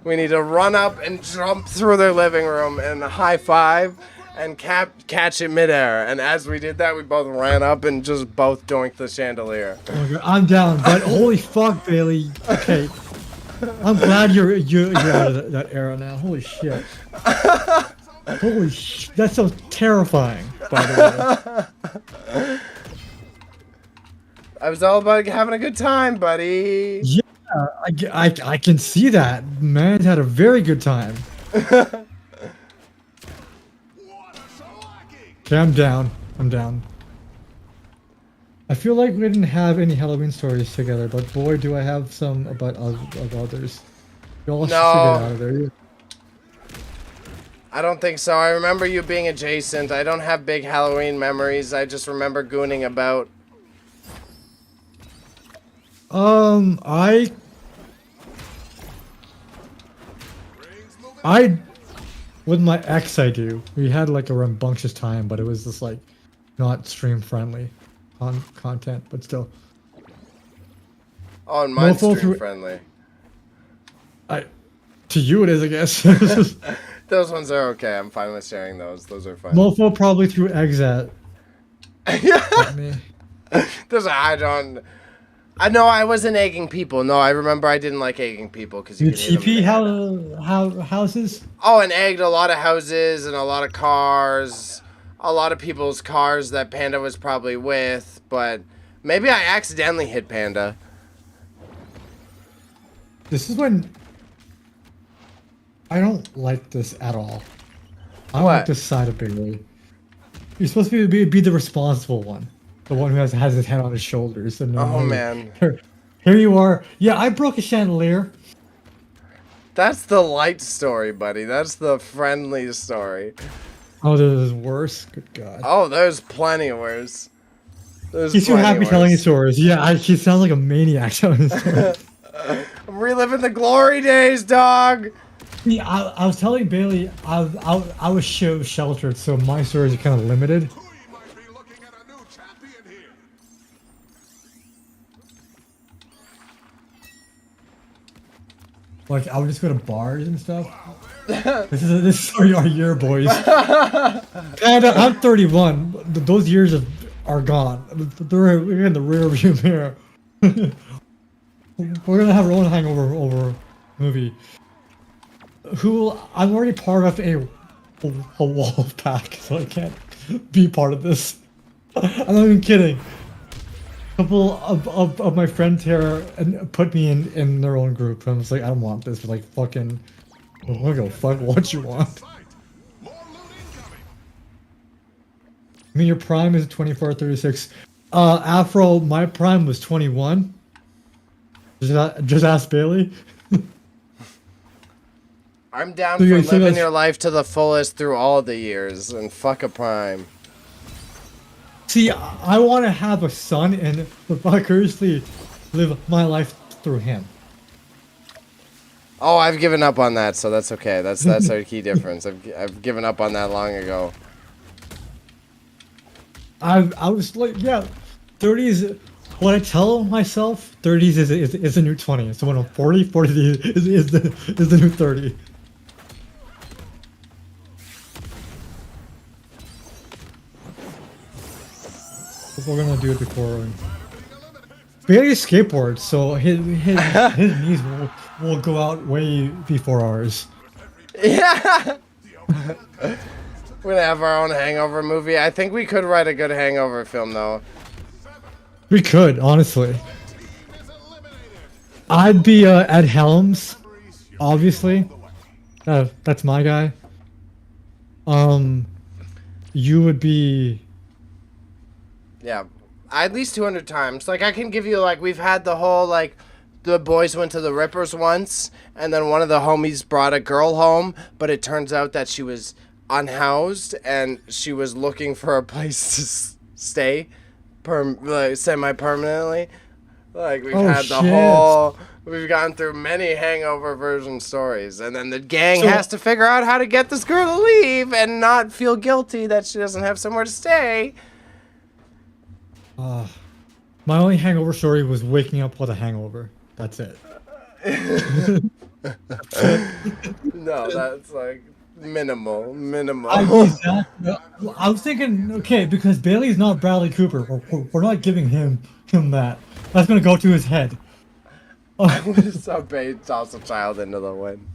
We need to run up and jump through their living room and high five and catch it midair. And as we did that, we both ran up and just both doinked the chandelier. Okay, I'm down, but holy fuck, Bailey. Okay. I'm glad you're out of that era now. Holy shit. Holy shit. That's so terrifying, by the way. I was all about having a good time, buddy. Yeah, I can see that. Man had a very good time. Okay, I'm down. I feel like we didn't have any Halloween stories together, but boy, do I have some about others. Y'all should get out of there. I don't think so. I remember you being adjacent. I don't have big Halloween memories. I just remember gooning about. I with my ex, I do. We had like a rambunctious time, but it was just like not stream friendly content, but still. Oh, and mine's stream friendly. To you it is, I guess. Those ones are okay. I'm fine with sharing those. Those are fine. Mofo probably threw eggs at me. I know I wasn't egging people. No, I remember I didn't like egging people because you TP houses. Oh, and egged a lot of houses and a lot of cars, a lot of people's cars that Panda was probably with. But maybe I accidentally hit Panda. This is when I don't like this at all. I don't like this side of Bailey. You're supposed to be the responsible one. The one who has his head on his shoulders. And man. Here you are. Yeah, I broke a chandelier. That's the light story, buddy. That's the friendly story. Oh, there's worse? Good God. Oh, there's plenty worse. He's too happy telling his stories. Yeah, he sounds like a maniac telling his stories. I'm reliving the glory days, dog. See, I was telling Bailey I was sheltered, so my stories are kind of limited. Like I would just go to bars and stuff. This is our year, boys. And I'm 31. Those years are gone. We're in the rear view mirror. We're gonna have our own hangover over movie. Who I'm already part of a wolf pack, so I can't be part of this. I'm not even kidding. A couple of my friends here and put me in their own group. I'm just like, I don't want this. But like, fucking, I'm gonna go fuck what you want. I mean, your prime is 24, 36. Afro, my prime was 21. Just ask Bailey. I'm down for living your life to the fullest through all the years and fuck a prime. See, I want to have a son and vicariously live my life through him. Oh, I've given up on that, so that's okay. That's our key difference. I've given up on that long ago. I was like, yeah, 30s. What I tell myself, 30s is the new 20. So when I'm 40 is the new 30. We're gonna do it before. Bailey skateboards, so his knees will go out way before ours. Yeah. We're gonna have our own hangover movie. I think we could write a good hangover film, though. We could, honestly. I'd be Ed Helms, obviously. That's my guy. You would be. Yeah, at least 200 times. Like, I can give you, like, we've had the whole, like, the boys went to the Rippers once, and then one of the homies brought a girl home, but it turns out that she was unhoused, and she was looking for a place to stay semi-permanently. Like, we've had the whole... We've gone through many hangover version stories, and then the gang has to figure out how to get this girl to leave and not feel guilty that she doesn't have somewhere to stay. My only hangover story was waking up with a hangover. That's it. No, that's like minimal. I was thinking, okay, because Bailey's not Bradley Cooper. We're not giving him that. That's gonna go to his head. I would have subbed toss a child into the wind.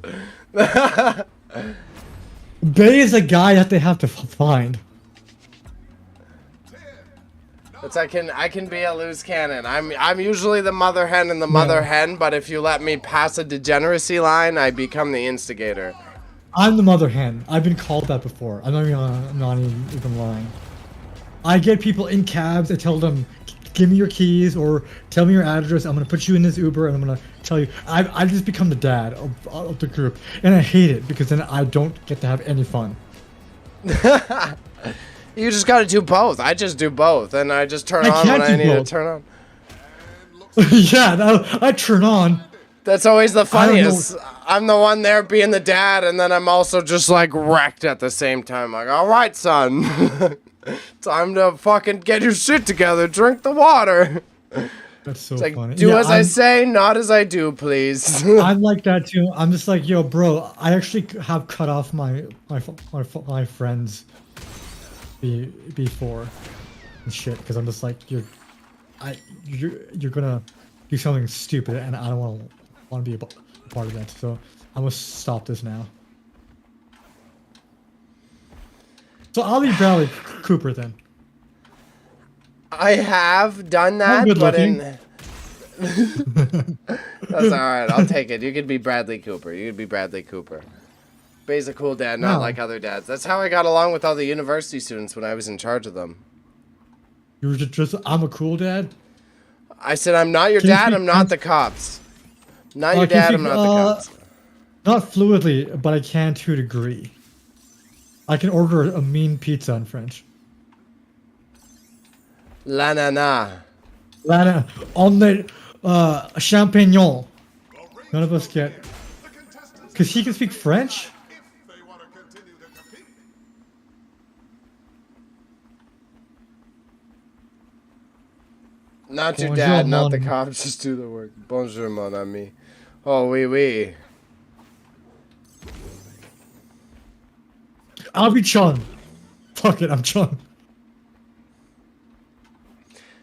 Bay is a guy that they have to find. It's I can be a loose cannon. I'm usually the mother hen and the mother hen, but if you let me pass a degeneracy line, I become the instigator. I'm the mother hen. I've been called that before. I'm not even lying. I get people in cabs. I tell them, give me your keys or tell me your address. I'm gonna put you in this Uber and I'm gonna tell you. I just become the dad of the group, and I hate it because then I don't get to have any fun. You just gotta do both. I just do both, and I just turn on when I need to turn on. Yeah, I turn on. That's always the funniest. I'm the one there being the dad, and then I'm also just like wrecked at the same time. Like, all right, son, time to fucking get your shit together. Drink the water. That's so like, funny. Do as I say, not as I do, please. I'm like that too. I'm just like, yo, bro. I actually have cut off my friends before and shit because I'm just like, you're gonna do something stupid, and I don't want to be a part of that. So I'm gonna stop this now. So I'll be Bradley Cooper then. I have done that, but that's all right. I'll take it. You could be Bradley Cooper. You could be Bradley Cooper. Bay's a cool dad, not like other dads. That's how I got along with all the university students when I was in charge of them. You were just I'm a cool dad? I said, I'm not your dad, I'm not the cops. Not your dad, I'm not the cops. Not fluidly, but I can to a degree. I can order a mean pizza in French. La nana. Lana, on the champignon. None of us get. Because he can speak French? Not your dad, not the cops, just do the work. Bonjour, mon ami. Oh, oui, oui. I'll be Chun. Fuck it, I'm Chun.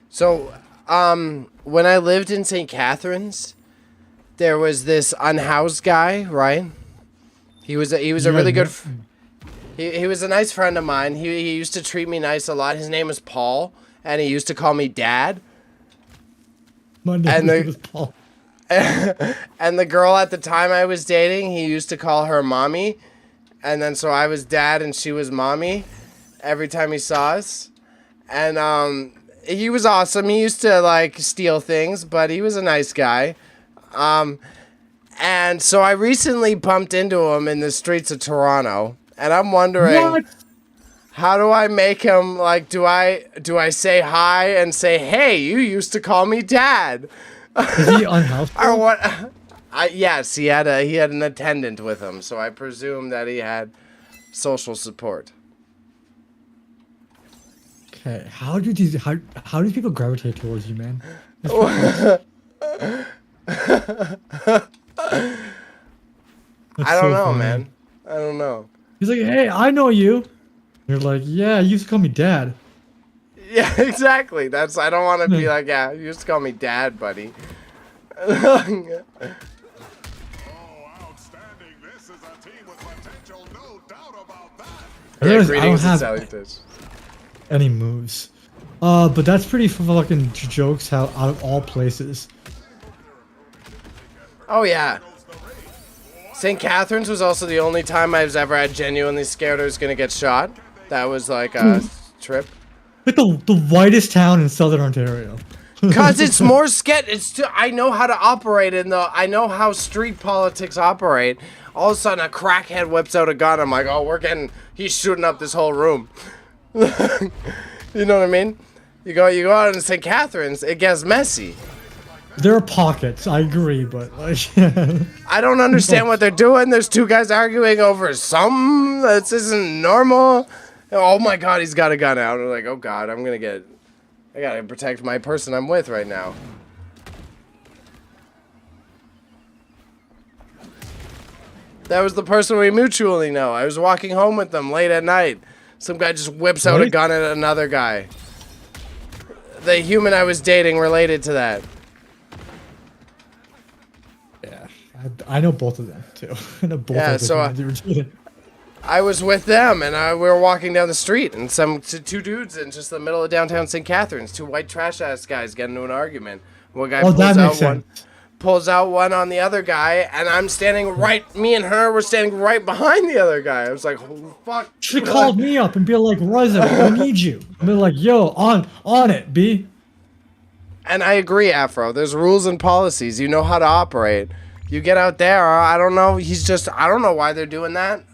So, when I lived in St. Catharines, there was this unhoused guy, right? He was a really good. He was a nice friend of mine. He used to treat me nice a lot. His name was Paul, and he used to call me Dad. My name was Paul. And the girl at the time I was dating, he used to call her Mommy, and then so I was Dad and she was Mommy every time he saw us. And he was awesome. He used to like steal things, but he was a nice guy. And so I recently bumped into him in the streets of Toronto, and I'm wondering, What? how do I make him like? Do I say hi and say, "Hey, you used to call me Dad"? Is he unhoused? Or what? Yes, he had an attendant with him, so I presume that he had social support. Okay, how do these people gravitate towards you, man? I don't know, man. I don't know. He's like, hey, I know you. You're like, yeah, you used to call me Dad. Yeah, exactly. I don't want to be like, yeah, you used to call me Dad, buddy. Outstanding. This is a team with potential, no doubt about that. Yeah, I greetings don't and have salutations. any moves. But that's pretty fucking jokes how out of all places. Oh, yeah. St. Catharines was also the only time I was ever genuinely scared I was going to get shot. That was like a trip. Like the whitest town in southern Ontario. Cause it's more I know how to operate I know how street politics operate. All of a sudden a crackhead whips out a gun. I'm like, oh, he's shooting up this whole room. You know what I mean? You go out in St. Catharines, it gets messy. There are pockets, I agree, but like I don't understand what they're doing. There's two guys arguing over something. This isn't normal. Oh my god, he's got a gun out. I'm like, oh god, I gotta protect my person I'm with right now. That was the person we mutually know. I was walking home with them late at night. Some guy just whips out a gun at another guy. The human I was dating related to that. yeah, I know both of them too. I know both Yeah, of them. I was with them, and we were walking down the street, and two dudes in just the middle of downtown St. Catharines, two white trash-ass guys get into an argument. One guy pulls out one on the other guy, and I'm standing me and her were standing right behind the other guy. I was like, oh, fuck. She called me up and be like, Raza, I need you. And be like, yo, on it, B. And I agree, Afro. There's rules and policies. You know how to operate. You get out there, I don't know. I don't know why they're doing that.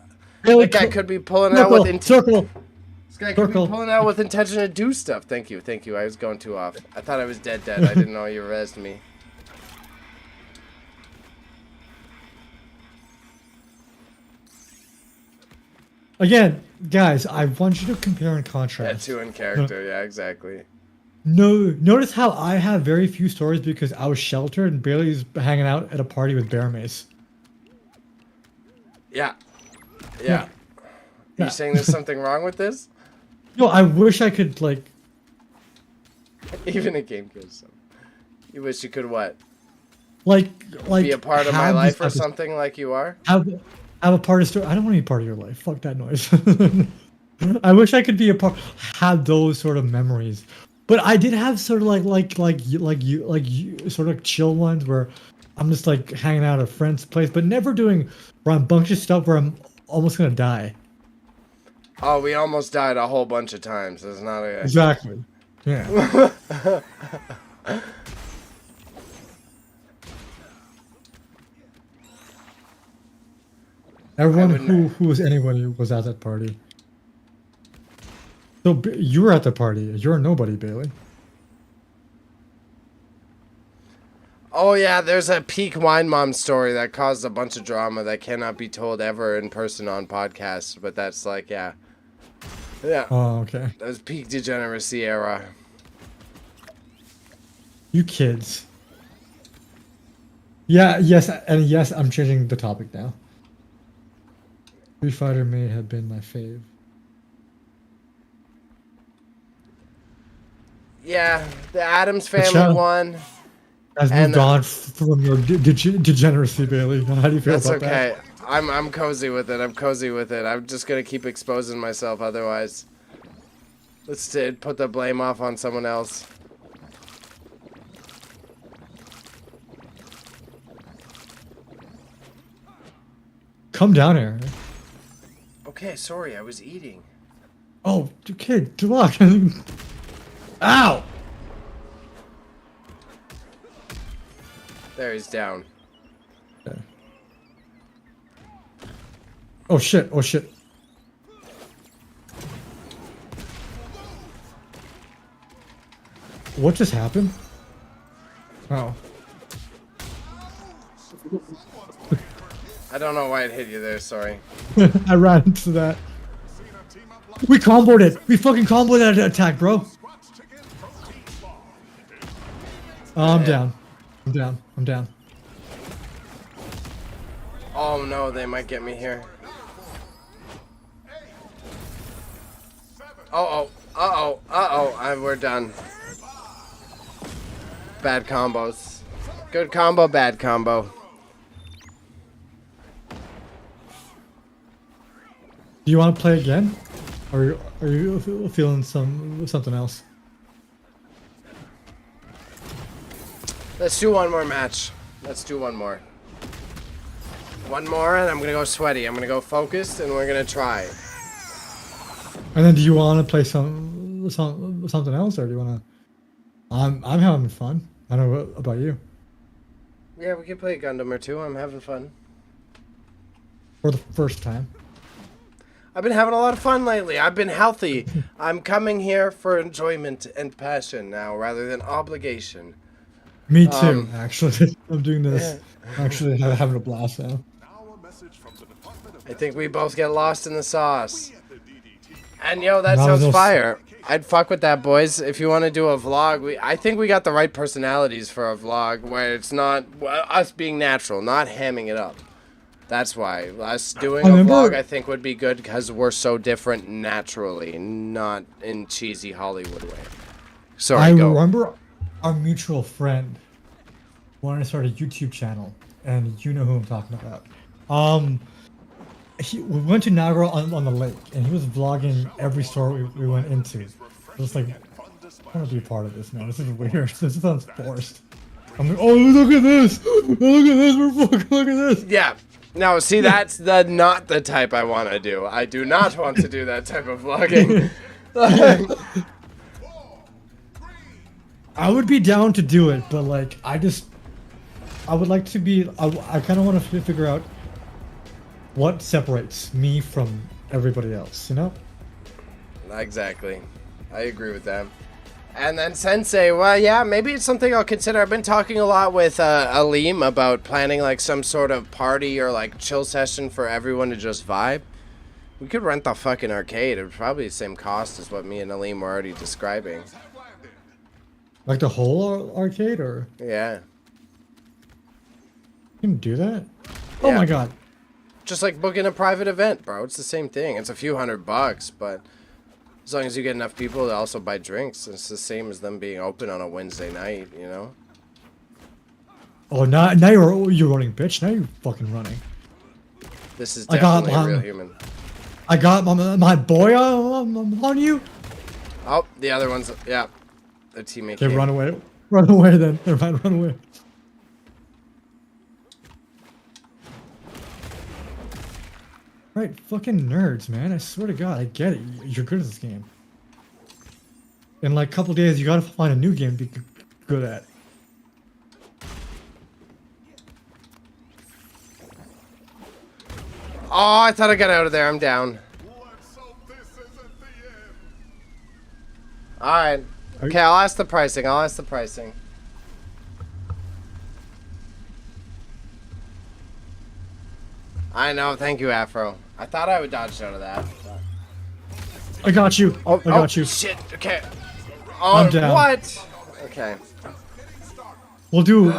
That guy could be pulling out with intention. This guy could be pulling out with intention to do stuff. Thank you. I was going too off. I thought I was dead. I didn't know you rezzed me. Again, guys, I want you to compare and contrast. Yeah, two in character. Yeah, exactly. No, notice how I have very few stories because I was sheltered and Bailey's hanging out at a party with Bear Mace. Yeah. You saying there's something wrong with this? No, I wish I could like. Even a game goes so. You wish you could what? Like be a part of my life or something like you are? Have a part of story. I don't want to be part of your life. Fuck that noise. I wish I could be a part. Have those sort of memories, but I did have sort of like you sort of chill ones where I'm just like hanging out at a friend's place, but never doing rambunctious stuff where I'm almost gonna die. Oh, we almost died a whole bunch of times. It's not a exactly. Yeah. Everyone who was anyone was at that party. So you were at the party. You're a nobody, Bailey. Oh yeah, there's a peak Wine Mom story that caused a bunch of drama that cannot be told ever in person on podcasts. But that's like, yeah. Oh, okay. That was peak degeneracy era. You kids. Yeah, yes, and yes, I'm changing the topic now. Street Fighter may have been my fave. Yeah, the Addams Family one. Has moved on from your degeneracy, Bailey. How do you feel That's about that? okay. I'm cozy with it. I'm cozy with it. I'm just gonna keep exposing myself otherwise. Let's put the blame off on someone else. Come down here. Okay, sorry, I was eating. Oh, okay, good luck. Ow! There, he's down. Okay. Oh shit, oh shit. What just happened? Oh. I don't know why it hit you there, sorry. I ran into that. We comboed it! We fucking comboed that attack, bro! Oh, I'm down. I'm down. I'm down. Oh no, they might get me here. Uh-oh. Uh-oh. Uh-oh. We're done. Bad combos. Good combo, bad combo. Do you want to play again? Or are you feeling something else? Let's do one more match. Let's do one more. One more, and I'm gonna go sweaty. I'm gonna go focused, and we're gonna try. And then, do you want to play something else, or do you want to? I'm having fun. I don't know about you. Yeah, we could play a Gundam or two. I'm having fun. For the first time. I've been having a lot of fun lately. I've been healthy. I'm coming here for enjoyment and passion now, rather than obligation. Me too, actually. I'm doing this. I'm actually having a blast now. I think we both get lost in the sauce. And yo, that sounds fire. I'd fuck with that, boys. If you want to do a vlog, I think we got the right personalities for a vlog where it's not us being natural, not hamming it up. That's why us doing a vlog, I think, would be good because we're so different naturally, not in cheesy Hollywood way. Sorry, I remember our mutual friend wanted to start a YouTube channel, and you know who I'm talking about. We went to Niagara on the lake, and he was vlogging every store we went into. It was like, I want to be a part of this, man. This is weird. This sounds forced. I'm like, oh, look at this! Look at this! Look at this! Yeah. No, see, that's not the type I want to do. I do not want to do that type of vlogging. I would be down to do it, but like, I would like to be. I kind of want to figure out what separates me from everybody else. You know? Exactly. I agree with that. And then Sensei, well, yeah, maybe it's something I'll consider. I've been talking a lot with Aleem about planning like some sort of party or like chill session for everyone to just vibe. We could rent the fucking arcade. It would probably be the same cost as what me and Aleem were already describing. Like the whole arcade, or? Yeah. You can do that? Yeah. Oh my god. Just like booking a private event, bro. It's the same thing. It's a few $100, but as long as you get enough people to also buy drinks, it's the same as them being open on a Wednesday night, you know? Oh, now you're running, bitch. Now you're fucking running. This is definitely a real human. I got my boy on you. Oh, the other one's, yeah. Their teammate Okay, came. run away. Run away then. Never mind, run away. Right, fucking nerds, man. I swear to God, I get it. You're good at this game. In like a couple days, you gotta find a new game to be good at. Oh, I thought I got out of there. I'm down. Alright. Okay, I'll ask the pricing. I know. Thank you, Afro. I thought I would dodge out of that. But... I got you. I got you. Shit. Okay. Oh, I'm down. What? Okay. We'll do.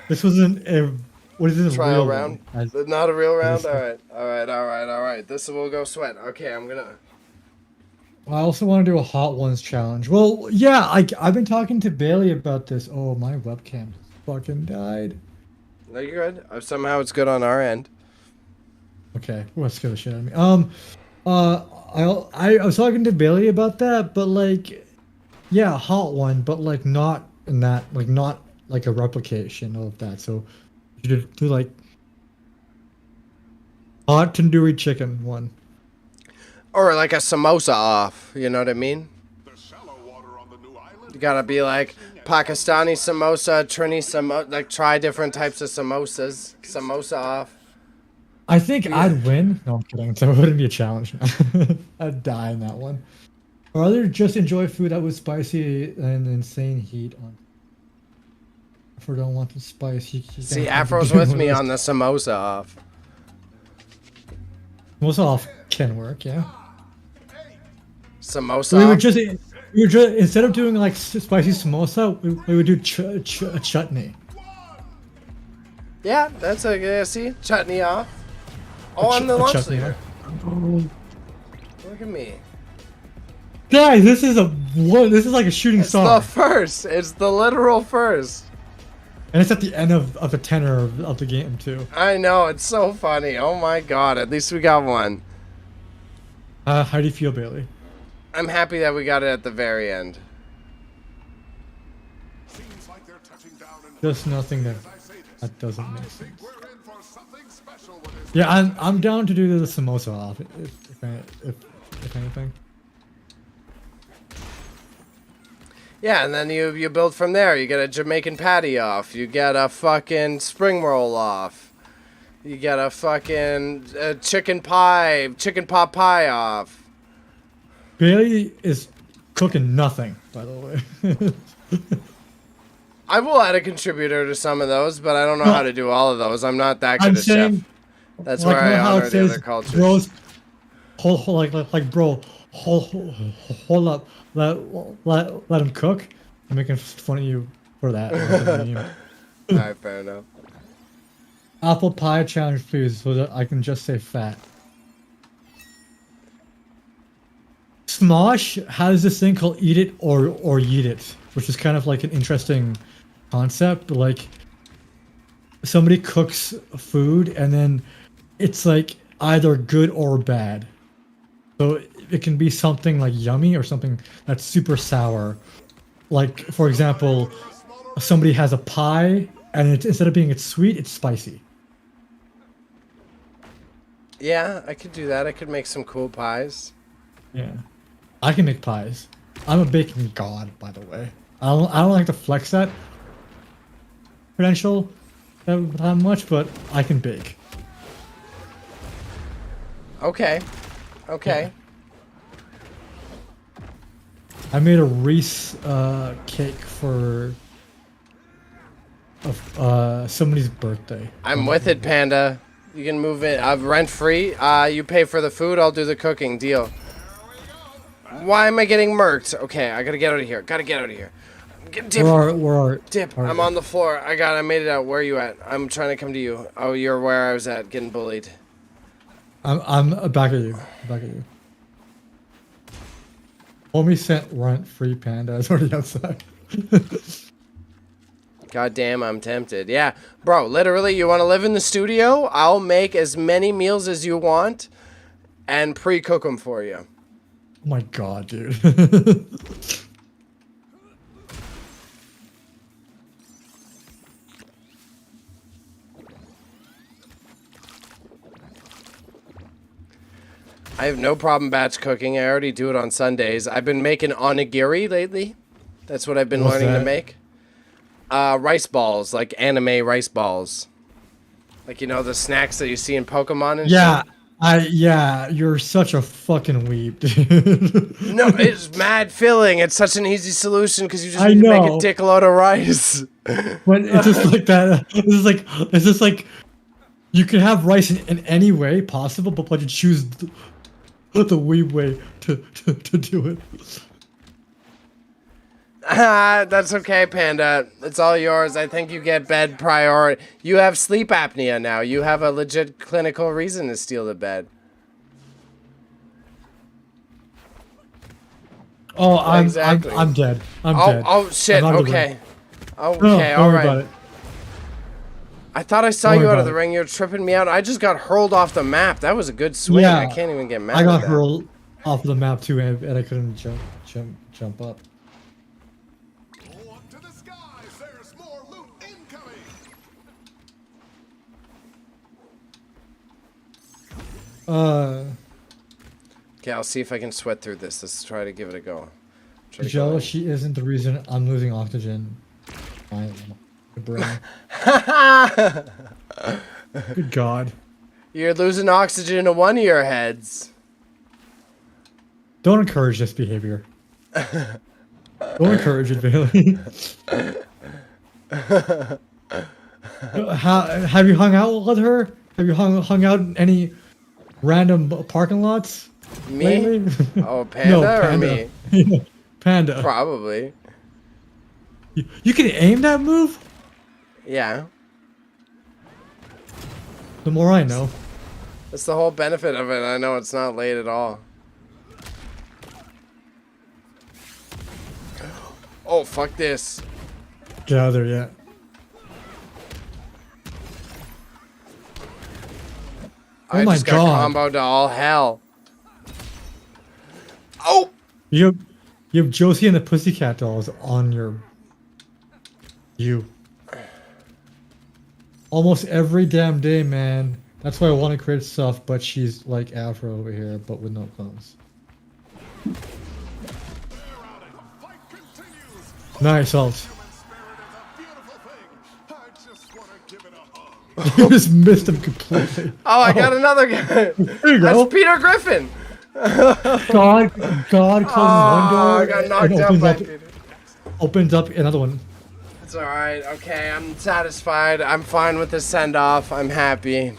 This wasn't a What is this trial real round? one? Not a real round? Alright. This will go sweat. Okay, I'm gonna... I also want to do a Hot Ones challenge. Well, yeah, I've been talking to Bailey about this. Oh, my webcam fucking died. No, you're good. Somehow it's good on our end. Okay, let's scare the shit out of me. I was talking to Bailey about that, but like, yeah, Hot One, but like not in that, like not like a replication of that. So you do like hot tandoori chicken one. Or like a samosa off, you know what I mean? You gotta be like Pakistani samosa, Trini samosa, like try different types of samosas. Samosa off. I think I'd win. No, I'm kidding. So it wouldn't be a challenge. I'd die in that one. Or rather just enjoy food that was spicy and insane heat on. If we don't want the spice, you see, Afro's with me on the samosa off. Samosa off can work, yeah. Samosa We off? would just instead of doing like spicy samosa, we would do chutney. Yeah, that's a good, see? Chutney off. Oh, I'm the lunch leader. Look at me. Guys, this is like a shooting star. It's the first. It's the literal first. And it's at the end of the tenor of the game too. I know, it's so funny. Oh my god, at least we got one. How do you feel, Bailey? I'm happy that we got it at the very end. Just nothing that doesn't make sense. Yeah, I'm down to do the samosa off if anything. Yeah, and then you build from there. You get a Jamaican patty off. You get a fucking spring roll off. You get a fucking chicken pot pie off. Bailey is cooking nothing, by the way. I will add a contributor to some of those, but I don't know how to do all of those. I'm not that good a chef. That's like, where I honor the other cultures. Bros, hold up, let him cook. I'm making fun of you for that. Alright, fair enough. Apple pie challenge, please, so that I can just say fat. Smosh has this thing called eat it or yeet it, which is kind of like an interesting concept. Like somebody cooks food and then it's like either good or bad. So it can be something like yummy or something that's super sour. Like for example, somebody has a pie and instead of being sweet, it's spicy. Yeah, I could do that. I could make some cool pies. Yeah. I can make pies. I'm a baking god, by the way. I don't like to flex that credential that much, but I can bake. Okay. Yeah. I made a Reese cake for somebody's birthday. I'm with it, Panda. You can move in. Rent free. You pay for the food. I'll do the cooking. Deal. Why am I getting murked? Okay, I gotta get out of here. Dip. Dip. I'm on the floor. I made it out. Where are you at? I'm trying to come to you. Oh, you're where I was at, getting bullied. I'm back at you. Homie sent rent free Panda. It's already outside. God damn, I'm tempted. Yeah, bro, literally, you want to live in the studio? I'll make as many meals as you want and pre-cook them for you. Oh my god, dude. I have no problem batch cooking. I already do it on Sundays. I've been making onigiri lately. That's what I've been learning to make. Rice balls, like anime rice balls. Like, you know, the snacks that you see in Pokemon and shit. Yeah, you're such a fucking weeb, dude. No, it's mad filling. It's such an easy solution because you just need to make a dick load of rice. But it's just like that. It's just like you can have rice in any way possible, but you choose the weeb way to do it. That's okay, Panda. It's all yours. I think you get bed priority. You have sleep apnea now. You have a legit clinical reason to steal the bed. Oh, I'm Exactly. I'm dead. I'm dead. Oh shit. I'm out of the Okay. ring. Okay. No, All don't worry about right. it. I thought I saw Don't you worry out of about the it. ring. You're tripping me out. I just got hurled off the map. That was a good swing. Yeah, I can't even get mad I at got that. hurled off of the map too, and I couldn't jump up. Go up to the skies. There's more loot incoming. Okay, I'll see if I can sweat through this. Let's try to give it a go. Try to go Jello, she isn't the reason I'm losing oxygen. My brain. Good God. You're losing oxygen to one of your heads. Don't encourage this behavior. Don't encourage it, Bailey. Have you hung out with her? Have you hung out in any random parking lots? Me? Lately? Oh, Panda, or me? Panda. Probably. You can aim that move? Yeah. The more I know. That's the whole benefit of it. I know it's not late at all. Oh, fuck this. Get out of there yet. I my just got God. comboed to all hell. Oh! You have Josie and the Pussycat Dolls on your... You. Almost every damn day, man. That's why I want to create stuff, but she's like Afro over here, but with no clones. Fight continues. Nice ult. Human spirit is a beautiful thing. I just want to give it a hug. You just missed him completely. Oh, I got another guy. There you go. That's Peter Griffin. God closes one door. I got knocked and out by opens up, Peter. opens up another one. It's alright. Okay, I'm satisfied. I'm fine with the send-off. I'm happy.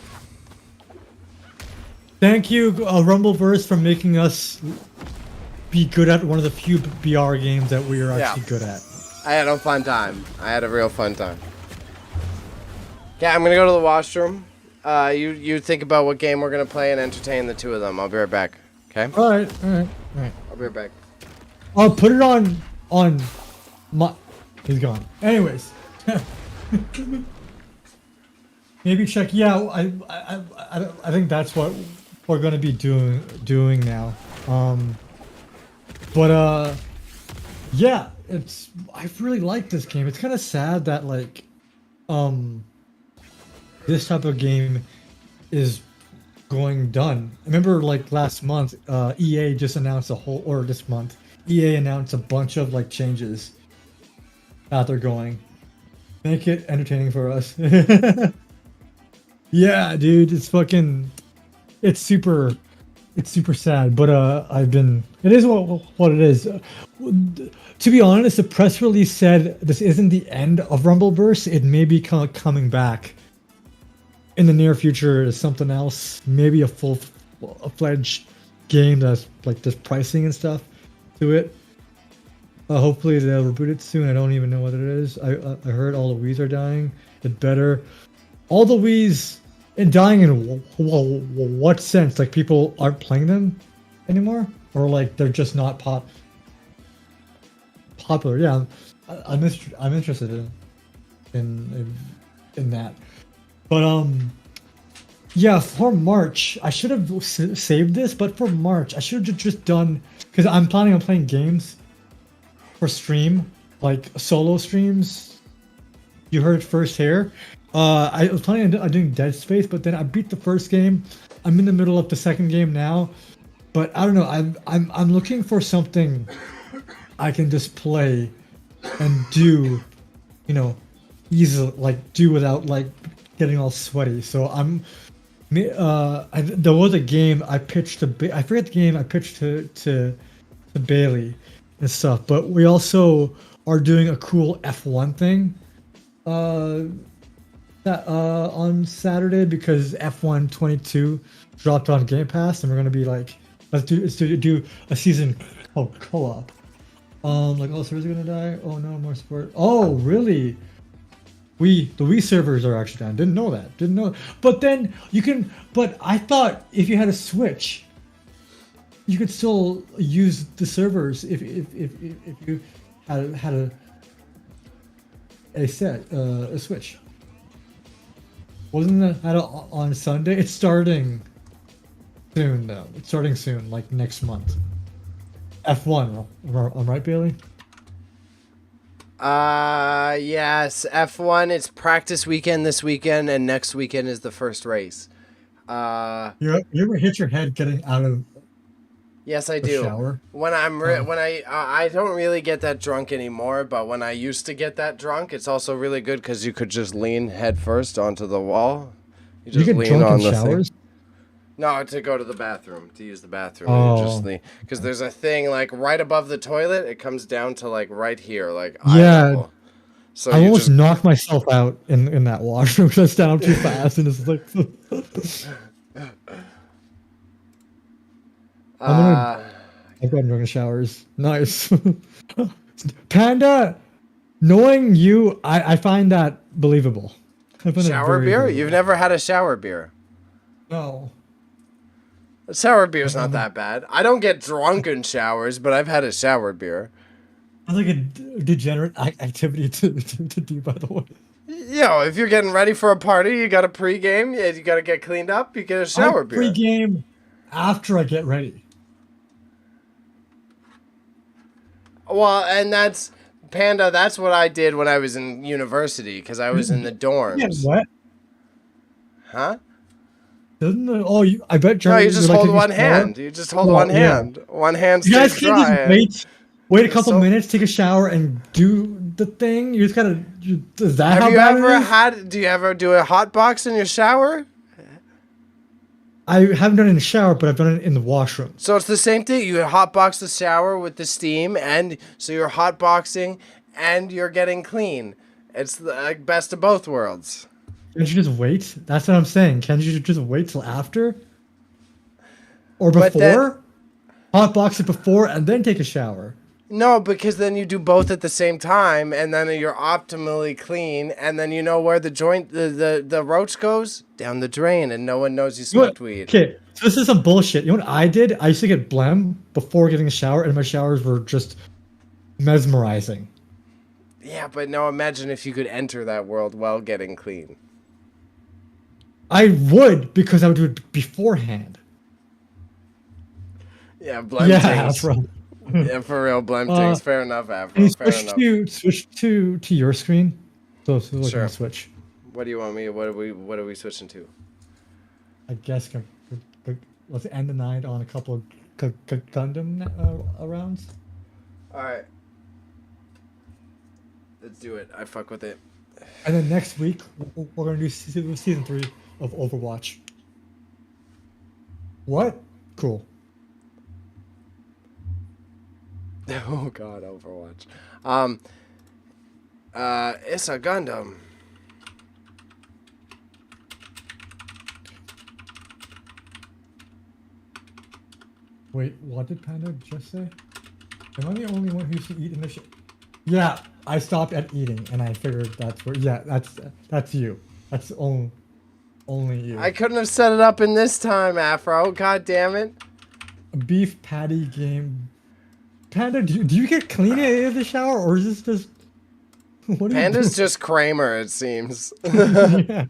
Thank you, Rumbleverse, for making us be good at one of the few BR games that we are actually good at. I had a fun time. I had a real fun time. Okay, I'm gonna go to the washroom. You think about what game we're gonna play and entertain the two of them. I'll be right back. Okay? Alright. I'll be right back. I'll put it on my... He's gone. Anyways. Maybe check... Yeah, I think that's what we're gonna be doing now. Yeah, I really like this game. It's kind of sad that like this type of game is going done. I remember like last month, EA just announced this month, EA announced a bunch of like changes that they're going. Make it entertaining for us. Yeah, dude, it's super sad, but it is what it is. To be honest, the press release said this isn't the end of Rumbleverse. It may be coming back in the near future as something else, maybe a full-fledged game that's like there's pricing and stuff to it. Hopefully they'll reboot it soon. I don't even know what it is. I heard all the Wii's are dying. It better. All the Wii's dying in what sense? Like people aren't playing them anymore, or like they're just not popular? Yeah, I'm interested in that. But yeah, for March I should have saved this. But for March I should have just done, because I'm planning on playing games for stream, like solo streams. You heard it first here. I was planning on doing Dead Space, but then I beat the first game. I'm in the middle of the second game now, but I don't know. I'm looking for something I can just play and do, easily, like do without like getting all sweaty. So there was a game I pitched to. I forget the game I pitched to Bailey and stuff, but we also are doing a cool F1 thing on Saturday, because F1 22 dropped on Game Pass, and we're gonna be like, let's do a season co-op. Like, oh, servers are gonna die. Oh no, more support. Oh, really? The Wii servers are actually down. Didn't know that. Didn't know. But then you can. But I thought if you had a Switch, you could still use the servers if you had a Switch. Wasn't that on Sunday? It's starting soon though. It's starting soon, like next month. F1, I'm right, Bailey? Yes, F1. It's practice weekend this weekend, and next weekend is the first race. You ever hit your head getting out of Yes, I the do. shower? When I don't really get that drunk anymore, but when I used to get that drunk, it's also really good because you could just lean head first onto the wall. You get drunk in showers? No, to go to the bathroom, to use the bathroom. Oh. Because there's a thing like right above the toilet. It comes down to like right here, like Yeah. eye level. So I you almost just knocked myself out in that washroom because I stand up too fast and it's like. I've gotten drunk in showers. Nice. Panda, knowing you, I find that believable. I find it shower very beer? believable. You've never had a shower beer? No. Sour beer's not that bad. I don't get drunk in showers, but I've had a shower beer. That's like a degenerate activity to do, by the way. If you're getting ready for a party, you got a pregame, you got to get cleaned up, you get a shower beer. Pre-game after I get ready. Well, and that's, Panda, that's what I did when I was in university, because I was in the dorms. Yeah, what? Huh? Doesn't it? Oh, I bet. No, you just like, hold one hand. You just hold one hand. One hand You guys stays can't dry. just wait a couple minutes, take a shower, and do the thing. You just gotta. Is that Have how you bad ever it is? had? Do you ever do a hot box in your shower? I haven't done it in the shower, but I've done it in the washroom. So it's the same thing. You hot box the shower with the steam, and so you're hot boxing and you're getting clean. It's the best of both worlds. Can't you just wait? That's what I'm saying. Can't you just wait till after? Or before? Hot box it before and then take a shower. No, because then you do both at the same time, and then you're optimally clean, and then you know where the joint, the roach goes down the drain, and no one knows you smoked weed. Okay, so this is some bullshit. You know what I did? I used to get blem before getting a shower, and my showers were just mesmerizing. Yeah, but now imagine if you could enter that world while getting clean. I would, because I would do it beforehand. Yeah, blem things. Bro. Yeah, for real, blem things. Fair enough, Afro. Can you Fair switch to your screen? So Sure. Switch. What do you want me? What are we switching to? I guess let's end the night on a couple of Gundam rounds. All right, let's do it. I fuck with it. And then next week we're gonna do season 3 of Overwatch. What? Cool. Oh God, Overwatch. It's a Gundam. Wait, what did Panda just say? Am I the only one who used to eat in the Yeah, I stopped at eating, and I figured that's where. Yeah, that's you. That's only you. I couldn't have set it up in this time, Afro. God damn it. A beef patty game. Panda, do you get clean in the shower, or is this just? What Panda's just Kramer, it seems. Yeah.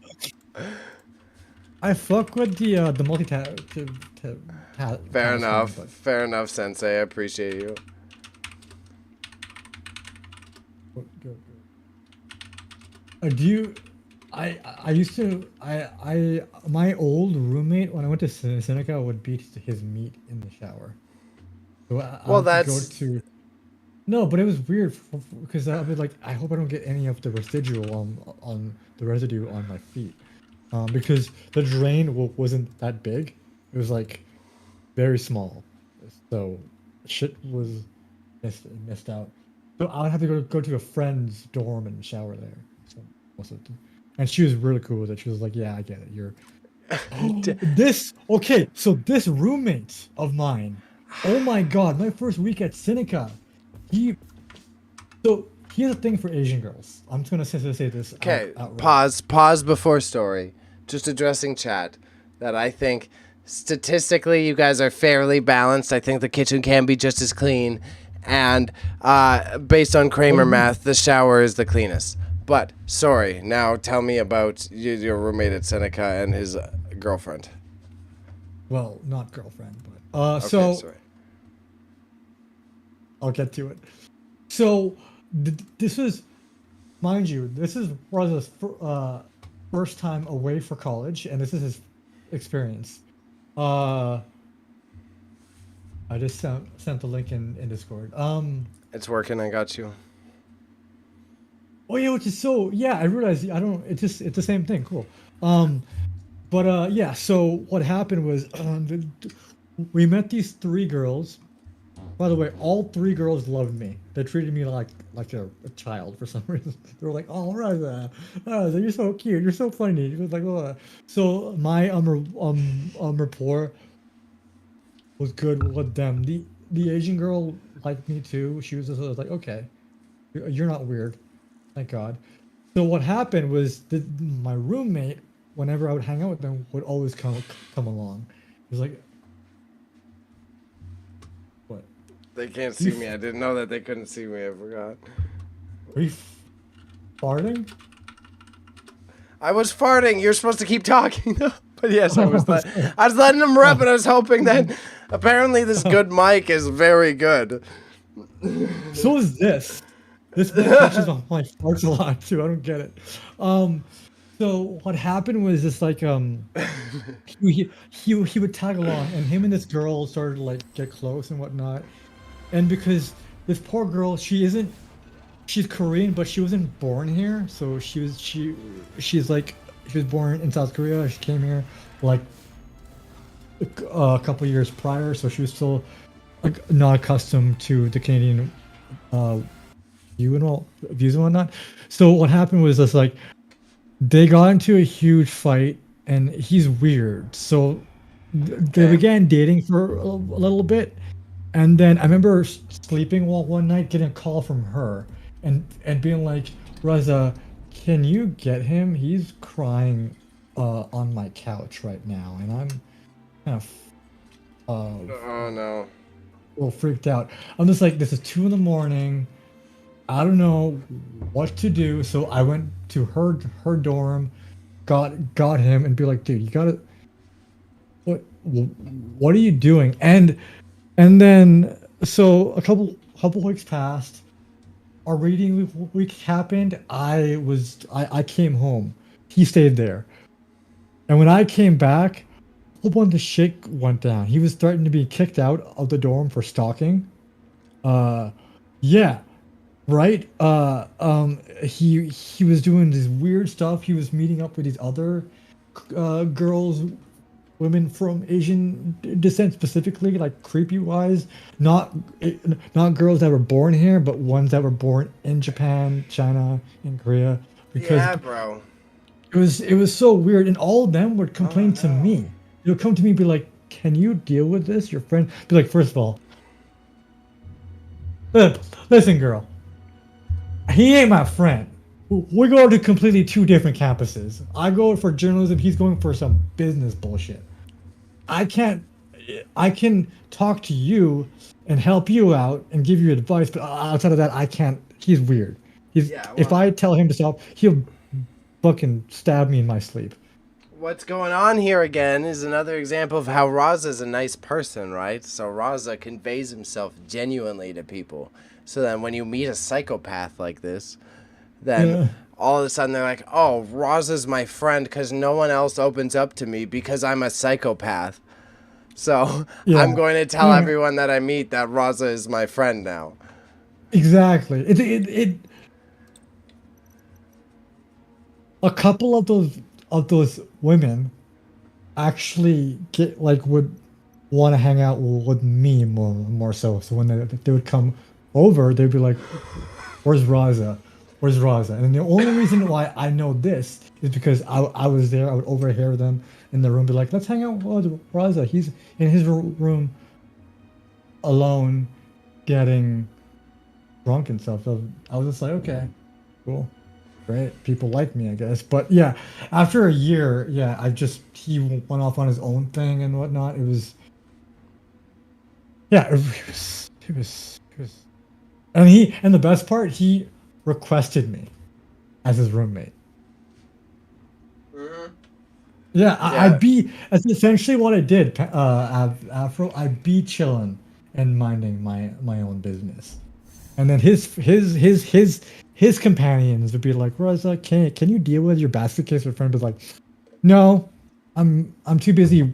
I fuck with the multi Fair enough. Fair enough, Sensei. I appreciate you. Do you? I used to my old roommate when I went to Seneca would beat his meat in the shower. So Well, that's no, but it was weird because I was like, I hope I don't get any of the residual on the residue on my feet, because the drain wasn't that big. It was like very small, so shit was missed out. So I would have to go to a friend's dorm and shower there. So most of the time. And she was really cool with it. She was like, "Yeah, I get it. You're this okay." So this roommate of mine, oh my god, my first week at Seneca, he. So here's the thing for Asian girls. I'm just gonna say this. Okay, outright. pause before story. Just addressing chat that I think statistically you guys are fairly balanced. I think the kitchen can be just as clean, and based on Kramer math, the shower is the cleanest. But sorry, now tell me about your roommate at Seneca and his girlfriend. Well, not girlfriend, but Okay, so sorry. I'll get to it. So this is, mind you, this is Raza's first time away for college, and this is his experience. I just sent the link in Discord. It's working. I got you. Oh yeah, which is so yeah. I realized I don't. It's the same thing. Cool. But yeah. So what happened was we met these three girls. By the way, all three girls loved me. They treated me like a child for some reason. They were like, "Oh, Raza, you're so cute. You're so funny." It was like, oh. So my rapport was good with them. The Asian girl liked me too. She was just like, "Okay, you're not weird, thank God." So what happened was my roommate, whenever I would hang out with them, would always come along. He was like, "What? They can't see me. I didn't know that they couldn't see me. I forgot. Are you farting?" I was farting. You're supposed to keep talking. But yes, I was letting them rep, and I was hoping that apparently this good mic is very good. So is this. This touches on my farts a lot too. I don't get it. So what happened was just like he would tag along, and him and this girl started to like get close and whatnot. And because this poor girl, she's Korean, but she wasn't born here. So she was born in South Korea. She came here like a couple years prior, so she was still like not accustomed to the Canadian views and whatnot. So what happened was just like they got into a huge fight, and he's weird. So they began dating for a little bit, and then I remember sleeping one night, getting a call from her, and being like, "Raza, can you get him? He's crying on my couch right now," and I'm kind of Oh no. well freaked out. I'm just like, this is 2 a.m. I don't know what to do, so I went to her dorm, got him, and be like, "Dude, you gotta, what are you doing?" And then so a couple weeks passed. Our reading week happened. I came home. He stayed there, and when I came back, a whole bunch of shit went down. He was threatened to be kicked out of the dorm for stalking. Yeah. Right. He was doing this weird stuff. He was meeting up with these other women from Asian descent, specifically, like creepy wise, not girls that were born here, but ones that were born in Japan, China, and Korea. Because Yeah, bro. it was so weird, and all of them would complain to me. They would come to me and be like, "Can you deal with this?" Your friend be like, "First of all, listen, girl. He ain't my friend. We go to completely 2 different campuses. I go for journalism. He's going for some business bullshit. I can talk to you and help you out and give you advice, but outside of that, I can't. He's weird. If I tell him to stop, he'll fucking stab me in my sleep." What's going on here again is another example of how Raza's a nice person, right? So Raza conveys himself genuinely to people. So then when you meet a psychopath like this, then all of a sudden they're like, "Oh, Raza's my friend because no one else opens up to me because I'm a psychopath. So I'm going to tell everyone that I meet that Raza is my friend now." Exactly. A couple of those women actually would want to hang out with me more so. So when they would come over, they'd be like, "Where's Raza? Where's Raza?" And the only reason why I know this is because I was there. I would overhear them in the room, be like, "Let's hang out with Raza. He's in his room alone, getting drunk and stuff. So I was just like, okay, cool, great. People like me, I guess. But yeah, after a year, yeah, he went off on his own thing and whatnot. It was, yeah, it was, and the best part, he requested me as his roommate. Yeah, that's essentially what I did. Afro, I'd be chilling and minding my own business, and then his companions would be like, Raza, can you deal with your basket case with friend? But like, no, I'm too busy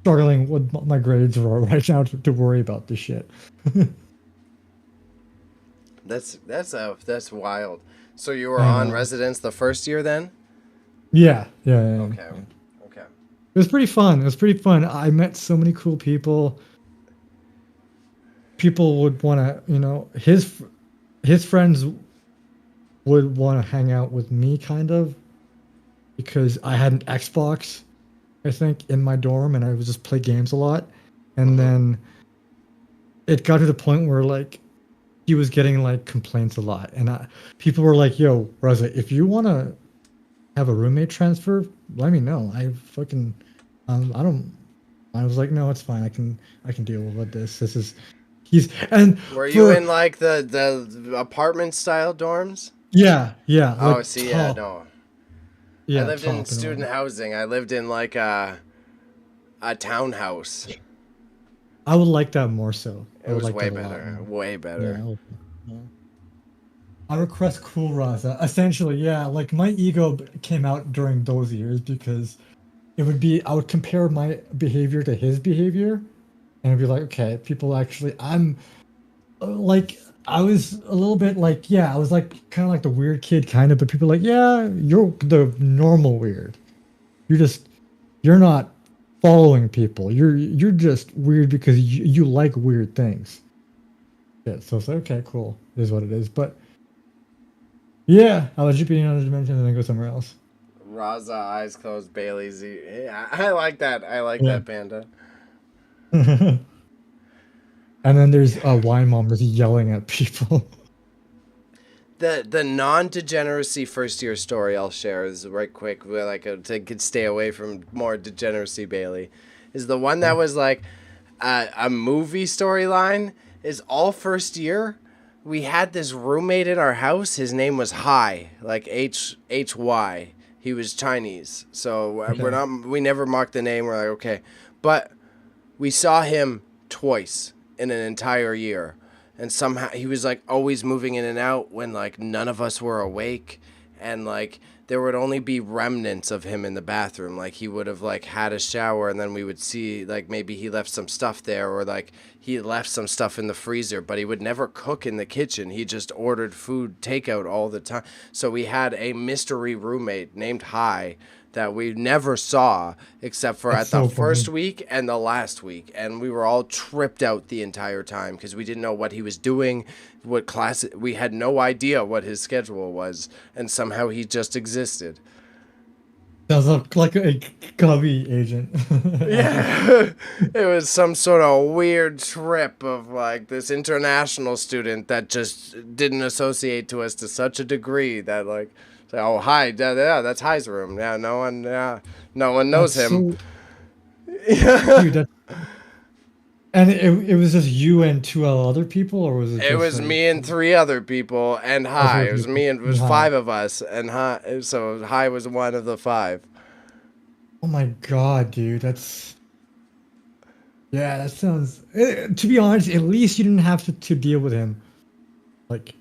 struggling with my grades right now to worry about this shit. That's wild. So you were on residence the first year then? Yeah. Okay. It was pretty fun. I met so many cool people. People would want to, his friends would want to hang out with me kind of because I had an Xbox, I think, in my dorm and I would just play games a lot. And then it got to the point where like he was getting like complaints a lot. And people were like, yo, Raza, if you want to have a roommate transfer, let me know. I was like, no, it's fine. I can deal with this. Were you in like the apartment style dorms? Yeah. Oh, like see, top. no. Yeah, I lived in student housing. I lived in like a townhouse. I would like that more so. It was way better. Way better. Yeah. I request cool Raza. Essentially, yeah, like my ego came out during those years because I would compare my behavior to his behavior and it'd be like, okay, people actually, I was a little bit like, yeah, I was like kind of like the weird kid kind of, but people are like, yeah, you're the normal weird. You're not following people. You're just weird because you like weird things. Yeah, so it's like, okay, cool. It is what it is. But yeah, I'll let you be in another dimension and then go somewhere else. Raza, eyes closed, Bailey Z. Yeah, I like that. That, Panda. And then there's a wine mom that's yelling at people. The non-degeneracy first year story I'll share is right quick. Like to stay away from more degeneracy, Bailey, is the one that was like a movie storyline. Is all first year. We had this roommate in our house. His name was Hy, like Hy. He was Chinese, so we never marked the name. We're like, okay, but we saw him twice in an entire year, and somehow he was like always moving in and out when like none of us were awake, and like there would only be remnants of him in the bathroom. Like he would have like had a shower and then we would see like maybe he left some stuff there or like he left some stuff in the freezer, but he would never cook in the kitchen. He just ordered food takeout all the time. So we had a mystery roommate named Hy that we never saw except for at the first week and the last week. And we were all tripped out the entire time because we didn't know what he was doing, what class. We had no idea what his schedule was. And somehow he just existed. Sounds like a Cubby agent. Yeah. It was some sort of weird trip of like this international student that just didn't associate to us to such a degree that like, oh, Hy, yeah, that's Hy's room. Yeah, no one knows that's him. Dude, and it was just you and two other people, or was it? It was me and three other people and Hy. It was me and it was five of us, and Hy. So Hy was one of the five. Oh my god, dude, that sounds. To be honest, at least you didn't have to deal with him, like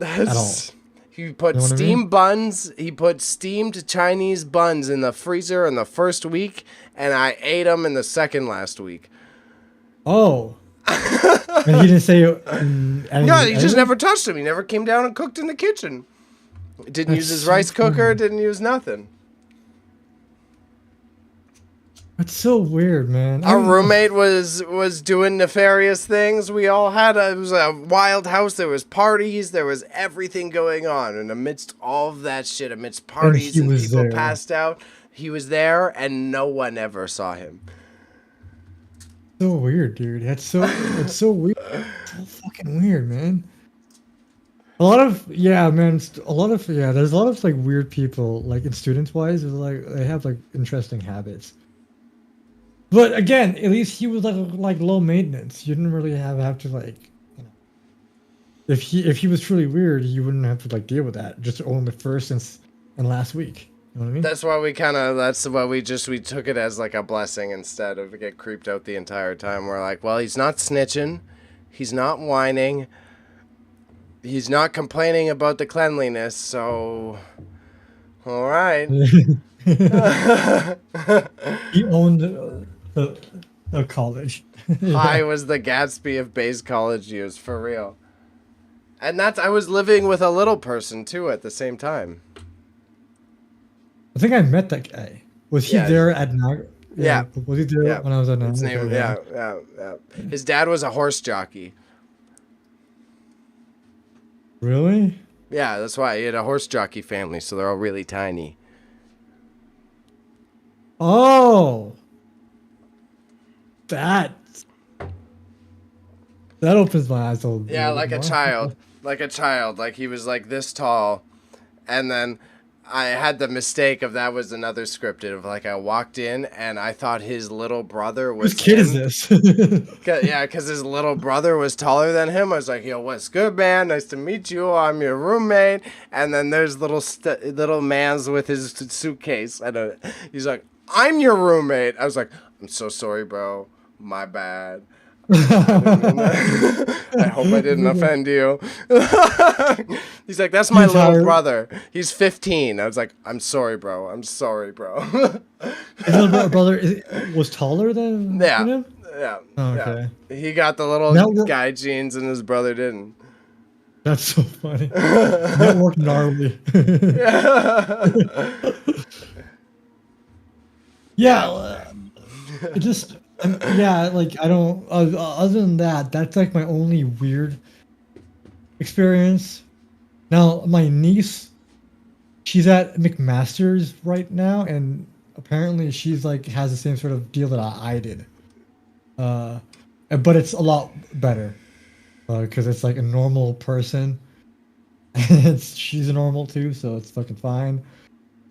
at all. He put buns. He put steamed Chinese buns in the freezer in the first week, and I ate them in the second last week. Oh. And he didn't say. No, he just never touched them. He never came down and cooked in the kitchen. Didn't use his rice cooker. Didn't use nothing. That's so weird, man. Our roommate was doing nefarious things. We all had it was a wild house. There was parties. There was everything going on. And amidst all of that shit, amidst parties and people passed out, he was there and no one ever saw him. So weird, dude. It's so weird. It's so fucking weird, man. A lot of man. A lot of There's a lot of like weird people like in students wise. Like they have like interesting habits. But again, at least he was like low maintenance. You didn't really have to like. You know, if he was truly weird, you wouldn't have to like deal with that. Just own the first and last week. You know what I mean? That's why we took it as like a blessing instead of get creeped out the entire time. We're like, well, he's not snitching, he's not whining, he's not complaining about the cleanliness, so all right. He owned a college. I was the Gatsby of Bay's college years, for real. And I was living with a little person too at the same time. I think I met that guy. Was he there at Niagara? Yeah. Was he there when I was at Niagara? His name, yeah. His dad was a horse jockey. Really? Yeah, that's why he had a horse jockey family, so they're all really tiny. Oh, that opens my eyes a little bit. Yeah, like a child. Like he was like this tall, and then I had the mistake of that was another scripted of like I walked in and I thought his little brother was. Whose kid is this? Yeah, because his little brother was taller than him. I was like, "Yo, what's good, man? Nice to meet you. I'm your roommate." And then there's little man's with his suitcase, and he's like, "I'm your roommate." I was like, "I'm so sorry, bro. My bad. I hope I didn't offend you." He's like, "That's my little brother. He's 15. I was like, "I'm sorry, bro. I'm sorry, bro." His little brother was taller than him? Yeah. Oh, okay. Yeah. He got the little guy jeans and his brother didn't. That's so funny. That worked gnarly. Yeah. It just... like I don't. Other than that, that's like my only weird experience. Now, my niece, she's at McMaster's right now, and apparently she's like has the same sort of deal that I did. But it's a lot better because it's like a normal person, and she's a normal too, so it's fucking fine.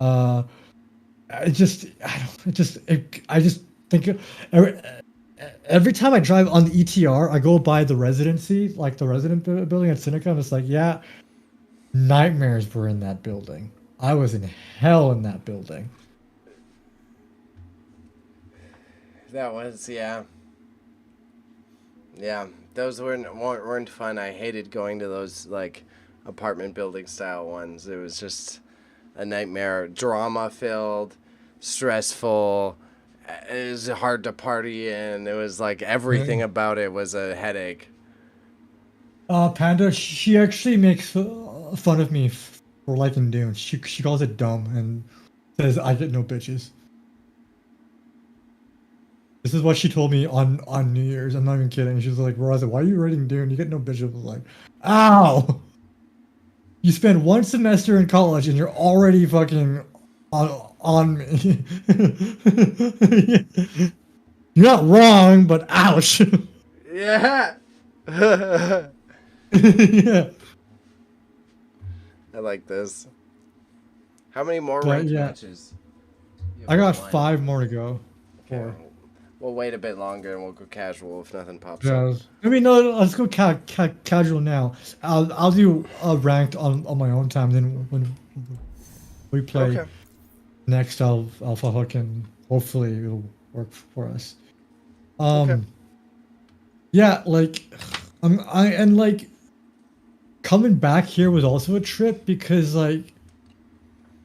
I just think every time I drive on the ETR, I go by the residency, like the resident building at Seneca. I'm just like, yeah, nightmares were in that building. I was in hell in that building. That was, yeah. Those weren't fun. I hated going to those like apartment building style ones. It was just a nightmare, drama filled, stressful. It was hard to party in. It was like everything about it was a headache. Panda, she actually makes fun of me for liking Dune. She calls it dumb and says I get no bitches. This is what she told me on New Year's. I'm not even kidding. She was like, Raza, why are you writing Dune? You get no bitches. I was like, ow! You spend one semester in college and you're already fucking on me. You're not wrong, but ouch. Yeah. Yeah. I like this. How many more ranked matches? I got 5 more to go. Okay. We'll wait a bit longer and we'll go casual if nothing pops up. I mean, no, let's go casual now. I'll do ranked on my own time. Then when we play next, I'll fucking hopefully it'll work for us. Yeah, like and like coming back here was also a trip because like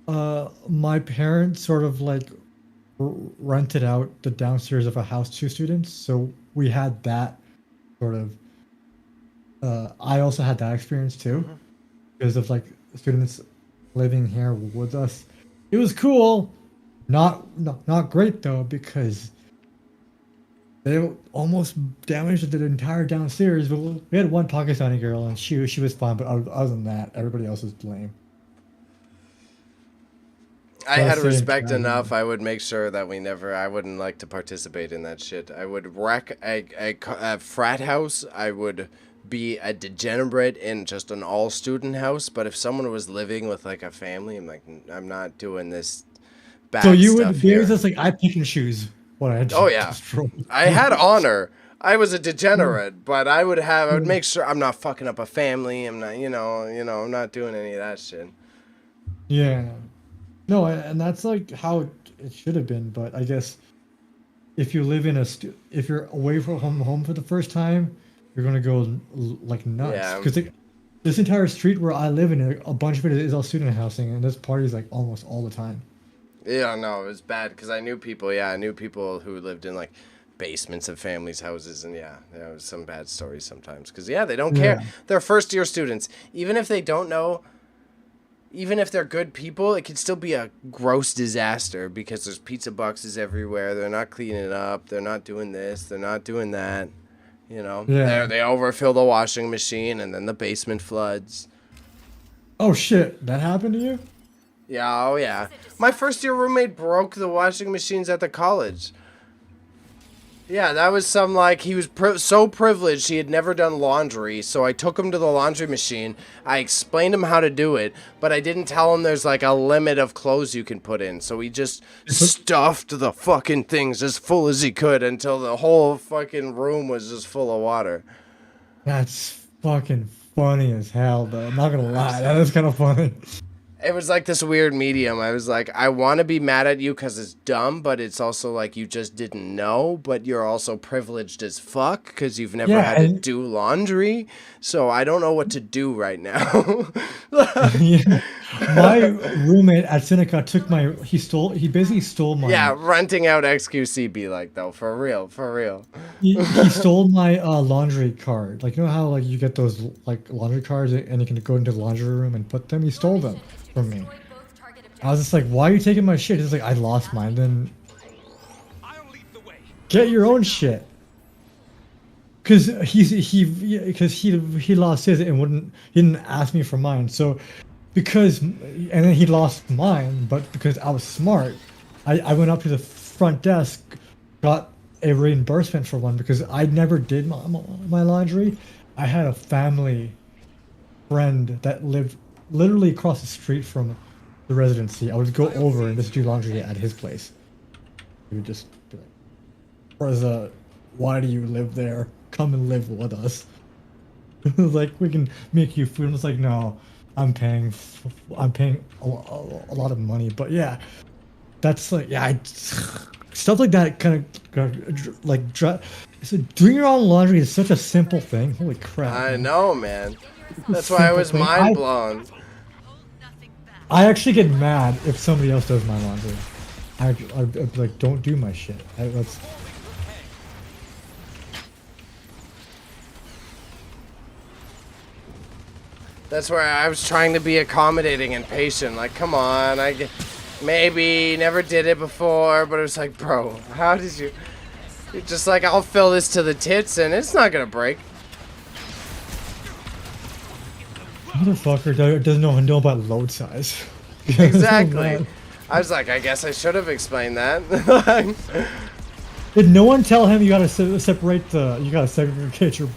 my parents sort of like rented out the downstairs of a house to students, so we had that sort of I also had that experience too because of like students living here with us. It was cool, not great though, because they almost damaged the entire downstairs. But we had one Pakistani girl and she was fine, but other than that, everybody else was lame. I had respect enough. I would make sure that I wouldn't like to participate in that shit. I would wreck a frat house. I would be a degenerate in just an all-student house, but if someone was living with like a family, I'm like, I'm not doing this bad So you stuff would be here. just like I pick and choose what I Oh yeah, destroy. I had honor. I was a degenerate, but I would make sure I'm not fucking up a family. I'm not, I'm not doing any of that shit. Yeah. No, and that's like how it should have been. But I guess if you live in if you're away from home for the first time, you're gonna go like nuts. Yeah. Because this entire street where I live in, a bunch of it is all student housing, and this party's like almost all the time. Yeah, no, it was bad because I knew people. Yeah, I knew people who lived in like basements of families' houses, and yeah, there was some bad stories sometimes. Because yeah, they don't care. They're first-year students. Even if they don't know, even if they're good people, it could still be a gross disaster because there's pizza boxes everywhere. They're not cleaning it up. They're not doing this. They're not doing that. Yeah. They overfill the washing machine, and then the basement floods. Oh shit, that happened to you? Yeah, oh yeah. My first-year roommate broke the washing machines at the college. Yeah, that was some, like, he was so privileged he had never done laundry, so I took him to the laundry machine, I explained him how to do it, but I didn't tell him there's, like, a limit of clothes you can put in, so he just stuffed the fucking things as full as he could until the whole fucking room was just full of water. That's fucking funny as hell, though. I'm not gonna lie, that is kind of funny. It was like this weird medium. I was like, I want to be mad at you because it's dumb, but it's also like you just didn't know, but you're also privileged as fuck because you've never had to do laundry. So I don't know what to do right now. Yeah. My roommate at Seneca took he basically stole my... Yeah, renting out XQC be like, though, for real. He stole my laundry card. Like, you know how like you get those like laundry cards and you can go into the laundry room and put them? He stole them from me. I was just like, why are you taking my shit? He's like, I lost mine. Then get your own shit. Cause he lost his and he didn't ask me for mine. So and then he lost mine, but because I was smart, I went up to the front desk, got a reimbursement for one because I never did my laundry. I had a family friend that lived literally across the street from the residency. I would go over and just do laundry at his place. He would just be like, Raza, why do you live there? Come and live with us. Like, we can make you food. I was like, no, I'm paying a lot of money. But yeah, that's like, yeah, stuff like that kind of like, so doing your own laundry is such a simple thing. Holy crap. I know, man. That's why I was mind blown. I actually get mad if somebody else does my laundry. I'd be like, don't do my shit. That's where I was trying to be accommodating and patient. Like, come on, maybe never did it before, but it was like, bro, how did you? You're just like, I'll fill this to the tits and it's not gonna break. Motherfucker doesn't know about load size. Exactly. I was like, I guess I should have explained that. Did no one tell him you gotta separate you gotta segregate your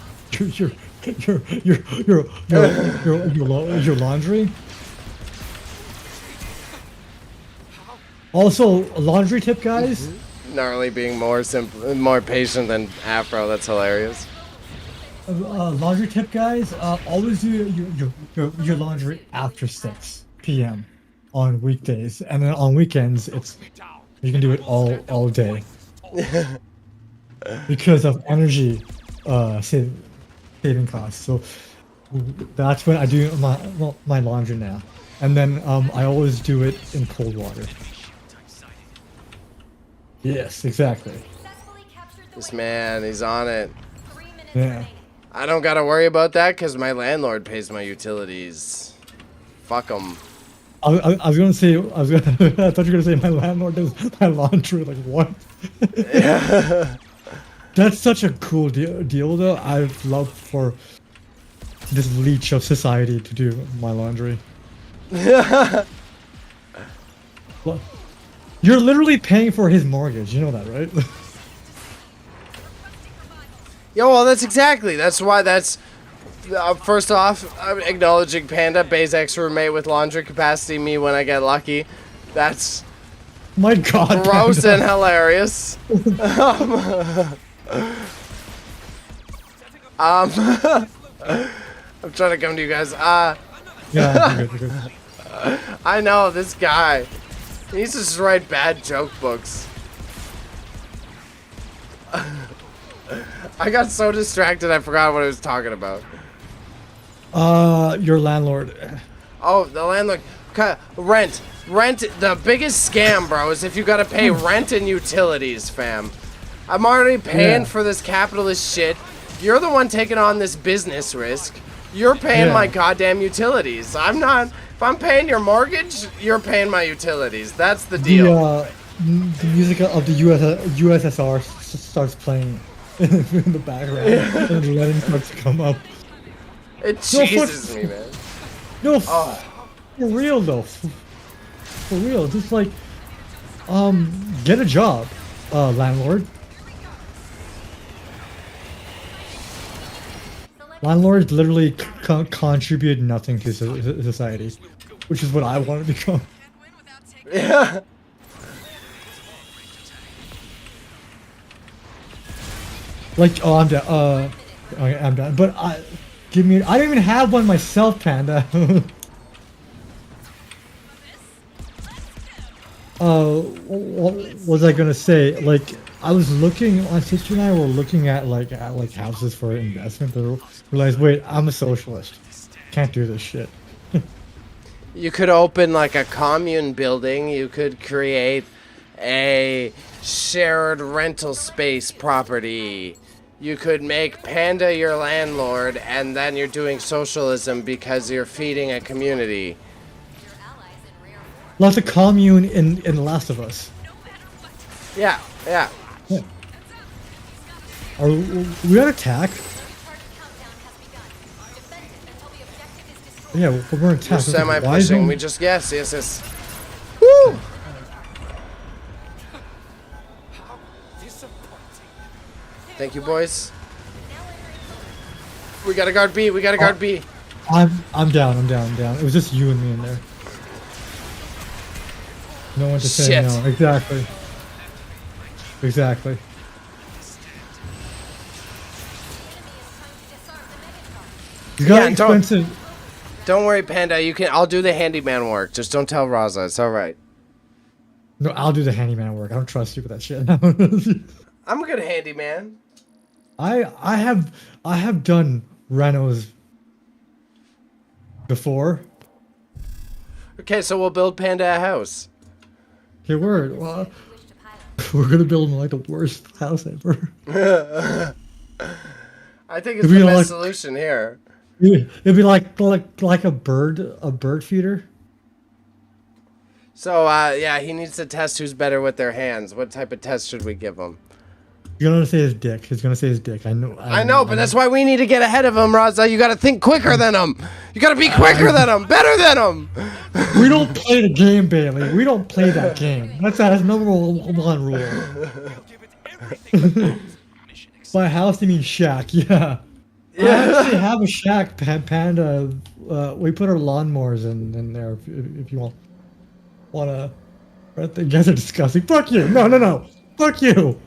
laundry? Also, laundry tip, guys. Gnarly being more simple, more patient than Afro. That's hilarious. Laundry tip, guys. Always do your laundry after 6 p.m. on weekdays, and then on weekends you can do it all day because of energy saving costs. So that's when I do my laundry now, and then I always do it in cold water. Yes, exactly. This man, he's on it. Yeah. I don't gotta worry about that because my landlord pays my utilities. Fuck him. I was gonna say, I thought you were gonna say my landlord does my laundry. Like, what? Yeah. That's such a cool deal, though. I'd love for this leech of society to do my laundry. What? You're literally paying for his mortgage. You know that, right? Yo, well, that's exactly. That's First off, I'm acknowledging Panda, Bay's roommate with laundry capacity, me when I get lucky. That's My God. gross Panda. and hilarious. I'm trying to come to you guys. Yeah, you're good, you're good. I know this guy. He needs to just write bad joke books. I got so distracted I forgot what I was talking about. Your landlord. Oh, the landlord. Rent. Rent. The biggest scam, bro, is if you gotta pay rent and utilities, fam. I'm already paying for this capitalist shit. You're the one taking on this business risk. You're paying my goddamn utilities. I'm not. If I'm paying your mortgage, you're paying my utilities. That's the deal. The music of the USSR starts playing in the background, and the Lenin starts to come up. It cheeses me, man. No, for real though. For real, just like, get a job, landlord. Landlords literally contribute nothing to society, which is what I want to become. Yeah. Like, oh, I'm done. Okay, I'm done. But I don't even have one myself, Panda. What was I gonna say? Like, I was looking. My sister and I were looking at like houses for investment, but realized, wait, I'm a socialist. Can't do this shit. You could open like a commune building. You could create a shared rental space property. You could make Panda your landlord, and then you're doing socialism because you're feeding a community. Lots of commune in The Last of Us. Yeah, yeah. Are we on attack? Yeah, we're on attack. We're semi-pushing. Isn't- We just yes. Woo! Thank you, boys. We gotta guard B. We gotta guard B. I'm down. It was just you and me in there. No one to say Shit. no. Exactly. You got Yeah, don't- expensive. Don't worry, Panda. You can. I'll do the handyman work. Just don't tell Raza. It's all right. No, I'll do the handyman work. I don't trust you with that shit. I'm a good handyman. I have done renos before. Okay, so we'll build Panda a house. Okay, we're gonna build like the worst house ever. I think it's It'd be the best like- solution here. It'd be like a bird feeder. So, yeah, he needs to test who's better with their hands. What type of test should we give him? You're gonna say his dick. He's gonna say his dick. I know. I know, but that's why we need to get ahead of him, Raza. You gotta think quicker than him. You gotta be quicker than him, better than him. We don't play the game, Bailey. We don't play that game. That's number one rule. By house, you mean shack? Yeah. I actually have a shack, Panda. We put our lawnmowers in there if you wanna. You guys are disgusting. Fuck you. No. Fuck you.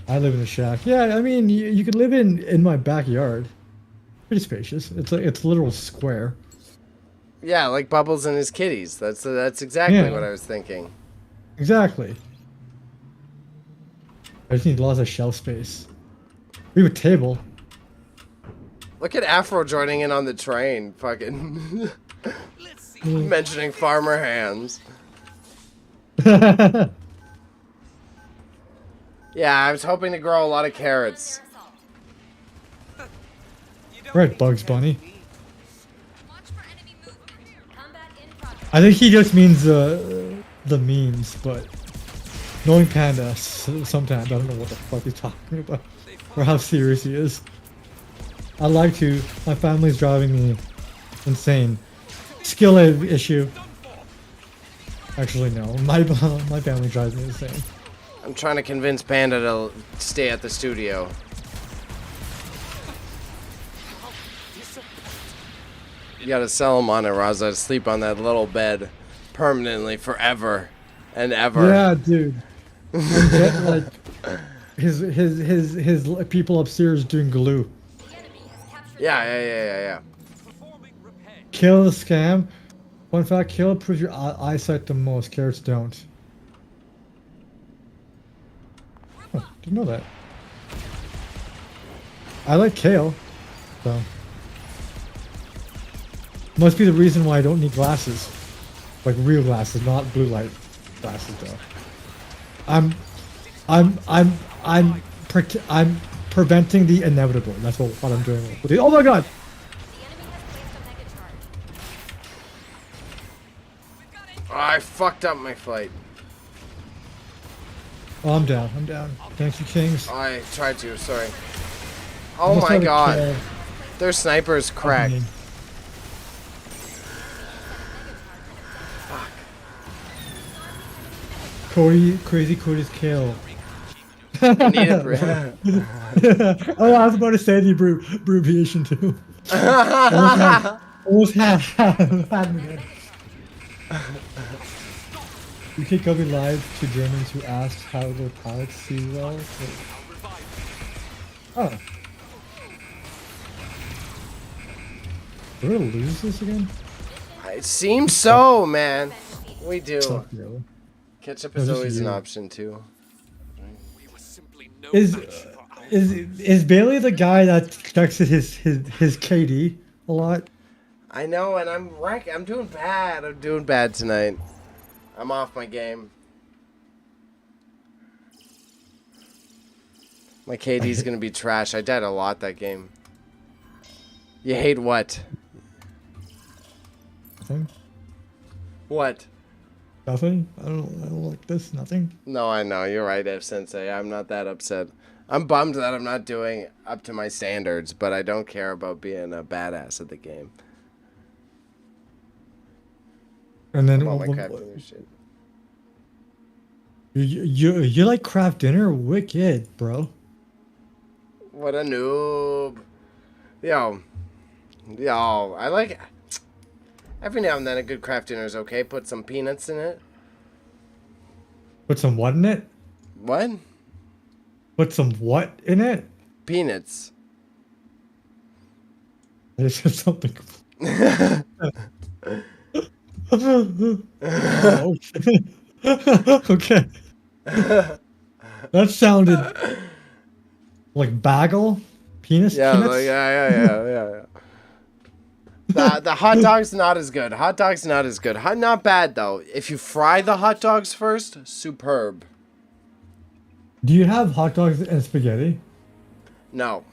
I live in a shack. Yeah, I mean, you could live in my backyard. Pretty spacious. It's a literal square. Yeah, like Bubbles and his kitties. That's exactly Yeah. what I was thinking. Exactly. I just need lots of shelf space. We have a table. Look at Afro joining in on the train, fucking mentioning farmer hands. Yeah, I was hoping to grow a lot of carrots. We're at Bugs Bunny. I think he just means the memes, but knowing Panda, sometimes I don't know what the fuck he's talking about or how serious he is. I like to. My family's driving me insane. Skill issue. Actually, no. My family drives me insane. I'm trying to convince Panda to stay at the studio. You gotta sell him on it, Raza, to sleep on that little bed permanently forever and ever. Yeah, dude. And get like his people upstairs doing glue. Yeah. Kill the scam. Fun fact: kill improves your eyesight the most. Carrots don't. Huh, didn't know that. I like kale, so must be the reason why I don't need glasses, like real glasses, not blue light glasses though. I'm preventing the inevitable. That's what I'm doing. With it. Oh my god! Oh, I fucked up my flight. Oh, I'm down. I'm down. Thank you, Kings. I tried to, sorry. Oh Almost my had a god. kill. Their sniper's cracked. Okay. Crazy Cody's kill. I need a Oh, I was about to say the abbreviation too. Almost had me there. UK Kobe live to Germans who asked how their pilots see well. Oh. We're gonna lose this again? It seems so, man. We do. Fuck you. Ketchup No, is this always is an you. option too. Is Bailey the guy that texted his KD a lot? I know, and I'm doing bad. I'm doing bad tonight. I'm off my game. My KD's gonna be trash. I died a lot that game. You hate what? Nothing. What? Nothing. I don't like this. Nothing. No, I know. You're right, F Sensei. I'm not that upset. I'm bummed that I'm not doing up to my standards, but I don't care about being a badass at the game. And then All my crap dinner shit. you like craft dinner? Wicked, bro. What a noob. Yo, I like... Every now and then a good craft dinner is okay. Put some peanuts in it. Put some what in it? What? Put some what in it? Peanuts. I just said something. Oh, okay. That sounded like bagel. Penis. Yeah, peanuts? like, yeah. The hot dog's not as good. Hot dog's not as good. Not bad though. If you fry the hot dogs first, superb. Do you have hot dogs and spaghetti? No.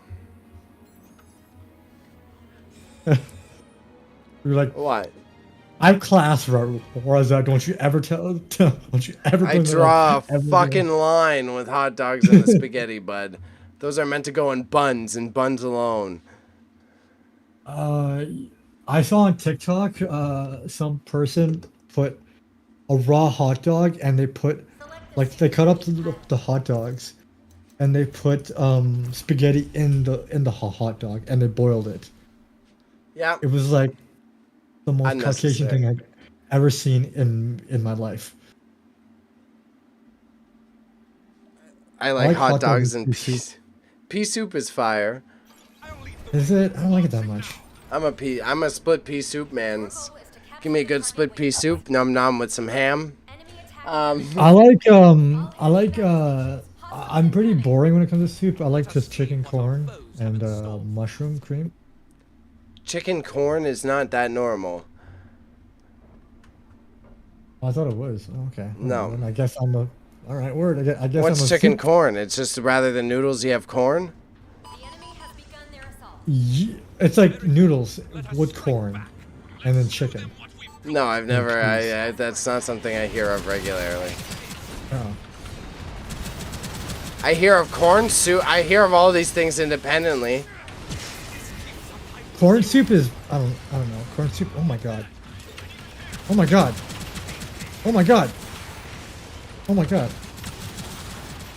You're like, What? I'm class, Raza. Don't you ever don't you ever? I bring that draw up a ever fucking again. line with hot dogs and the spaghetti, bud. Those are meant to go in buns and buns alone. I saw on TikTok, some person put a raw hot dog and they put, like, they cut up the hot dogs, and they put spaghetti in the hot dog and they boiled it. Yeah. It was like the most Caucasian Unnecessary. thing I've ever seen in my life. I like hot dogs and pea pea soup. pea soup is fire. Is it? I don't like it that much. I'm a split pea soup man. Give me a good split pea soup, num num with some ham. I'm pretty boring when it comes to soup. I like just chicken, corn, and mushroom cream. Chicken corn is not that normal. I thought it was. Okay. No. I guess I'm a. All right, word. I guess What's I'm a chicken soup. corn? It's just rather than noodles, you have corn? The enemy has begun their assault. It's like noodles with corn, and then chicken. No, I've never. That's not something I hear of regularly. Oh. I hear of corn soup. I hear of all these things independently. Corn soup is. I don't know. Corn soup. Oh my god. Oh my god. Oh my god. Oh my god.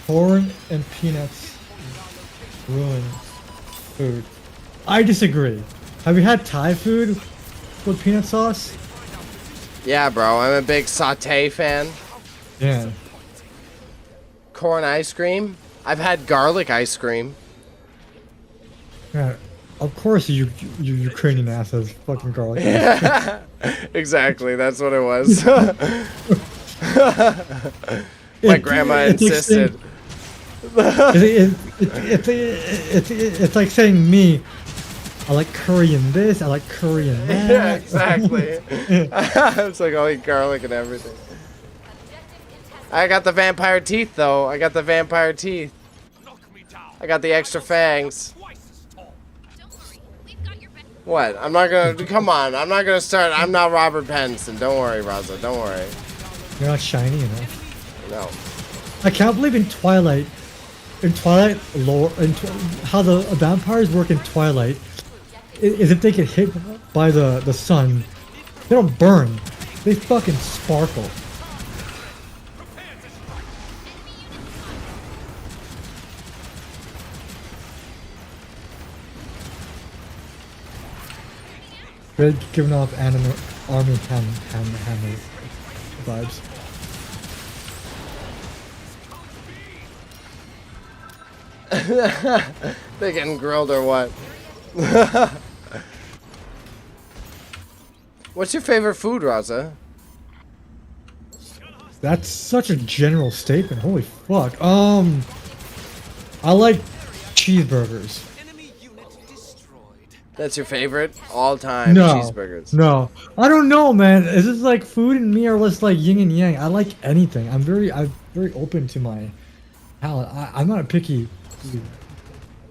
corn and peanuts ruin food. I disagree. Have you had Thai food with peanut sauce? Yeah, bro. I'm a big saute fan. Yeah. Corn ice cream. I've had garlic ice cream. Yeah. Of course, you Ukrainian ass has fucking garlic. Yeah. Exactly. That's what it was. My grandma insisted. It's like saying me. I like curry in this. I like curry in that. Yeah, exactly. It's like I'll eat garlic and everything. I got the vampire teeth though. I got the vampire teeth. I got the extra fangs. What? I'm not gonna. Come on. I'm not gonna start. I'm not Robert Pattinson. Don't worry, Raza. Don't worry. You're not shiny enough. No. I can't believe in Twilight lore, how the vampires work in Twilight is if they get hit by the sun, they don't burn. They fucking sparkle. They're giving off anime army hammer vibes. They getting grilled or what? What's your favorite food, Raza? That's such a general statement. Holy fuck. I like cheeseburgers. That's your favorite all-time No, cheeseburgers. no, I don't know, man. Is this like food and me, or less like yin and yang? I like anything. I'm very open to my palate. I'm not a picky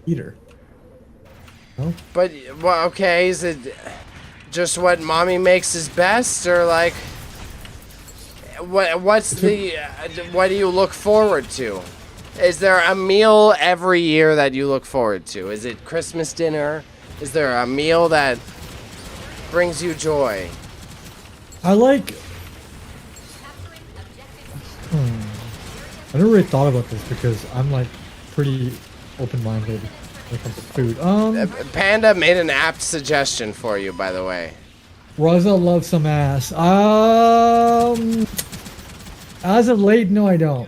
eater. No? But well, okay, is it just what mommy makes is best, or like what do you look forward to? Is there a meal every year that you look forward to? Is it Christmas dinner? Is there a meal that brings you joy? I like. I never really thought about this because I'm like pretty open-minded when it comes to food. Panda made an apt suggestion for you, by the way. Raza loves some ass. As of late, no, I don't.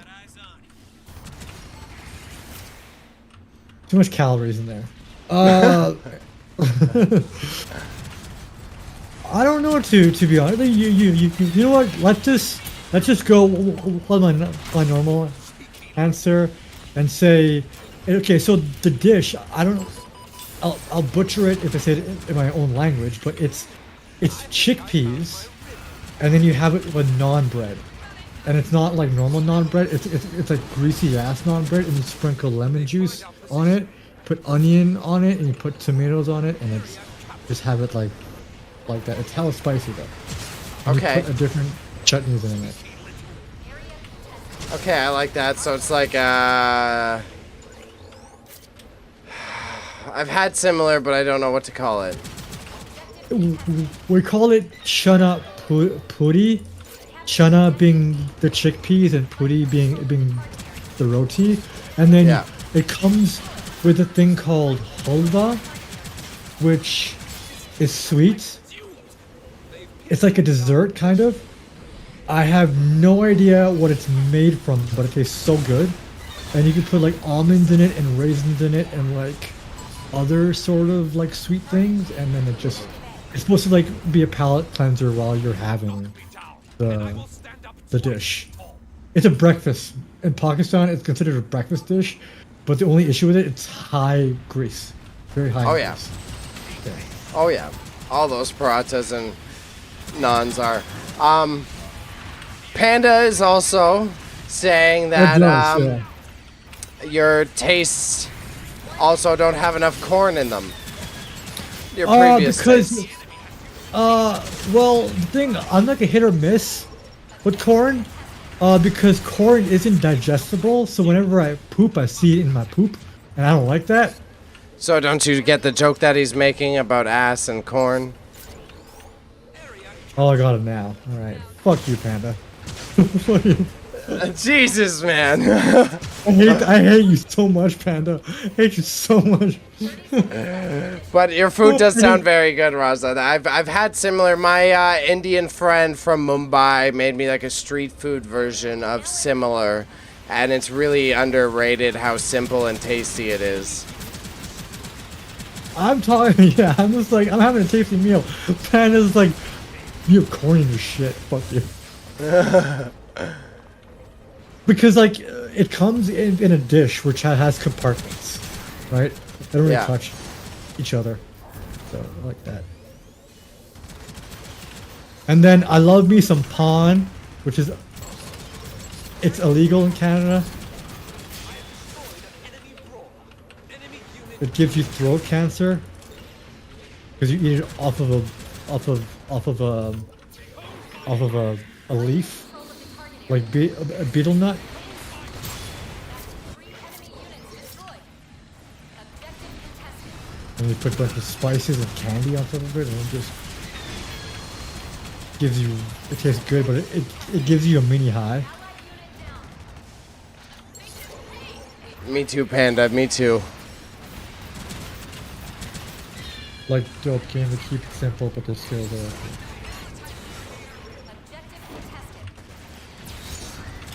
Too much calories in there. I don't know to be honest. You know what? Let's just go with my normal answer and say, okay. So the dish, I don't know. I'll butcher it if I say it in my own language, but it's chickpeas, and then you have it with naan bread, and it's not like normal naan bread. It's like greasy ass naan bread, and you sprinkle lemon juice on it, put onion on it, and you put tomatoes on it, and it's just have it like that. It's hella spicy though. And Okay. you put a different chutneys in it. Okay, I like that. So it's like I've had similar, but I don't know what to call it. We call it chana puri. Chana being the chickpeas and puri being the roti, and then Yeah. it comes with a thing called halva, which is sweet. It's like a dessert kind of. I have no idea what it's made from, but it tastes so good. And you can put like almonds in it and raisins in it and like other sort of like sweet things, and then it's supposed to like be a palate cleanser while you're having the dish. It's a breakfast. In Pakistan, it's considered a breakfast dish, but the only issue with it's high grease. Very high Oh, yeah. grease. Yeah. Oh yeah, all those parathas and naans are. Panda is also saying that Yeah. your tastes also don't have enough corn in them. Your previous tastes. Well, the thing, I'm like a hit or miss with corn, because corn isn't digestible, so whenever I poop, I see it in my poop, and I don't like that. So don't you get the joke that he's making about ass and corn? Oh, I got it now. Alright. Fuck you, Panda. Fuck you. Jesus, man. I hate you so much, Panda. I hate you so much. But your food does sound very good, Raza. I've had similar. My Indian friend from Mumbai made me like a street food version of similar, and it's really underrated how simple and tasty it is. I'm talking, yeah, I'm just like, I'm having a tasty meal. Panda's like, you're corny as shit. Fuck you. Because, like, it comes in a dish which has compartments, right? They don't really touch each other. So, like that. And then I love me some pawn, which is, it's illegal in Canada. It gives you throat cancer because you eat it off of a leaf, like a beetle nut. And you put a bunch of spices and candy on top of it, and it just gives you. It tastes good, but it gives you a mini high. Me too, Panda. Me too. Like dope game to keep it simple, but they're still there.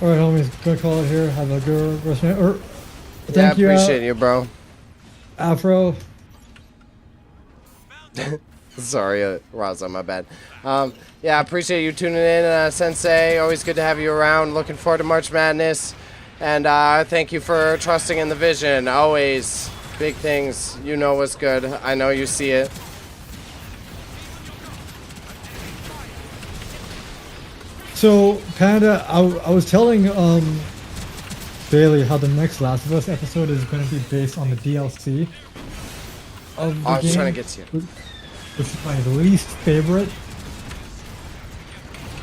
Alright, homies, gonna call it here. Have a good rest of the night. Thank you, appreciate you, bro. Afro. Sorry, Raza, my bad. Yeah, appreciate you tuning in, Sensei. Always good to have you around. Looking forward to March Madness. And thank you for trusting in the vision. Always. Big things, you know what's good. I know you see it. So, Panda, I was telling Bailey how the next Last of Us episode is going to be based on the DLC of the I was game, trying to get to you. which is my least favorite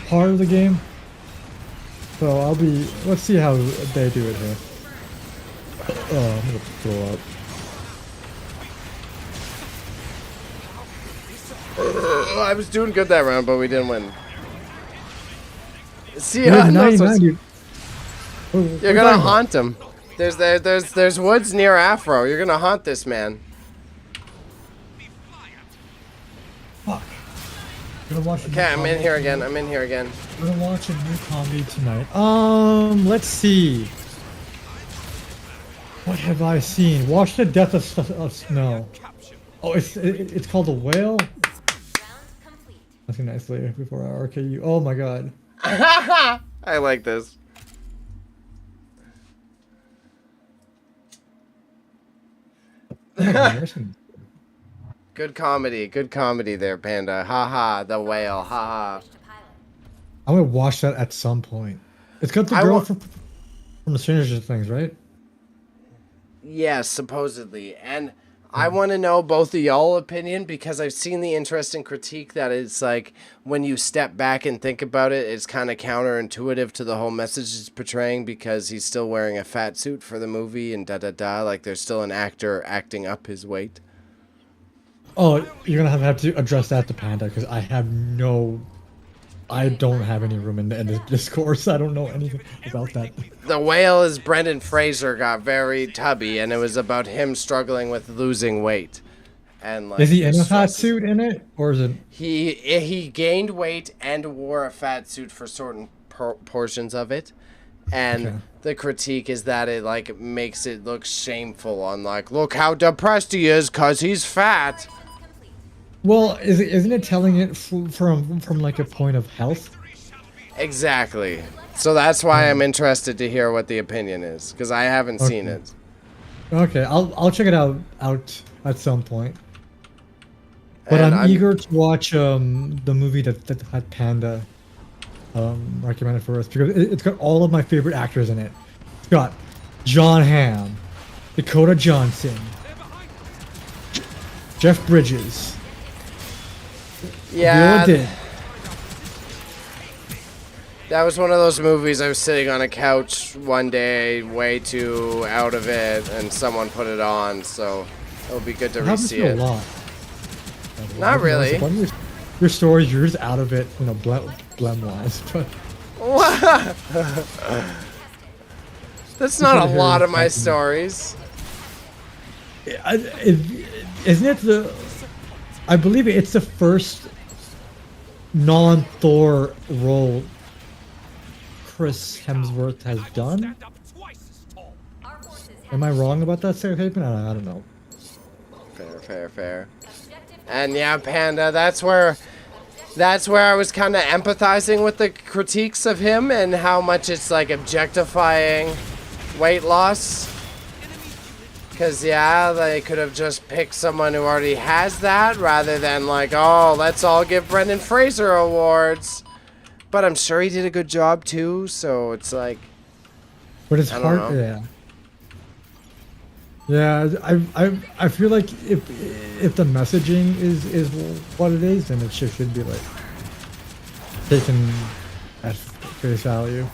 part of the game. So let's see how they do it here. Oh, I'm going to throw up. I was doing good that round, but we didn't win. See, You're you're gonna haunt him. There's woods near Afro. You're gonna haunt this man. Fuck. Gonna watch Okay, I'm in here again. I'm in here again. We're gonna watch a new comedy tonight. Let's see. What have I seen? Watch the Death of Snow. Oh, it's called The Whale. That's nicely before I RKU. Oh my god. I like this. Good comedy there, Panda. Haha, the whale, haha. I'm gonna watch that at some point. It's got the girl from the Stranger Things, right? Yes, supposedly. And I want to know both of y'all opinion because I've seen the interesting critique that it's like when you step back and think about it, it's kind of counterintuitive to the whole message it's portraying because he's still wearing a fat suit for the movie and da-da-da. Like there's still an actor acting up his weight. Oh, you're gonna have to address that to Panda because I don't have any room in this discourse. I don't know anything about that. The Whale is Brendan Fraser got very tubby, and it was about him struggling with losing weight. And like, is he in a fat suit in it, or is it? He gained weight and wore a fat suit for certain portions of it, and the critique is that it like makes it look shameful. On like, look how depressed he is because he's fat. Well, isn't it telling it from like a point of health? Exactly. So that's why I'm interested to hear what the opinion is, because I haven't seen it. Okay, I'll check it out at some point. But I'm eager to watch the movie that had Panda recommended for us because it's got all of my favorite actors in it. It's got John Hamm, Dakota Johnson, Jeff Bridges. Yeah, that was one of those movies I was sitting on a couch one day, way too out of it, and someone put it on, so it'll be good to re-see it. Not really. Your stories, you're just out of it, you know, blem-wise. But That's not a what lot of my happening. stories. Isn't it the? I believe it's the first non-Thor role Chris Hemsworth has done. Our forces have Am I wrong about that statement? I don't know. Fair. And yeah, Panda, that's where I was kind of empathizing with the critiques of him and how much it's like objectifying weight loss. Because yeah, they could have just picked someone who already has that rather than like, oh, let's all give Brendan Fraser awards. But I'm sure he did a good job too, so it's like, But it's I don't hard. know. Yeah. Yeah, I feel like if the messaging is what it is, then it should be like taken at face value.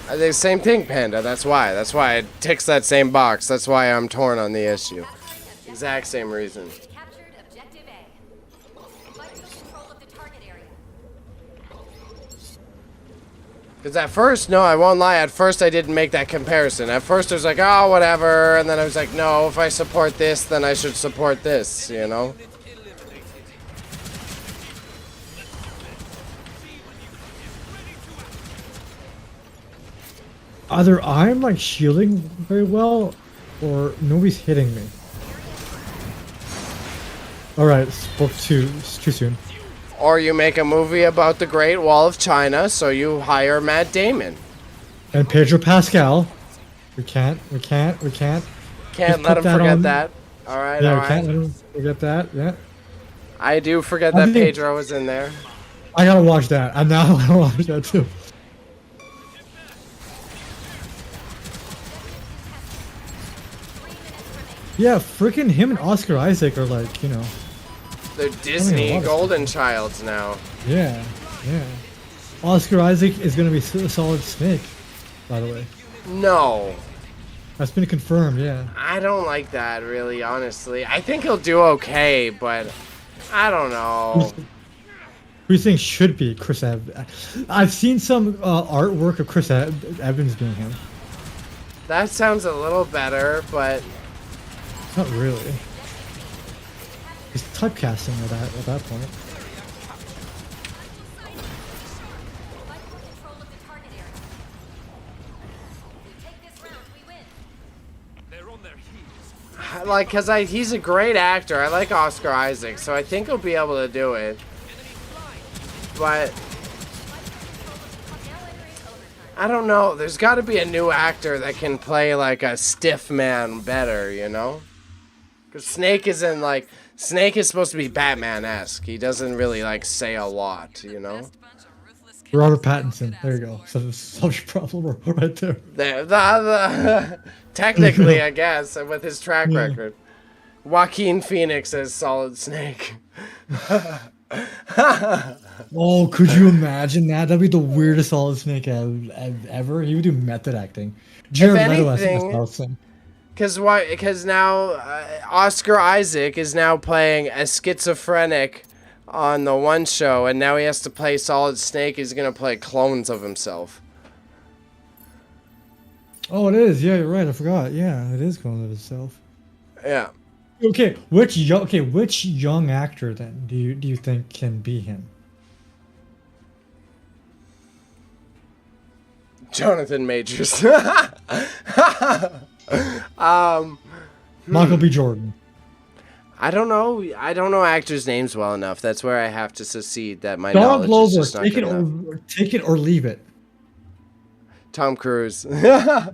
I think same thing, Panda. That's why it ticks that same box. That's why I'm torn on the issue. Exact same reason. captured objective A. Fight for control of the target area. Because at first, no, I won't lie, at first I didn't make that comparison. At first I was like, oh, whatever, and then I was like, no, if I support this, then I should support this, you know? Either I'm like shielding very well, or nobody's hitting me. Alright, spoke too soon. Or you make a movie about the Great Wall of China, so you hire Matt Damon. And Pedro Pascal. We can't. Can't Just let put him that forget on- that. Alright, Yeah, we alright. can't let him forget that. Yeah. I do forget I that think- Pedro was in there. I gotta watch that. And now I gotta watch that too. Yeah, freaking him and Oscar Isaac are like, you know. They're Disney watch Golden Childs now. Yeah. Oscar Isaac is gonna be a solid Snake, by the way. No. That's been confirmed, yeah. I don't like that, really, honestly. I think he'll do okay, but I don't know. Who do you think should be Chris Evans? I've seen some artwork of Chris Evans being him. That sounds a little better, but Not really. He's typecasting at that point. Fight for control of the target area. If we take this round, we win. They're on their heels. like, cause he's a great actor. I like Oscar Isaac, so I think he'll be able to do it. But Now entering overtime. I don't know. There's got to be a new actor that can play like a stiff man better, you know? Cause Snake isn't like Snake is supposed to be Batman-esque. He doesn't really like say a lot, you know? Robert Pattinson. There you go. So the social problem right there. Technically, I guess, with his track Yeah. record. Joaquin Phoenix as Solid Snake. Oh, could you imagine that? That'd be the weirdest Solid Snake ever. He would do method acting. Jared Leto as anything- Solid Snake. Because now Oscar Isaac is now playing a schizophrenic on the one show, and now he has to play Solid Snake. He's gonna play clones of himself. Oh, it is. Yeah, you're right. I forgot. Yeah, it is going of itself. Yeah. Okay, which young actor then do you think can be him? Jonathan Majors. Michael B. Jordan. I don't know actors' names well enough. That's where I have to secede that my Donald knowledge is Glover. just not Take good it enough. take it or leave it. Tom Cruise. That's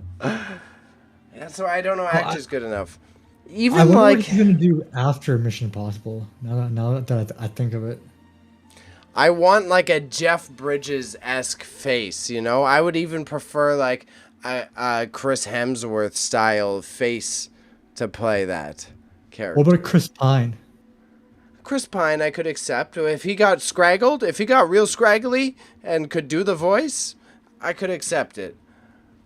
why I don't know actors good enough. I Even wonder like what he's gonna do after Mission Impossible. Now that I think of it. I want like a Jeff Bridges-esque face, you know? I would even prefer like a Chris Hemsworth style face to play that character. What about Chris Pine? Chris Pine I could accept. If he got scraggled, if he got real scraggly and could do the voice, I could accept it.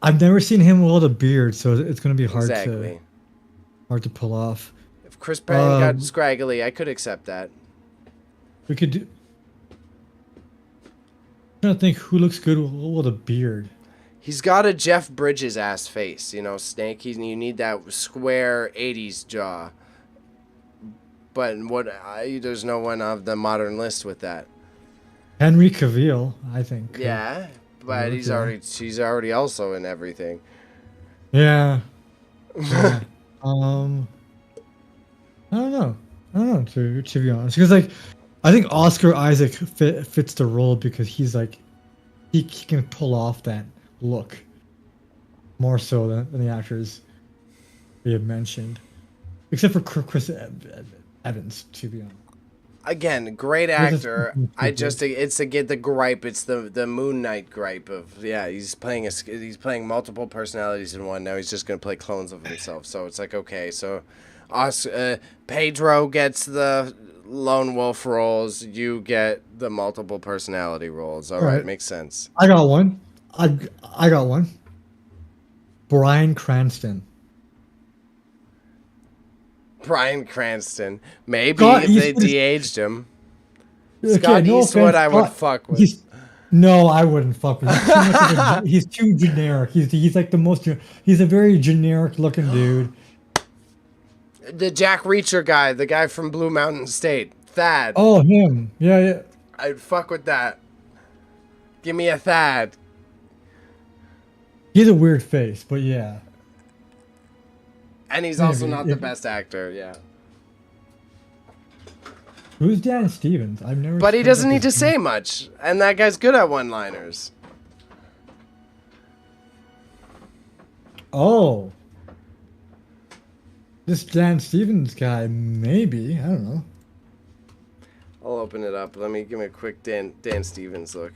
I've never seen him without a beard, so it's gonna be hard Exactly. to pull off. If Chris Pine got Um, scraggly, I could accept that. We could do. trying to think who looks good with a beard. He's got a Jeff Bridges ass face, you know, Snake. You need that square '80s jaw. But there's no one of the modern list with that. Henry Cavill, I think. Yeah, but he's already also in everything. Yeah. Yeah. I don't know. To be honest, because like, I think Oscar Isaac fits the role because he's like, he can pull off that look more so than the actors we have mentioned, except for Chris Evans, to be honest. Again, great actor. It's again the gripe. It's the Moon Knight gripe of he's playing multiple personalities in one. Now he's just gonna play clones of himself. So it's like, okay, so Pedro gets the lone wolf roles. You get the multiple personality roles. All right, makes sense. I got one. I got one. Bryan Cranston. Bryan Cranston. Maybe if they de-aged him. Scott Eastwood, I would fuck with. No, I wouldn't fuck with him. He's too generic. He's like the most. He's a very generic looking dude. The Jack Reacher guy, the guy from Blue Mountain State, Thad. Oh, him. Yeah. I'd fuck with that. Give me a Thad. He has a weird face, but yeah. And he's also not the best actor, yeah. Who's Dan Stevens? I've never. But he doesn't need to say much, and that guy's good at one-liners. Oh. This Dan Stevens guy, maybe. I don't know. I'll open it up. Let me give me a quick Dan Stevens look.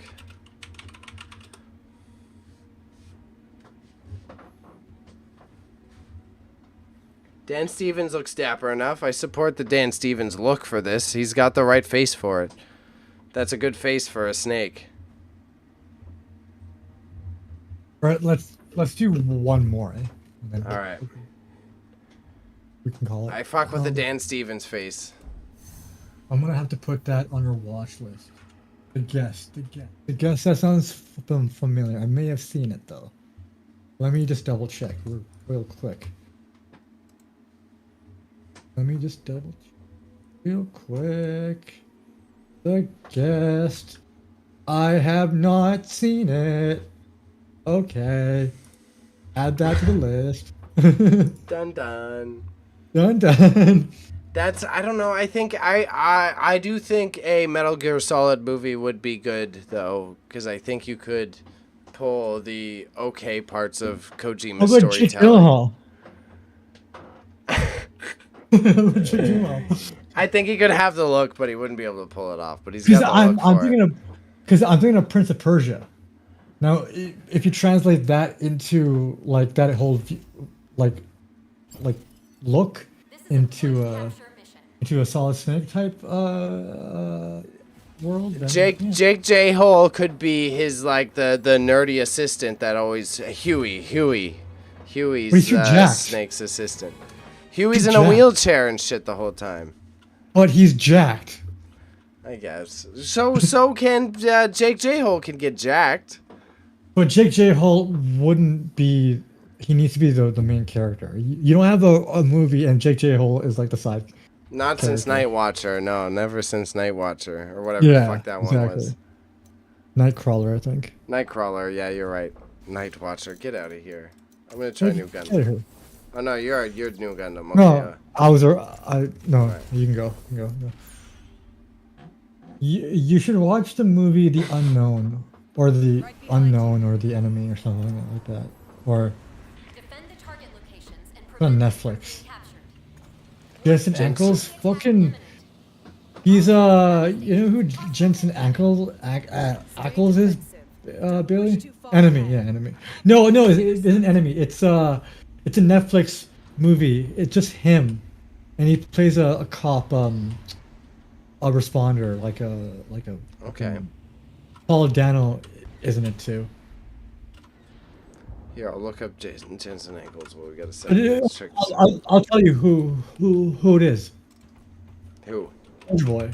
Dan Stevens looks dapper enough. I support the Dan Stevens look for this. He's got the right face for it. That's a good face for a snake. All right, let's do one more. All right. We can call it. I fuck with the Dan Stevens face. I'm gonna have to put that on our watch list. The guest. That sounds familiar. I may have seen it though. Let me just double check real quick. Let me just double check real quick. The guest. I have not seen it. Okay. Add that to the list. Dun dun. Dun dun. That's, I don't know. I think I do think a Metal Gear Solid movie would be good though, because I think you could pull the okay parts of Kojima's storytelling. I think he could have the look, but he wouldn't be able to pull it off. But he's got the look I'm thinking of Prince of Persia. Now, if you translate that into like that whole like look into a Solid Snake type world, then, Jake J. Hole could be his like the nerdy assistant that always Huey's Snake's assistant. Huey's in a wheelchair and shit the whole time. But he's jacked. I guess. So can Jake J. Hole can get jacked. But Jake J. Hole wouldn't be. He needs to be the main character. You don't have a movie and Jake J. Hole is like the side. Not character. Since Night Watcher. No, never since Night Watcher or whatever the fuck that one was. Nightcrawler, I think. Nightcrawler. Yeah, you're right. Night Watcher. Get out of here. I'm gonna try New Gundam. Oh no, you're New Gundam. Okay, no, no. Right. You can go. You should watch the movie The Unknown, or The Unknown, or The Enemy, or something like that, or on Netflix. Jensen Ackles, fucking. He's you know who Jensen Ackles is? Billy? Enemy. No, it isn't Enemy. It's a Netflix movie. It's just him, and he plays a cop, a responder, like a. Okay. Paul Dano, isn't it too? Here, I'll look up Jensen Ackles. What we gotta say? I'll tell you who it is. Who? Boy,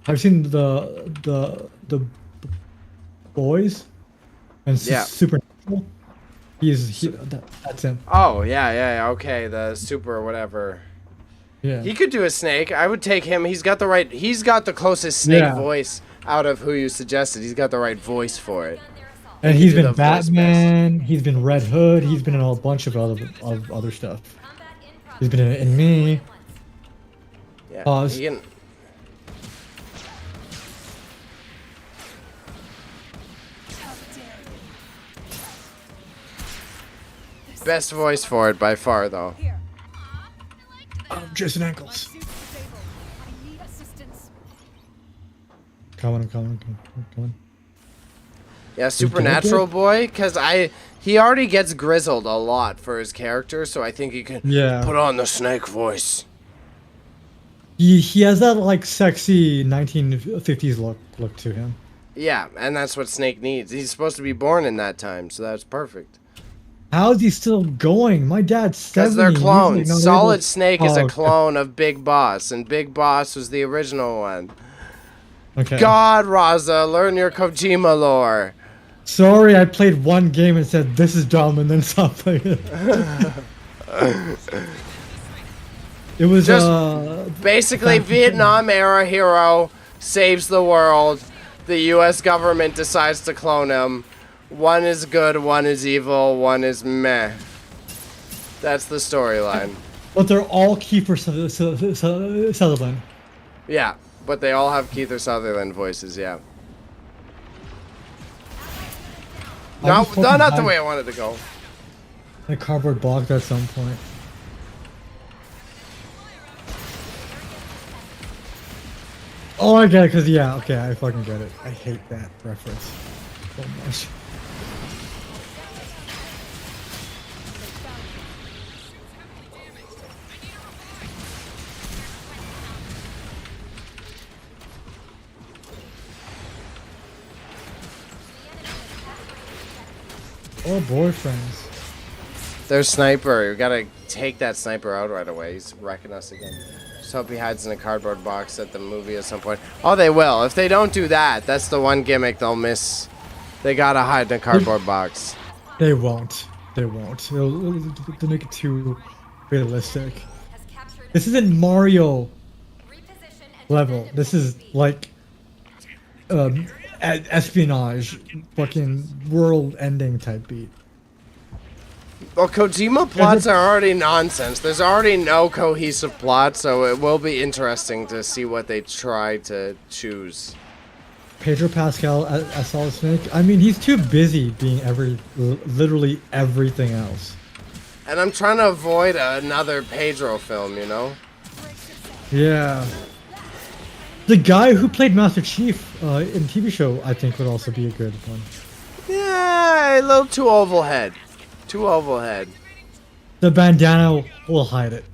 I've seen the Boys and Yeah. Supernatural. That's him. Oh, yeah, okay, the super whatever. Yeah. He could do a snake. I would take him. He's got the closest snake Yeah. voice out of who you suggested. He's got the right voice for it. And He he's could do been the voice Batman. He's been Red Hood. He's been in a bunch of other stuff. He's been in Me. Yeah. Pause. He can, best voice for it by far, though. Jason Ankles. I need assistance. Coming. Yeah, Supernatural boy, because he already gets grizzled a lot for his character, so I think he can put on the snake voice. He has that like sexy 1950s look to him. Yeah, and that's what Snake needs. He's supposed to be born in that time, so that's perfect. How is he still going? My dad's 70. Because they're He's, clones. not Solid able- Snake is Oh, a okay. clone of Big Boss, and Big Boss was the original one. Okay. God, Raza, learn your Kojima lore. Sorry, I played one game and said this is dumb, and then stopped playing it. It was Just basically Vietnam era hero saves the world. The U.S. government decides to clone him. One is good, one is evil, one is meh. That's the storyline. but they're all Kiefer Sutherland. Yeah, but they all have Keith Sutherland voices, yeah. I No, was fucking not the hyped. way I wanted to go. In a cardboard box at some point. Oh, I get it, because, yeah, okay, I fucking get it. I hate that reference so much. Oh, boyfriends. There's Sniper. We gotta take that Sniper out right away. He's wrecking us again. Just hope he hides in a cardboard box at the movie at some point. Oh, they will. If they don't do that, that's the one gimmick they'll miss. They gotta hide in a cardboard box. They won't. They won't. They'll make it too realistic. Has captured This isn't Mario reposition and level. This is like espionage, fucking world-ending type beat. Well, Kojima plots are already nonsense. There's already no cohesive plot, so it will be interesting to see what they try to choose. Pedro Pascal as Solid Snake. I mean, he's too busy being literally everything else. And I'm trying to avoid another Pedro film, you know? Yeah. The guy who played Master Chief in TV show, I think, would also be a good one. Yeah, a little too oval head. Too oval head. The bandana will hide it.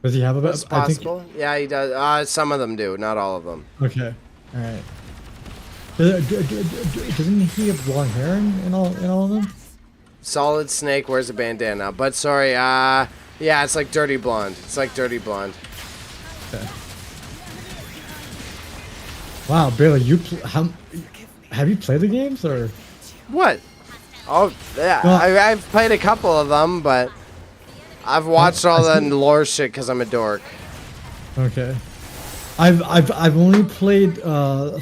Does he have a That's I think- possible. Yeah, he does. Some of them do, not all of them. Okay. All right. Doesn't he have blonde hair in all of them? Solid Snake wears a bandana, but sorry, yeah, it's like dirty blonde. It's like dirty blonde. Okay. Wow, Bailey, have you played the games or? What? Oh, yeah, Well- I've played a couple of them, but I've watched all the lore shit because I'm a dork. Okay. I've only played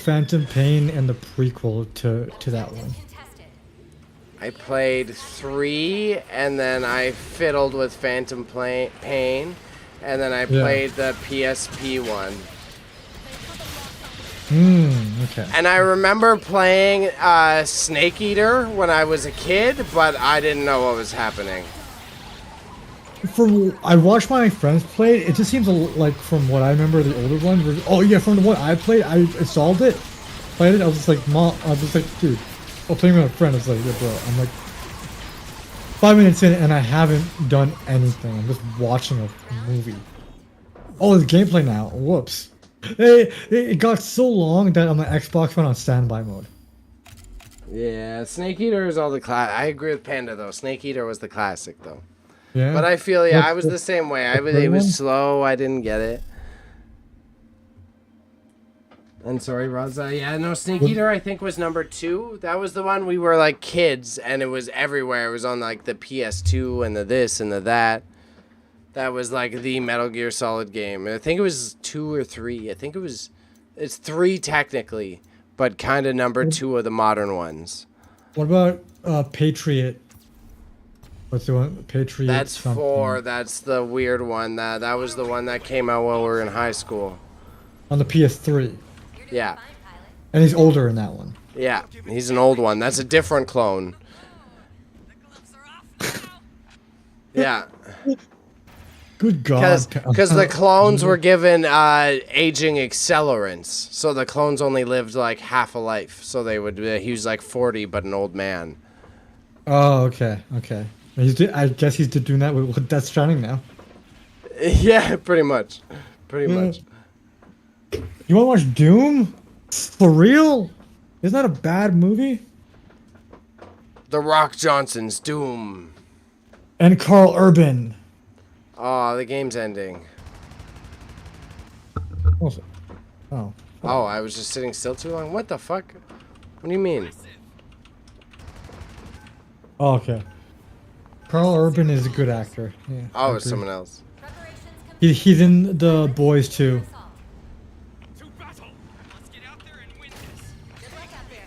Phantom Pain and the prequel to that one. contested. I played 3, and then I fiddled with Phantom Pain, and then I played the PSP one. Okay. And I remember playing Snake Eater when I was a kid, but I didn't know what was happening. I watched my friends play it. It just seems like from what I remember, the older ones were. Oh yeah, from the one I played, I installed it, played it. I was just like, Mom, I was just like, dude, I'll play with my friend. I was like, yeah, bro. I'm like 5 minutes in and I haven't done anything. I'm just watching a movie. Oh, the gameplay now. Whoops. It got so long that my Xbox went on standby mode. Yeah, Snake Eater is all the I agree with Panda though. Snake Eater was the classic though. Yeah. But I feel I was the same way. It one? was slow. I didn't get it. And sorry, Raza. Yeah, no, Snake Eater I think was number 2. That was the one we were like kids, and it was everywhere. It was on like the PS2 and the this and the that. That was like the Metal Gear Solid game. I think it was 2 or 3. I think it's 3 technically, but kind of number 2 of the modern ones. What about Patriot? What's the one? Patriot. That's something. 4. That's the weird one. That was the one that came out while we were in high school. On the PS3. Yeah. And he's older in that one. Yeah, he's an old one. That's a different clone. Yeah. Good God. Because the clones were given aging accelerants. So the clones only lived like half a life. So he was like 40, but an old man. Oh, okay. I guess he's doing that with Death Stranding now. Yeah, pretty much. Pretty much. You want to watch Doom? For real? Isn't that a bad movie? The Rock Johnson's Doom. And Carl Urban. Oh, the game's ending. Oh. Oh, I was just sitting still too long? What the fuck? What do you mean? Oh, okay. Carl Urban is a good actor. Yeah, Oh, it's someone else. He's in The Boys too. To battle! Let's get out there and win this! Good luck out there.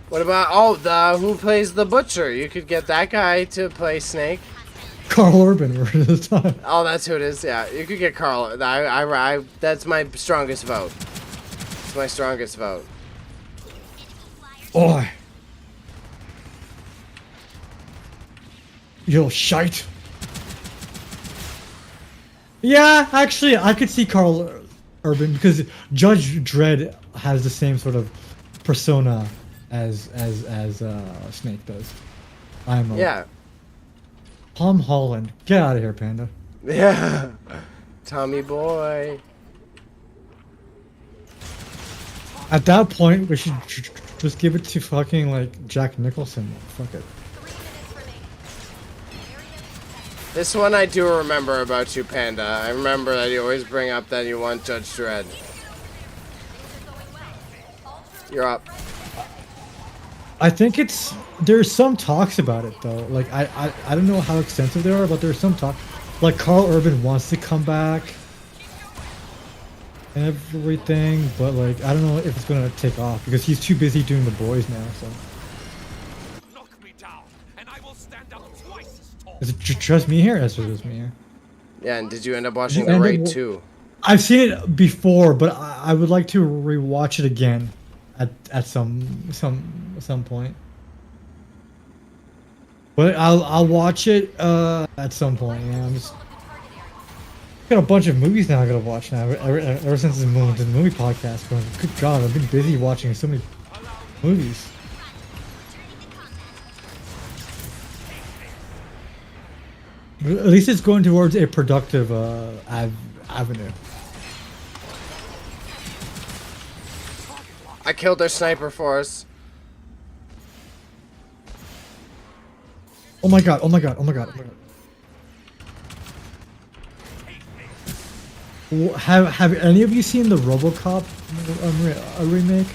What about, who plays the Butcher? You could get that guy to play Snake. Carl Urban word of the time. Oh, that's who it is. Yeah, you could get Carl. That's my strongest vote. It's my strongest vote. Oi. You little shite. Yeah, actually, I could see Carl Urban because Judge Dredd has the same sort of persona as Snake does. Yeah. Tom Holland, get out of here, Panda. Yeah. Tommy boy. At that point, we should just give it to fucking like Jack Nicholson. Fuck it. 3 minutes remaining. Area contested. This one I do remember about you, Panda. I remember that you always bring up that you want Judge Dredd. Things are going well. All troops You're up. I think there's some talks about it though. Like I don't know how extensive they are, but there's some talk. Like Carl Urban wants to come back and everything, but like I don't know if it's gonna take off because he's too busy doing The Boys now. So Knock me down, and I will stand up twice as tall! is it just me here? That's just me here. Yeah, and did you end up watching You The ended- Raid 2? I've seen it before, but I would like to rewatch it again at some point. But I'll watch it at some point. Yeah, I'm just got a bunch of movies now I gotta watch now. Ever since the movie podcast going. Good God, I've been busy watching so many movies. But at least it's going towards a productive avenue. I killed their sniper for us. Oh my God! Oh my God! Oh my God! Oh my God! Have any of you seen the RoboCop remake?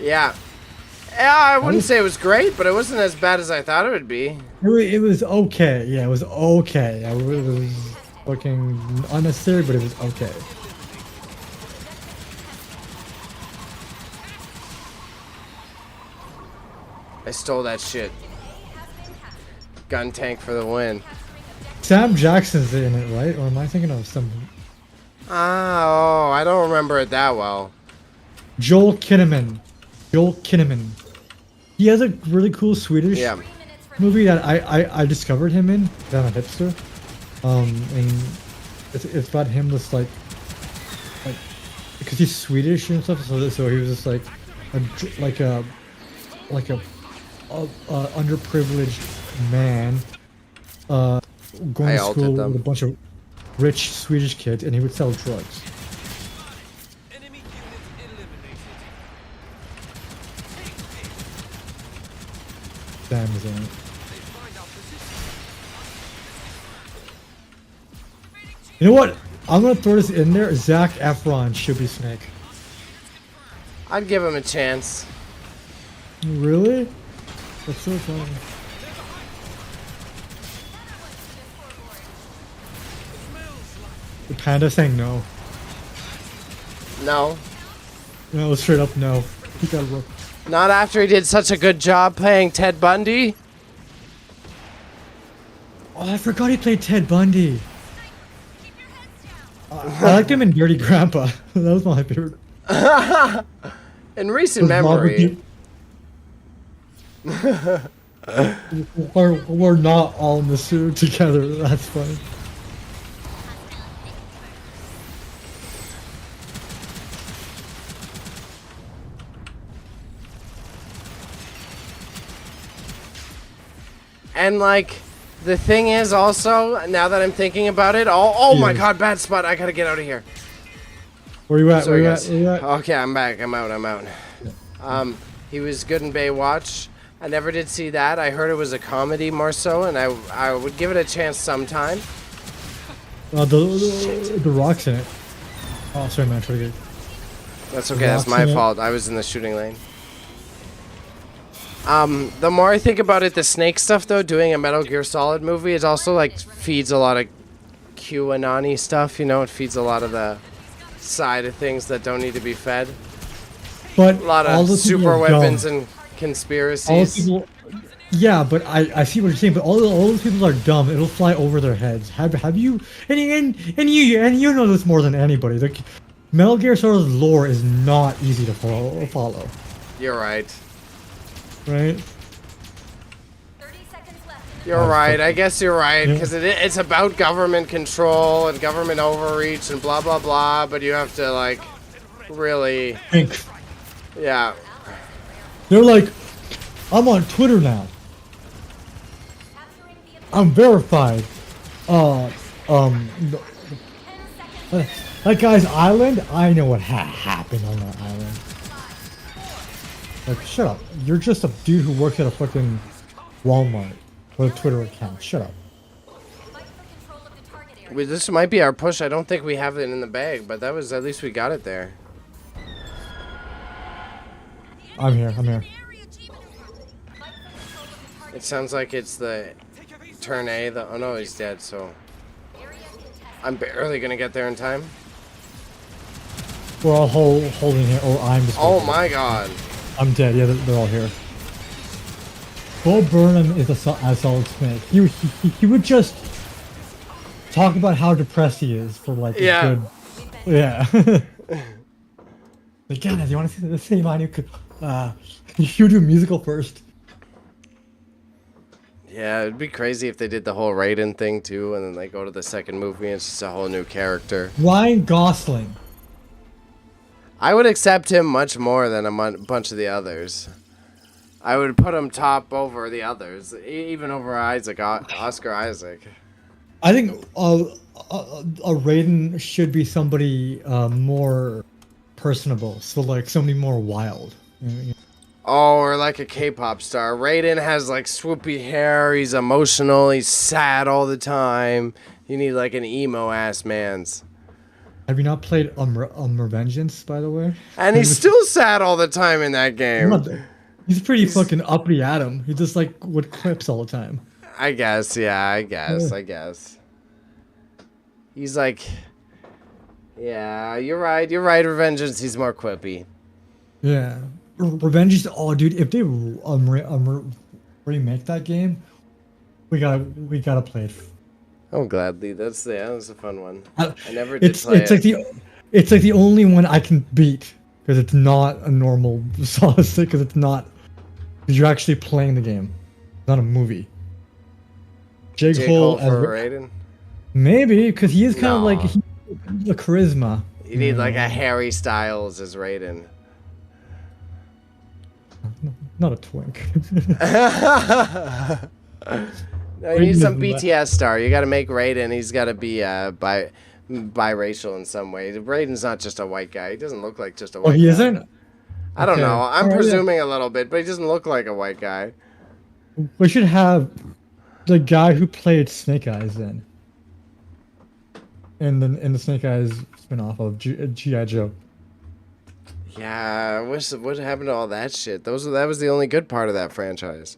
Yeah. Yeah, I wouldn't say it was great, but it wasn't as bad as I thought it would be. It was okay. Yeah, it was okay. It was fucking unnecessary, but it was okay. I stole that shit. Gun tank for the win. Sam Jackson's in it, right? Or am I thinking of some? Oh, I don't remember it that well. Joel Kinnaman. He has a really cool Swedish Yeah. movie that I discovered him in. I'm a hipster. And it's about him just like because he's Swedish and stuff. So he was just like a underprivileged man going to school with a bunch of rich Swedish kids, and he would sell drugs. Enemy units eliminated. Sam is in it. They find our position. You know what? I'm gonna throw this in there. Zac Efron should be Snake. I'd give him a chance. Really? That's so funny. The panda saying no. No. No, straight up no. He got look. Not after he did such a good job playing Ted Bundy. Oh, I forgot he played Ted Bundy. I liked him in Dirty Grandpa. That was my favorite. In recent memory. We're not all in the suit together. That's funny. And like, the thing is also, now that I'm thinking about it, oh my Yeah. god, bad spot. I gotta get out of here. Where you at? Sorry, Where you guys. at? Where you at? Okay, I'm back. I'm out. He was good in Baywatch. I never did see that. I heard it was a comedy more so, and I would give it a chance sometime. The Rock's in it. Oh, sorry, man. Try to get. That's okay. That's my fault. I was in the shooting lane. The more I think about it, the Snake stuff though, doing a Metal Gear Solid movie, it also like feeds a lot of QAnon-y stuff. You know, it feeds a lot of the side of things that don't need to be fed. But A lot all of those people super are weapons dumb. and All those conspiracies. people. Yeah, but I see what you're saying. But all those people are dumb. It'll fly over their heads. Have you? And you know this more than anybody. Like, Metal Gear Solid's lore is not easy to follow. You're right. Right? 30 seconds left. You're right. I guess you're right Yeah. because it's about government control and government overreach and blah blah blah. But you have to like really, Think. yeah. They're like, I'm on Twitter now. Capturing the I'm verified. That guy's island. I know what happened on that island. Like, shut up. You're just a dude who works at a fucking Walmart with a Twitter account. Shut up. fight for control of the target area. This might be our push. I don't think we have it in the bag, but that was at least we got it there. I'm here. I'm here. Fight for control of the target It sounds like it's the turn A. Oh no, he's dead. So area contested. I'm barely gonna get there in time. We're all holding it. Oh, I'm just. Oh my god. I'm dead. Yeah, they're all here. Bo Burnham is a solid snake. He would just talk about how depressed he is for like Yeah. a good. Yeah. Like, Guys, you want to see the same man you could? You do musical first. Yeah, it'd be crazy if they did the whole Raiden thing too, and then they go to the second movie and it's just a whole new character. Ryan Gosling. I would accept him much more than a bunch of the others. I would put him top over the others, even over Oscar Isaac. I think a Raiden should be somebody more personable, so like somebody more wild. You know? Oh, or like a K-pop star. Raiden has like swoopy hair. He's emotional. He's sad all the time. You need like an emo ass man's. Have you not played Revengeance, by the way? And he's still sad all the time in that game. He's pretty fucking uppity at him. He just like would clips all the time. I guess, yeah, I guess. He's like, yeah, you're right, Revengeance, he's more quippy. Yeah, Revengeance. Oh, dude, if they remake that game, we gotta play it. Oh, gladly, that's a fun one. I never did It's play like the only one I can beat because it's not a normal solid stick because you're actually playing the game, not a movie. Jake J. Cole Cole for Raiden? maybe because he is kind of like No. the charisma. You need like a Harry Styles as Raiden. Not a twink. No, you need Raiden some is BTS star. You gotta make Raiden, he's gotta be biracial in some way. Raiden's not just a white guy. He doesn't look like just a white Oh, guy. he isn't. I don't Okay. know. I'm Alright, yeah. presuming a little bit, but he doesn't look like a white guy. We should have the guy who played Snake Eyes in. in the Snake Eyes spinoff of G.I. Joe. Yeah, I wish what happened to all that shit. That was the only good part of that franchise.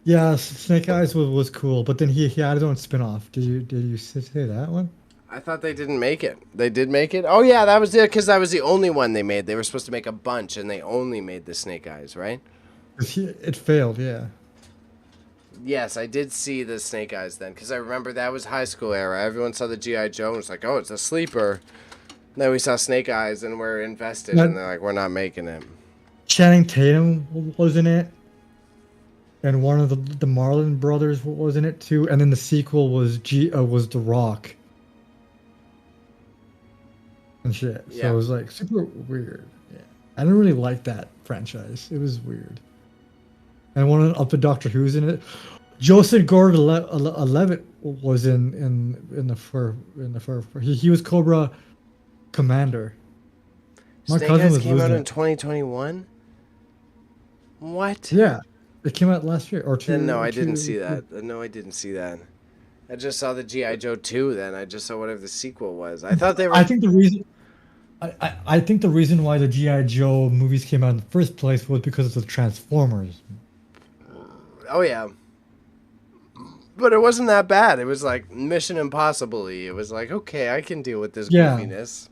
Yeah, Snake Eyes was cool, but then he had his own spinoff. Did you say that one? I thought they didn't make it. They did make it? Oh, yeah, that was it, because that was the only one they made. They were supposed to make a bunch, and they only made the Snake Eyes, right? It failed, yeah. Yes, I did see the Snake Eyes then, because I remember that was high school era. Everyone saw the G.I. Joe and was like, oh, it's a sleeper. Then we saw Snake Eyes, and we're invested, and they're like, we're not making it. Channing Tatum was in it. And one of the Marlon brothers was in it too. And then the sequel was The Rock. And shit. So Yeah. it was like super weird. Yeah. I didn't really like that franchise. It was weird. And one of the Doctor Who's in it. Joseph Gordon-Levitt was in the fur. He was Cobra Commander. Snake Eyes came out in 2021? What? Yeah. It came out last year or two. Then no, I didn't see that. No, I didn't see that. I just saw the G.I. Joe 2 then. I just saw whatever the sequel was. I thought they were... I think the reason why the G.I. Joe movies came out in the first place was because of the Transformers. Oh, yeah. But it wasn't that bad. It was like Mission Impossible-y. It was like, okay, I can deal with this goofiness.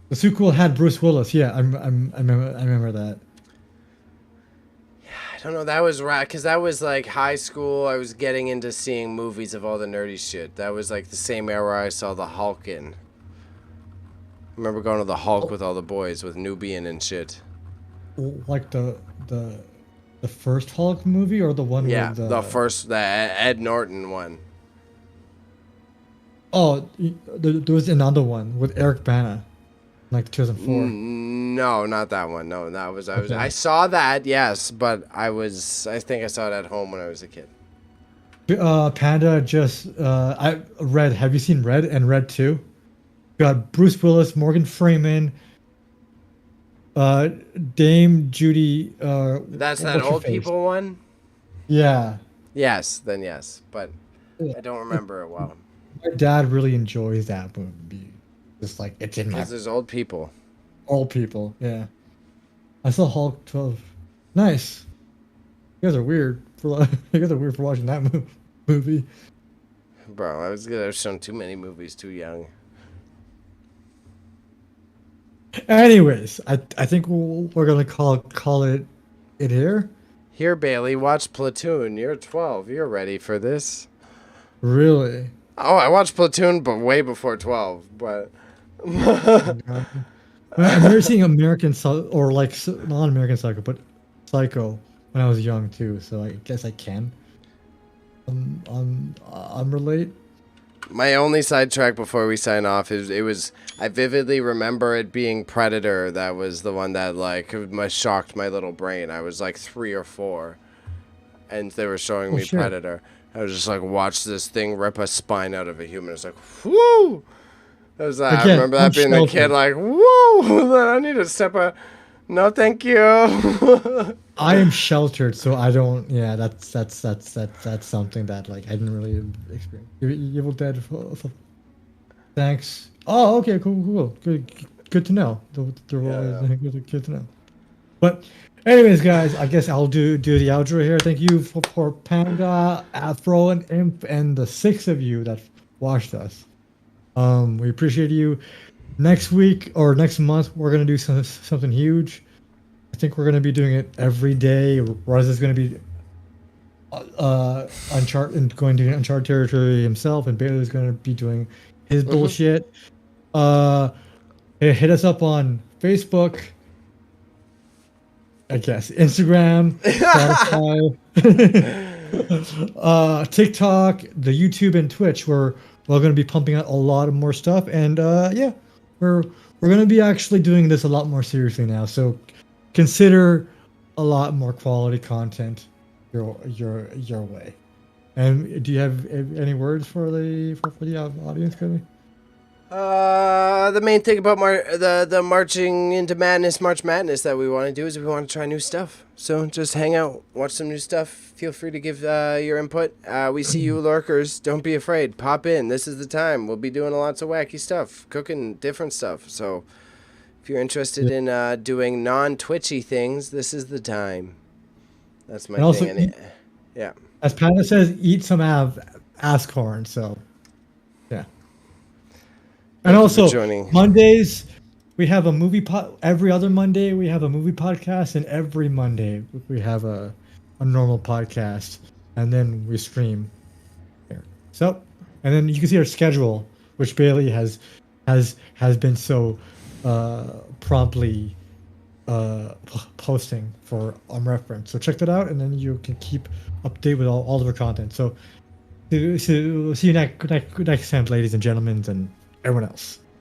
The sequel had Bruce Willis. Yeah, I remember that. I don't know, that was right, because that was like high school. I was getting into seeing movies of all the nerdy shit. That was like the same era I saw the Hulk in. I remember going to the Hulk with all the boys, with Nubian and shit. Like the first Hulk movie or the one with the Ed Norton one. Oh, there was another one with Eric Bana, like 2004. No, not that one. No, that was I saw that, yes, but I think I saw it at home when I was a kid. Panda Red. Have you seen Red and Red 2? Got Bruce Willis, Morgan Freeman, Dame Judy. That's that old people one? Yeah. Yes, then yes, but I don't remember it well. My dad really enjoys that movie. Just like it's in my. Because there's old people. Old people, yeah. I saw Hulk 12. Nice. You guys are weird for watching that movie. Bro, I was gonna have shown too many movies too young. Anyways, I think we're gonna call it here. Here, Bailey, watch Platoon. You're 12. You're ready for this. Really? Oh, I watched Platoon, but way before 12. But I've never seen American or like not American Psycho, but Psycho when I was young too. So I guess I can. Relate. My only sidetrack before we sign off is I vividly remember it being Predator. That was the one that like shocked my little brain. I was like 3 or 4, and they were showing me shit. Predator. I was just like, watch this thing rip a spine out of a human. It's like, whoo! That was I remember that being a kid, like, whoo! I need to step a. No, thank you. I am sheltered, so I don't. Yeah, that's something that like I didn't really experience. Evil Dead. Thanks. Oh, okay, cool. Good to know. Good to know. But, anyways, guys, I guess I'll do the outro here. Thank you for Panda, Afro, and Imp, and the 6 of you that watched us. We appreciate you. Next week or next month, we're gonna do something huge. I think we're gonna be doing it every day. Raza's gonna be going to Uncharted territory himself, and Bailey's gonna be doing his bullshit. Hit us up on Facebook, I guess, Instagram, Spotify, TikTok, the YouTube, and Twitch. We're going to be pumping out a lot of more stuff, and yeah, we're going to be actually doing this a lot more seriously now. So consider a lot more quality content your way. And do you have any words for the audience, Kevin? The main thing about the marching into madness, March Madness that we want to do is we want to try new stuff. So just hang out, watch some new stuff. Feel free to give your input. We see you lurkers. Don't be afraid. Pop in. This is the time. We'll be doing lots of wacky stuff, cooking different stuff. So if you're interested in doing non-twitchy things, this is the time. That's my thing. Yeah. As Panda says, eat some ass corn. So, yeah. And also, Mondays, we have a movie every other Monday, we have a movie podcast. And every Monday, we have a normal podcast. And then we stream here. So, and then you can see our schedule, which Bailey has been so promptly posting for reference. So check that out, and then you can keep update with all of our content. So see you next time, ladies and gentlemen, and everyone else.